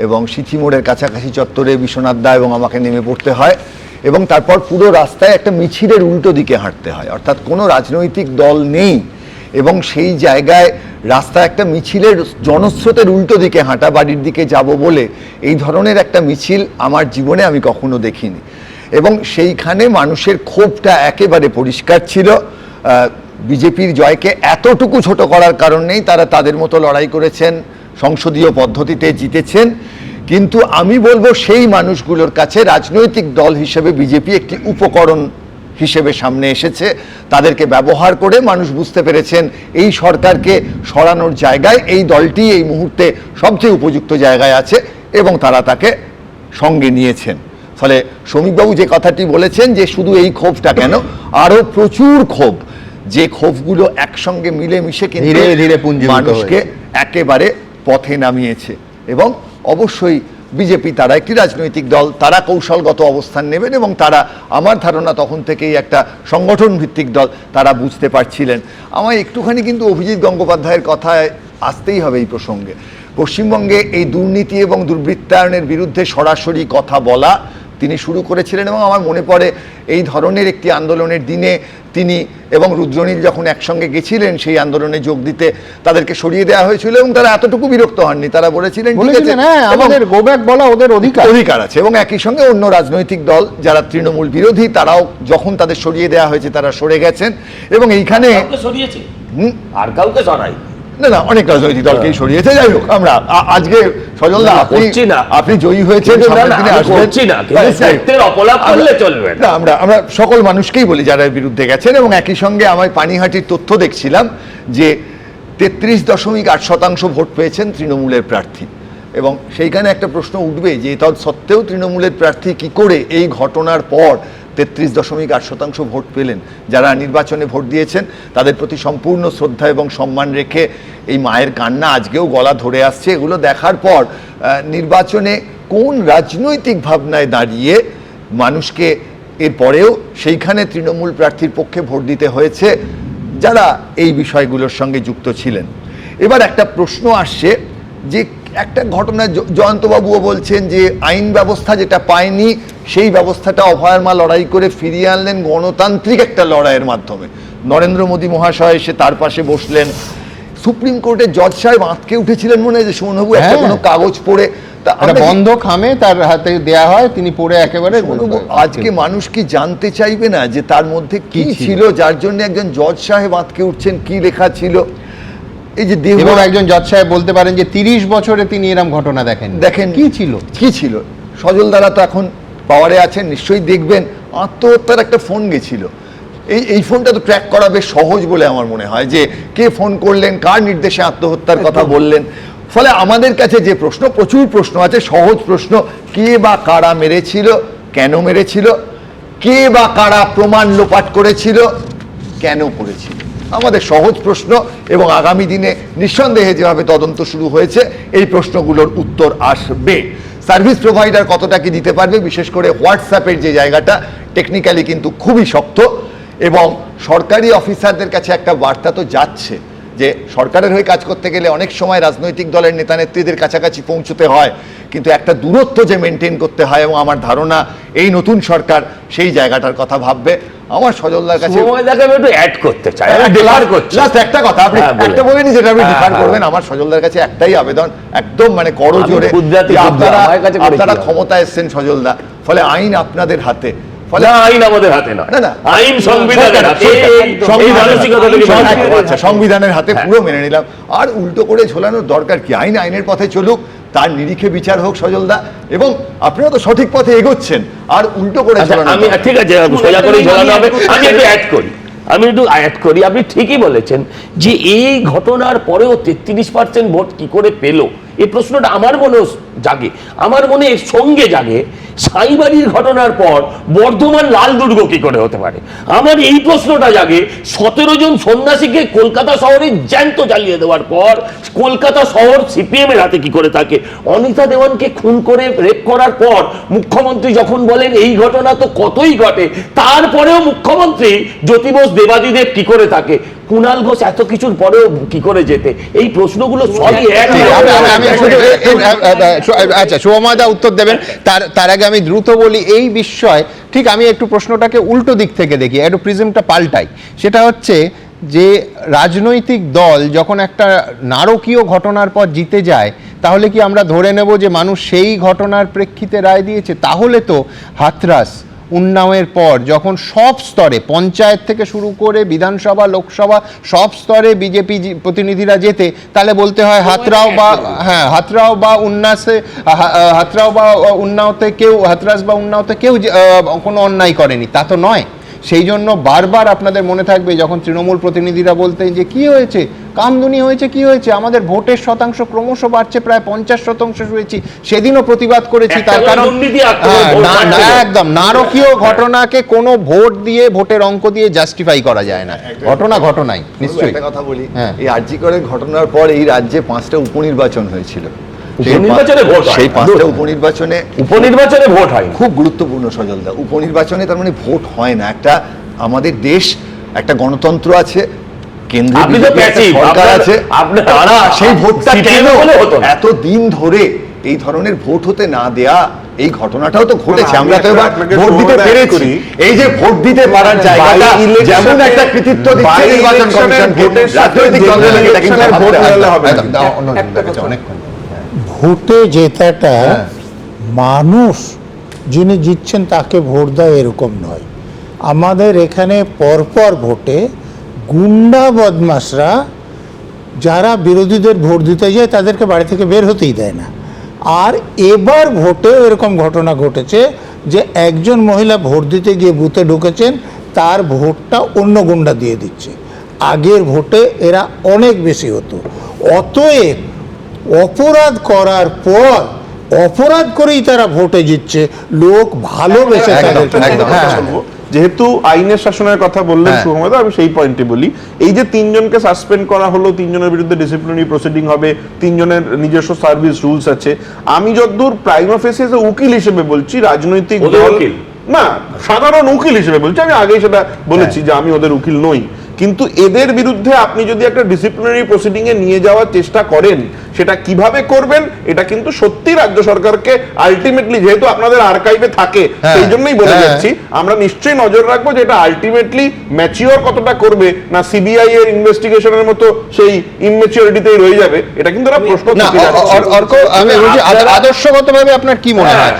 এবং সিথি মোড়ের কাছাকাছি চত্বরে বিশ্বনাথ দা এবং আমাকে নেমে পড়তে হয়, এবং তারপর পুরো রাস্তায় একটা মিছিলের উল্টো দিকে হাঁটতে হয়, অর্থাৎ কোনো রাজনৈতিক দল নেই এবং সেই জায়গায় রাস্তা একটা মিছিলের জনস্রোতের উল্টো দিকে হাঁটা, বাড়ির দিকে যাব বলে এই ধরনের একটা মিছিল আমার জীবনে আমি কখনো দেখিনি। এবং সেইখানে মানুষের ক্ষোভটা একেবারে পরিষ্কার ছিল। বিজেপির জয়কে এতটুকু ছোট করার কারণ নেই, তারা তাদের মতো লড়াই করেছেন, সংসদীয় পদ্ধতিতে জিতেছেন, কিন্তু আমি বলবো সেই মানুষগুলোর কাছে রাজনৈতিক দল হিসেবে বিজেপি একটি উপকরণ হিসেবে সামনে এসেছে। তাদেরকে ব্যবহার করে মানুষ বুঝতে পেরেছেন এই সরকারকে সরানোর জায়গায় এই দলটি এই মুহূর্তে সবচেয়ে উপযুক্ত জায়গায় আছে এবং তারা তাকে সঙ্গে নিয়েছেন। ফলে শ্রমিকবাবু যে কথাটি বলেছেন যে শুধু এই ক্ষোভটা কেন, আরও প্রচুর ক্ষোভ, যে ক্ষোভগুলো একসঙ্গে মিলেমিশে কিন্তু ধীরে ধীরে পুঞ্জীভূত মানুষকে একেবারে পথে নামিয়েছে। এবং অবশ্যই বিজেপি তারা একটি রাজনৈতিক দল, তারা কৌশলগত অবস্থান নেবেন এবং তারা, আমার ধারণা তখন থেকেই একটা সংগঠন ভিত্তিক দল, তারা বুঝতে পারছিলেন। আমায় একটুখানি কিন্তু অভিজিৎ গঙ্গোপাধ্যায়ের কথায় আসতেই হবে এই প্রসঙ্গে। পশ্চিমবঙ্গে এই দুর্নীতি এবং দুর্বৃত্তায়নের বিরুদ্ধে সরাসরি কথা বলা তিনি শুরু করেছিলেন এবং আমার মনে পড়ে এই ধরনের একটি আন্দোলনের দিনে তিনি এবং রুদ্রনীল যখন একসঙ্গে গেছিলেন সেই আন্দোলনে যোগ দিতে, তাদেরকে সরিয়ে দেওয়া হয়েছিল এবং তারা এতটুকু বিরক্ত হননি, তারা বলেছিলেন আমাদের গো ব্যাক বলা ওদের অধিকার আছে। এবং একই সঙ্গে অন্য রাজনৈতিক দল যারা তৃণমূল বিরোধী তারাও যখন তাদের সরিয়ে দেওয়া হয়েছে তারা সরে গেছেন। এবং এইখানে আর কাউকে সরাই না না, অনেক রাজনৈতিক দলকেই সরিয়েছে। যাই হোক, আমরা আজকে সজল দা আপনি জয়ী হয়েছেন, আমরা সকল মানুষকেই বলি যারা বিরুদ্ধে গেছেন। এবং একই সঙ্গে আমার পানিহাটির তথ্য দেখছিলাম যে 33.8% ভোট পেয়েছেন তৃণমূলের প্রার্থী, এবং সেইখানে একটা প্রশ্ন উঠবে যে তৎসত্ত্বেও তৃণমূলের প্রার্থী কি করে এই ঘটনার পর 33.8% ভোট পেলেন। যারা নির্বাচনে ভোট দিয়েছেন তাদের প্রতি সম্পূর্ণ শ্রদ্ধা এবং সম্মান রেখে এই মায়ের কান্না আজকেও গলা ধরে আসছে। এগুলো দেখার পর নির্বাচনে কোন রাজনৈতিক ভাবনায় দাঁড়িয়ে মানুষকে এরপরেও সেইখানে তৃণমূল প্রার্থীর পক্ষে ভোট দিতে হয়েছে যারা এই বিষয়গুলোর সঙ্গে যুক্ত ছিলেন। এবার একটা প্রশ্ন আসছে যে একটা ঘটনা, জয়ন্তবাবুও বলছেন যে আইন ব্যবস্থা যেটা পায়নি সেই ব্যবস্থাটা অভয়ার মা লড়াই করে ফিরিয়ে আনলেন গণতান্ত্রিক একটা লড়াইয়ের মাধ্যমে। নরেন্দ্র মোদী মহাশয় এসে তার পাশে বসলেন। সুপ্রিম কোর্টের জজ সাহেব আঁতকে উঠেছিলেন মনে হয় যে সোনবাবু একটা কোনো কাগজ পড়ে বন্ধ খামে তার হাতে দেয়া হয়, তিনি পড়ে একেবারে। আজকে মানুষ কি জানতে চাইবে না যে তার মধ্যে কি ছিল যার জন্য একজন জজ সাহেব আঁতকে উঠছেন, কি লেখা ছিল? এই যে এবং একজন জজ সাহেব বলতে পারেন যে 30 বছরে তিনি এরকম ঘটনা দেখেন কি ছিল। সজল দ্বারা তো এখন পাওয়ারে আছেন, নিশ্চয়ই দেখবেন আত্মহত্যার একটা ফোন গেছিল। এই ফোনটা তো ট্র্যাক করা বেশ সহজ বলে আমার মনে হয়, যে কে ফোন করলেন, কার নির্দেশে আত্মহত্যার কথা বললেন। ফলে আমাদের কাছে যে প্রশ্ন, প্রচুর প্রশ্ন আছে, সহজ প্রশ্ন, কে বা কারা মেরেছিল, কেন মেরেছিল, কে বা কারা প্রমাণ লোপাট করেছিল, কেন করেছিল, আমাদের সহজ প্রশ্ন। এবং আগামী দিনে নিঃসন্দেহে যেভাবে তদন্ত শুরু হয়েছে এই প্রশ্নগুলোর উত্তর আসবে। সার্ভিস প্রোভাইডার কতটা কি দিতে পারবে, বিশেষ করে হোয়াটসঅ্যাপের যে জায়গাটা টেকনিক্যালি কিন্তু খুবই শক্ত। এবং সরকারি অফিসারদের কাছে একটা বার্তা তো যাচ্ছে যে সরকারের হয়ে কাজ করতে গেলে অনেক সময় রাজনৈতিক দলের নেতা নেত্রীদের কাছাকাছি পৌঁছতে হয়, কিন্তু একটা দূরত্ব যে মেনটেন করতে হয়, এবং আমার ধারণা এই নতুন সরকার সেই জায়গাটার কথা ভাববে। আমার সজলদার কাছে একটু অ্যাড করতে চাই, একটা কথা আপনি একটা বলেনি যেটা আপনি ডিফার করবেন। আমার সজলদার কাছে একটাই আবেদন, একদম মানে করজোরে, আপনারা ক্ষমতা এসছেন সজলদা, ফলে আইন আপনাদের হাতে। আইন আমাদের হাতে নয়, আইন সংবিধানের হাতে। সংবিধানের হাতে পুরো মেনে নিলাম। আর উল্টো করে ঝোলানোর দরকার কি? আইনের পথে চলুক, তার নিরিখে বিচার হোক সজলদা, এবং আপনারা তো সঠিক পথে এগোচ্ছেন। আর উল্টো করে আমি ঠিক আছে সোজা করে ঝোলানো হবে। আমি একটু অ্যাড করি, আপনি ঠিকই বলেছেন যে এই ঘটনার পরেও 33% ভোট কি করে পেল এই প্রশ্নটা আমার মনেও জাগে, আমার মনে এর সঙ্গে জাগে সাইবাড়ির ঘটনার পর বর্ধমান লাল দুর্গ কি করে হতে পারে। আমার এই প্রশ্নটা জাগে 17 জন সন্ন্যাসীকে কলকাতা শহরে জ্যান্ত জ্বালিয়ে দেওয়ার পর কলকাতা শহর সিপিএম এর হাতে কি করে থাকে। অনিতা দেওয়ানকে খুন করে রেপ করার পর মুখ্যমন্ত্রী যখন বলেন এই ঘটনা তো কতই ঘটে, তারপরেও মুখ্যমন্ত্রী জ্যোতি বোস দেবাদিদেব কি করে থাকে, কুণাল ঘোষ এত কিছুর পরেও কি করে যেতে, এই প্রশ্নগুলো সবই আচ্ছা শুভময়দা উত্তর দেবেন, তার আগে আমি দ্রুত বলি এই বিষয় ঠিক আমি একটু প্রশ্নটাকে উল্টো দিক থেকে দেখি, একটু প্রিজমটা পাল্টাই। সেটা হচ্ছে যে রাজনৈতিক দল যখন একটা নারকীয় ঘটনার পর জিতে যায় তাহলে কি আমরা ধরে নেব যে মানুষ সেই ঘটনার প্রেক্ষিতে রায় দিয়েছে? তাহলে তো হাথরাস উন্নাওয়ের পর যখন সব স্তরে পঞ্চায়েত থেকে শুরু করে বিধানসভা লোকসভা সব স্তরে বিজেপি প্রতিনিধিরা যেতে, তাহলে বলতে হয় হাথরাস বা উন্নাওতে কেউ কোনো অন্যায় করেনি, তা তো নয়। সেই জন্য বারবার আপনাদের মনে থাকবে যখন তৃণমূল প্রতিনিধিরা বলতেন যে কি হয়েছে, কামদুনি হয়েছে, কি হয়েছে, আমাদের ভোটের শতাংশ ক্রমশ বাড়ছে, প্রায় 50% হয়েছি, সেদিনও প্রতিবাদ করেছি। তার কারণ একদম নারকীয় ঘটনাকে কোনো ভোট দিয়ে ভোটের অঙ্ক দিয়ে জাস্টিফাই করা যায় না, ঘটনাই নিশ্চয়ই। একটা কথা বলি, এই আরজি করের ঘটনার পর এই রাজ্যে 5টা উপনির্বাচন হয়েছিল, সেই 5টা উপনির্বাচনে ভোট হয়, খুব গুরুত্বপূর্ণ সজলদা। উপনির্বাচনে তার মানে ভোট হয় না। একটা আমাদের দেশ, একটা গণতন্ত্র আছে, কেন্দ্রে সরকার আছে, তারা সেই ভোটটা কেন এত দিন ধরে এই ধরনের ভোট হতে না দেয়া, এই ঘটনাটাও তো ঘটেছে। আমরা তো এবার ভোট দিতে পেরেছি, এই যে ভোট দিতে পারার জায়গাটা যেমন একটা কৃতিত্ব দিচ্ছে নির্বাচন কমিশনকে, রাজনৈতিক দলগুলোকে এটা কিন্তু ভোট দিতে হবে। ভোটে জেতাটা মানুষ যিনি জিতছেন তাকে ভোট দেয় এরকম নয়। আমাদের এখানে পরপর ভোটে গুন্ডা বদমাশরা যারা বিরোধীদের ভোট দিতে যায় তাদেরকে বাড়ি থেকে বের হতেই দেয় না। আর এবার ভোটেও এরকম ঘটনা ঘটেছে যে একজন মহিলা ভোট দিতে গিয়ে বুথে ঢুকেছেন, তার ভোটটা অন্য গুন্ডা দিয়ে দিচ্ছে। আগের ভোটে এরা অনেক বেশি হতো। অতএব অপরাধ করার পর অপরাধ করেই তারা ভোটে জিতছে, লোক ভালোবেসে তাদেরকে। যেহেতু আইনের শাসনের কথা বললেন শুভময়দা, আমি সেই পয়েন্টে বলি, এই যে 3 জনকে সাসপেন্ড করা হলো, 3 জনের বিরুদ্ধে ডিসিপ্লিনারি প্রসিডিং হবে, 3 জনের নিজস্ব সার্ভিস রুলস আছে। আমি যতদূর প্রাইমা ফেসি উকিল হিসেবে বলছি, রাজনৈতিক দল না, সাধারণ উকিল হিসেবে বলছি, আমি আগেই সেটা বলেছি যে আমি ওদের উকিল নই, কিন্তু এদের বিরুদ্ধে আপনি যদি একটা ডিসিপ্লিনারি প্রসিডিং এ নিয়ে যাওয়ার চেষ্টা করেন, সেটা কিভাবে করবেন এটা কিন্তু সত্যি রাজ্য সরকারকে আলটিমেটলি, যেহেতু আপনাদের আর্কাইভে থাকে সেই জন্যই বলে যাচ্ছি, আমরা নিশ্চয়ই নজর রাখবো যে এটা আলটিমেটলি ম্যাচিওর কতটা করবে, না সিবিআই এর ইনভেস্টিগেশনের মতো সেই ইমম্যাচিওরিটিতেই রয়ে যাবে, এটা কিন্তু একটা প্রশ্ন থেকে যাচ্ছে। আমি বলছি আদর্শগতভাবে আপনার কি মনে হয়?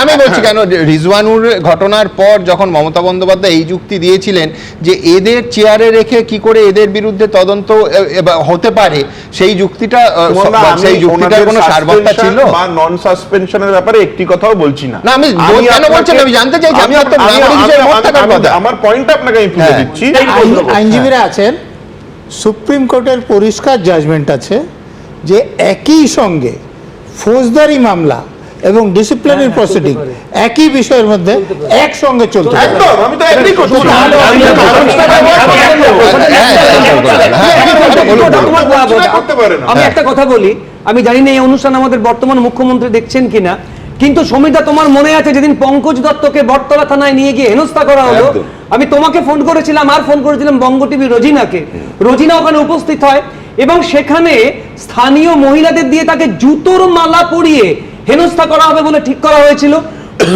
আমি বলছি কেন, রিজওয়ানুর ঘটনার পর যখন মমতা বন্দ্যোপাধ্যায় এই যুক্তি দিয়েছিলেন যে এদের চেয়ারে রেখে কি করে এদের বিরুদ্ধে তদন্ত হতে পারে, সেই যুক্তিটা কোনো সারবত্তা ছিল বা নন সাসপেনশনের ব্যাপারে একটি কথাও বলছি না। আমি কেন বলছেন আমি জানতে চাইছি, আমি তো আমার পয়েন্টটা আপনাকে আমি তুলে দিচ্ছি। আইনজীবীরা আছেন, সুপ্রিম কোর্টের পরিষ্কার জাজমেন্ট আছে যে একই সঙ্গে ফৌজদারি মামলা এবং ডিসিপ্লিনারি প্রসিডিং একই বিষয়ের মধ্যে একসঙ্গে চলতে পারে। আমি একটা কথা বলি, আমি জানি না এই অনুষ্ঠান আমাদের বর্তমান মুখ্যমন্ত্রী দেখছেন কিনা, কিন্তু সমিতা তোমার মনে আছে যেদিন পঙ্কজ দত্তকে বটতলা থানায় নিয়ে গিয়ে হেনস্থা করা হলো, আমি তোমাকে ফোন করেছিলাম আর ফোন করেছিলাম বঙ্গ টিভি রোজিনাকে, রোজিনা ওখানে উপস্থিত হয় এবং সেখানে স্থানীয় মহিলাদের দিয়ে তাকে জুতোর মালা পরিয়ে হেনস্থা করা হবে বলে ঠিক করা হয়েছিল।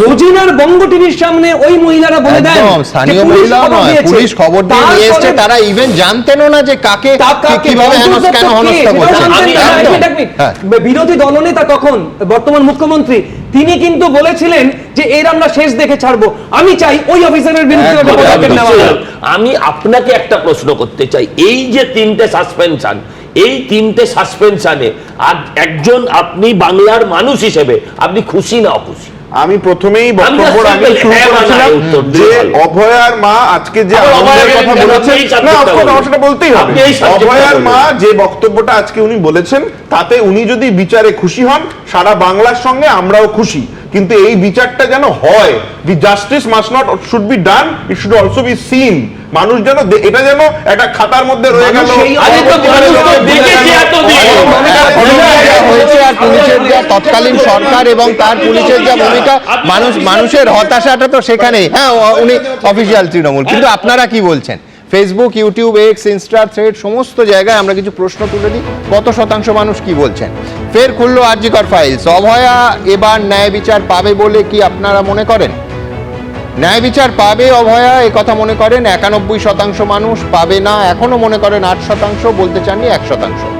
রোজিনার বঙ্গ টিভির সামনে ওই মহিলারা বলে দেন, স্থানীয় মহিলা নয়, পুলিশ খবর দিয়ে নিয়ে এসেছে, তারা ইভেন জানতেনও না যে কাকে কিভাবে হেনস্থা করছে। বিরোধী দলনেতা তখন বর্তমান মুখ্যমন্ত্রী, তিনি কিন্তু বলেছিলেন যে এর আমরা শেষ দেখে ছাড়বো। আমি চাই ওই অফিসারের বিরুদ্ধে পদক্ষেপ নেওয়া হোক। আমি আপনাকে একটা প্রশ্ন করতে চাই, এই যে 3টে সাসপেনশন, এই 3টে সাসপেনশনে আর একজন আপনি বাংলার মানুষ হিসেবে আপনি খুশি না অখুশি? আমি প্রথমেই বক্তব্য আগে শুরু করেছিলাম যে অভয়ার মা আজকে যে আনন্দের কথা বলেছেন, না আমার সেটা বলতেই হবে। অভয়ার মা যে বক্তব্যটা আজকে উনি বলেছেন তাতে উনি যদি বিচারে খুশি হন, সারা বাংলার সঙ্গে আমরাও খুশি, কিন্তু এই বিচারটা যেন হয়, দি justice must not should be done, it should also be seen. মানুষ যেন এটা যেন একটা খাতার মধ্যে রয়ে গেল। তৎকালীন সরকার এবং তার পুলিশের যা ভূমিকা, মানুষের হতাশাটা তো সেখানে। হ্যাঁ, উনি অফিসিয়াল তৃণমূল, কিন্তু আপনারা কি বলছেন? Facebook, YouTube, x, Insta, thread সমস্ত জায়গায় আমরা কিছু প্রশ্ন তুলে দিই, কত শতাংশ মানুষ কি বলছেন? ফের খুললো আরজিকর ফাইলস। অভয়া এবার ন্যায় বিচার পাবে বলে কি আপনারা মনে করেন? ন্যায় বিচার পাবে অভয়া এ কথা মনে করেন 91% মানুষ, পাবে না এখনো মনে করেন 8%, বলতে চাননি 1%।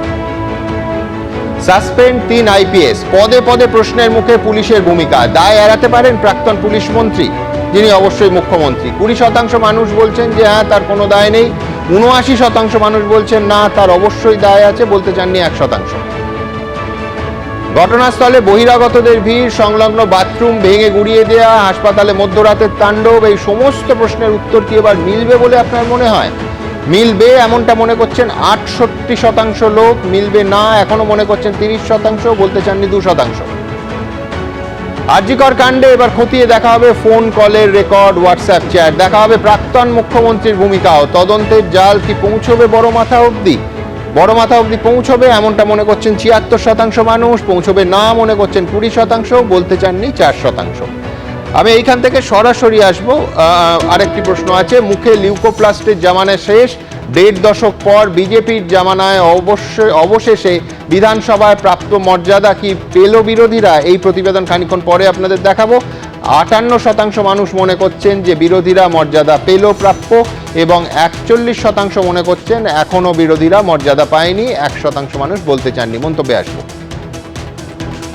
সাসপেন্ড 3 আইপিএস, পদে পদে প্রশ্নের মুখে পুলিশের ভূমিকা, দায় এড়াতে পারেন প্রাক্তন পুলিশ মন্ত্রী, যিনি অবশ্যই মুখ্যমন্ত্রী। 20% মানুষ বলছেন যে হ্যাঁ তার কোনো দায় নেই, 79% মানুষ বলছেন না তার অবশ্যই দায় আছে, বলতে চাননি 1%। ঘটনাস্থলে বহিরাগতদের ভিড়, সংলগ্ন বাথরুম ভেঙে গুড়িয়ে দেওয়া, হাসপাতালে মধ্যরাতের তাণ্ডব, এই সমস্ত প্রশ্নের উত্তর কি এবার মিলবে বলে আপনার মনে হয়? মিলবে এমনটা মনে করছেন 68% লোক, মিলবে না এখনো মনে করছেন 30%, বলতে চাননি 2%। আরজিকর কাণ্ডে এবার খতিয়ে দেখা হবে ফোন কলের রেকর্ড, হোয়াটসঅ্যাপ চ্যাট, দেখা হবে প্রাক্তন মুখ্যমন্ত্রীর ভূমিকাও। তদন্তের জাল কি পৌঁছবে বড় মাথা অবধি? বড় মাথা অবধি পৌঁছবে এমনটা মনে করছেন 76% মানুষ, পৌঁছবে না মনে করছেন 20%, বলতে চাননি 4%। আমি এইখান থেকে সরাসরি আসবো, আরেকটি প্রশ্ন আছে। মুখে লিউকোপ্লাস্টের জামানা শেষ, 1.5 দশক পর বিজেপির জামানায় অবশেষে বিধানসভায় প্রাপ্ত মর্যাদা কি পেল বিরোধীরা? এই প্রতিবেদন খানিকক্ষণ পরে আপনাদের দেখাবো। 58% মানুষ মনে করছেন যে বিরোধীরা মর্যাদা পেল প্রাপ্য, এবং 41% মনে করছেন এখনো বিরোধীরা মর্যাদা পায়নি, 1% মানুষ বলতে চাননি। মন্তব্যে আসবো।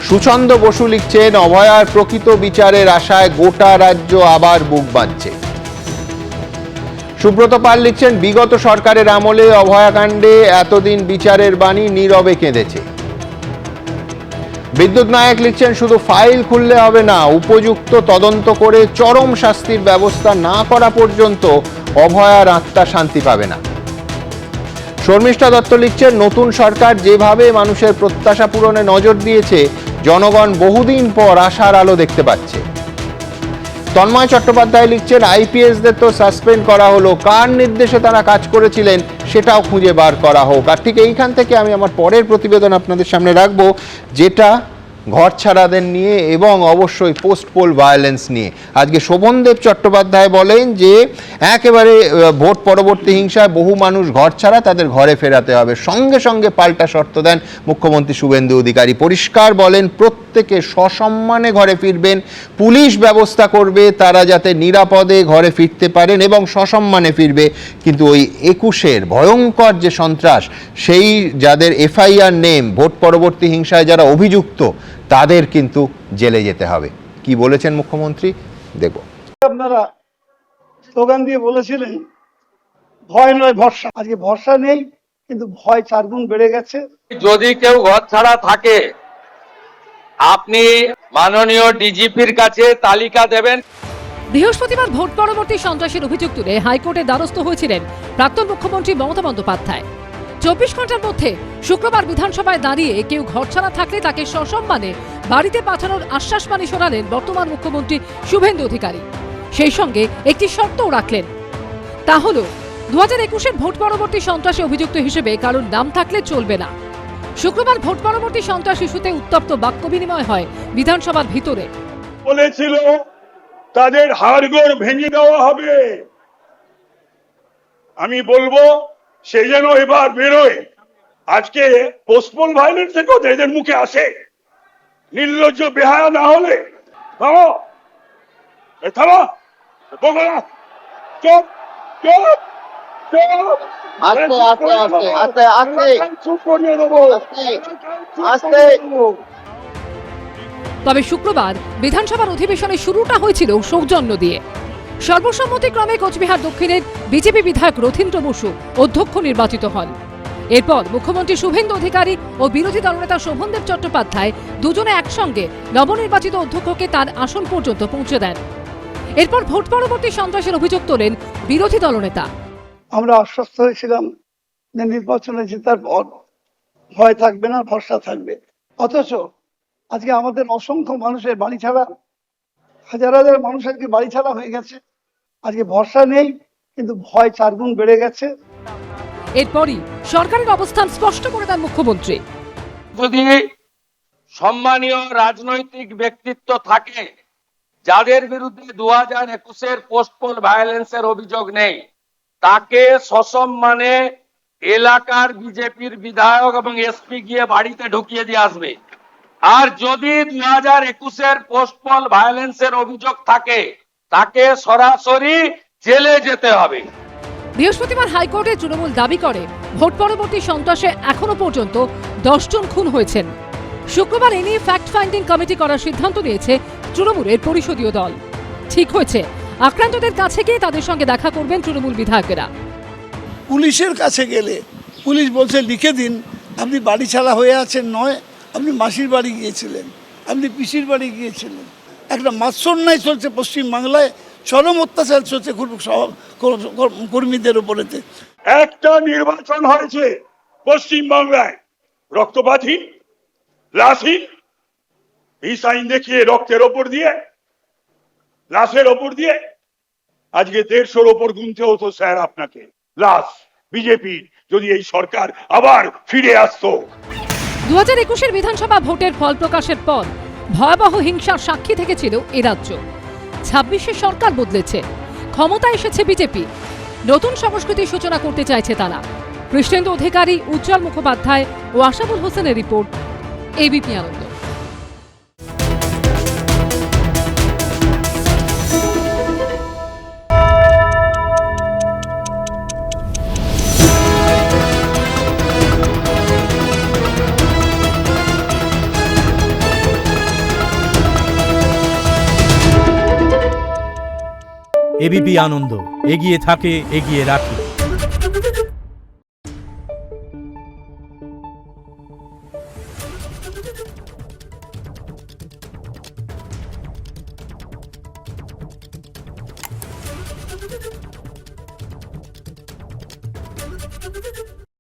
সুছন্দ বসু লিখছেন, অভয়ার প্রকৃত বিচারের আশায় গোটা রাজ্য আবার বুক বাঁধছে। সুব্রত পাল লিখছেন, বিগত সরকারের আমলে অভয়াকাণ্ডে এতদিন বিচারের বাণী নীরবে কেঁদেছে। বিদ্যুৎ নায়ক লিখছেন, শুধু ফাইল খুললে হবে না, উপযুক্ত তদন্ত করে চরম শাস্তির ব্যবস্থা না করা পর্যন্ত অভয়ার আত্মা শান্তি পাবে না। শর্মিষ্ঠা দত্ত লিখছেন, নতুন সরকার যেভাবে মানুষের প্রত্যাশা পূরণে নজর দিয়েছে, জনগণ বহুদিন পর আশার আলো দেখতে পাচ্ছে। তন্ময় চট্টোপাধ্যায় লিখছেন, আইপিএসদের তো সাসপেন্ড করা হলো, কার নির্দেশে তারা কাজ করেছিলেন সেটাও খুঁজে বার করা হোক। আর ঠিক এইখান থেকে আমি আমার পরের প্রতিবেদন আপনাদের সামনে রাখবো, যেটা ঘরছাড়াদের নিয়ে এবং অবশ্যই পোস্ট পোল ভায়োলেন্স নিয়ে। আজকে শোভনদেব চট্টোপাধ্যায় বলেন যে একেবারে ভোট পরবর্তী হিংসায় বহু মানুষ ঘর ছাড়া, তাদের ঘরে ফেরাতে হবে। সঙ্গে সঙ্গে পাল্টা শর্ত দেন মুখ্যমন্ত্রী শুভেন্দু অধিকারী, পরিষ্কার বলেন প্রত্যেকে সসম্মানে ঘরে ফিরবেন, পুলিশ ব্যবস্থা করবে তারা যাতে নিরাপদে ঘরে ফিরতে পারেন এবং সসম্মানে ফিরবে। কিন্তু ওই 21-এর ভয়ঙ্কর যে সন্ত্রাস, সেই যাদের এফআইআর নেম, ভোট পরবর্তী হিংসায় যারা অভিযুক্ত, তাদের কিন্তু জেলে যেতে হবে। কি বলেছেন মুখ্যমন্ত্রী দেখব। আপনারা স্লোগান দিয়ে বলেছিলেন ভয় নয় ভরসা, আজকে ভরসা নেই, কিন্তু ভয় 4 গুণ বেড়ে গেছে। যদি কেউ ঘর ছাড়া থাকে, আপনি মাননীয় ডিজিপির কাছে তালিকা দেবেন। বৃহস্পতিবার ভোট পরবর্তী সন্ত্রাসের অভিযোগ তুলে হাইকোর্টের দ্বারস্থ হয়েছিলেন প্রাক্তন মুখ্যমন্ত্রী মমতা বন্দ্যোপাধ্যায়। 24 ঘন্টার মধ্যে শুক্রবার বিধানসভায় দাঁড়িয়ে কেউ ঘরছাড়া থাকলে তাকে সসম্মানে বাড়িতে পাঠানোর আশ্বাস বাণী শোনালেন বর্তমান মুখ্যমন্ত্রী শুভেন্দু অধিকারী। সেই সঙ্গে একটি শর্তও রাখলেন, তা হল 2021-এর ভোট পরবর্তী সন্ত্রাসে অভিযুক্ত হিসেবে কারোর নাম থাকলে চলবে না। শুক্রবার ভোট পরবর্তী সন্ত্রাস ইস্যুতে উত্তপ্ত বাক্য বিনিময় হয় বিধানসভার ভিতরে। বলেছিল তাদের হাড়গোড় ভেঙে দেওয়া হবে, আমি বলবো সে যেন এবার বেরোয়। আজকে পোস্টপোল ভায়োলেন্স থেকেও এদের মুখে আসে, নির্লজ্জ বেহায়া না হলে। থামো থামো, চুপ চুপ চুপ, চুপ করিয়ে দেবো, আস্তে। তবে শুক্রবার বিধানসভার অধিবেশনের শুরুটা হয়েছিল সৌজন্য দিয়ে। সর্বসম্মতিক্রমে কোচবিহার দক্ষিণের বিজেপি বিধায়ক রথীন্দ্র বসু অধ্যক্ষ নির্বাচিত হন। এরপর মুখ্যমন্ত্রী শুভেন্দু অধিকারী ও বিরোধী দলনেতা শোভনদেব চট্টোপাধ্যায় দুজনে একসঙ্গে নবনির্বাচিত অধ্যক্ষকে তার আসন পর্যন্ত পৌঁছে দেন। এরপর ভোট পরবর্তী সন্ত্রাসের অভিযোগ তোলেন বিরোধী দলনেতা। আমরা আশ্বস্ত হয়েছিলাম যে নির্বাচনে জেতার পর ভয় থাকবে না, ভরসা থাকবে, অথচ আজকে আমাদের অসংখ্য মানুষের বাড়ি ছাড়া, হাজার হাজার মানুষ আজকে বাড়ি ছাড়া হয়ে গেছে। আজকে ভরসা নেই, কিন্তু ভয় 4 গুণ বেড়ে গেছে। এরপরই সরকারের অবস্থান স্পষ্ট করে দেন মুখ্যমন্ত্রী। যদি সম্মানীয় রাজনৈতিক ব্যক্তিত্ব থাকে যাদের বিরুদ্ধে 2021-এর পোস্টপোল ভায়োলেন্সের অভিযোগ নেই, তাকে সসম্মানে এলাকার বিজেপির বিধায়ক এবং এসপি গিয়ে বাড়িতে ঢুকিয়ে দিয়ে আসবে। আর যদি 2021-এর পোস্টপোল ভায়োলেন্সের অভিযোগ থাকে, তাকে সরাসরি জেলে যেতে হবে। বৃহস্পতিবার হাইকোর্টে তৃণমূল দাবি করে ভোট পরবর্তী সন্ত্রাসে এখনো পর্যন্ত 10 জন খুন হয়েছেন। শুক্রবার এ নিয়ে ফ্যাক্ট ফাইন্ডিং কমিটি করার সিদ্ধান্ত নিয়েছে তৃণমূলের পরিষদীয় দল। ঠিক হয়েছে, আক্রান্তদের কাছে গিয়ে তাদের সঙ্গে দেখা করবেন তৃণমূল বিধায়কেরা। পুলিশের কাছে গেলে পুলিশ বলছে লিখে দিন আপনি বাড়ি ছাড়া হয়ে আছেন, নয় আপনি মাসির বাড়ি গিয়েছিলেন, আপনি পিসির বাড়ি গিয়েছিলেন। একটা মাৎসন্যায় চলছে পশ্চিমবাংলায়, চরম অত্যাচার চলছে কর্মীদের উপরেতে। একটা নির্বাচন হয়েছে পশ্চিমবাংলায় রক্তপাতহীন, লাশহীন, এই সাইন দেখিয়ে রক্তের ওপর দিয়ে, লাশের ওপর দিয়ে আজকে 150-র ওপর গুনতে হতো স্যার আপনাকে লাশ। বিজেপি যদি এই সরকার আবার ফিরে আসতো। 2021-এর বিধানসভা ভোটের ফল প্রকাশের পর ভয়াবহ হিংসার সাক্ষী থেকেছিল এ রাজ্য। 26-এ সরকার বদলেছে, ক্ষমতায় এসেছে বিজেপি। নতুন সংস্কৃতির সূচনা করতে চাইছে তারা। কৃষ্ণেন্দু অধিকারী, উজ্জ্বল মুখোপাধ্যায় ও আশাবুল হোসেনের রিপোর্ট, এবিপি আনন্দ। এবিপি আনন্দ, এগিয়ে থাকে, এগিয়ে রাখে।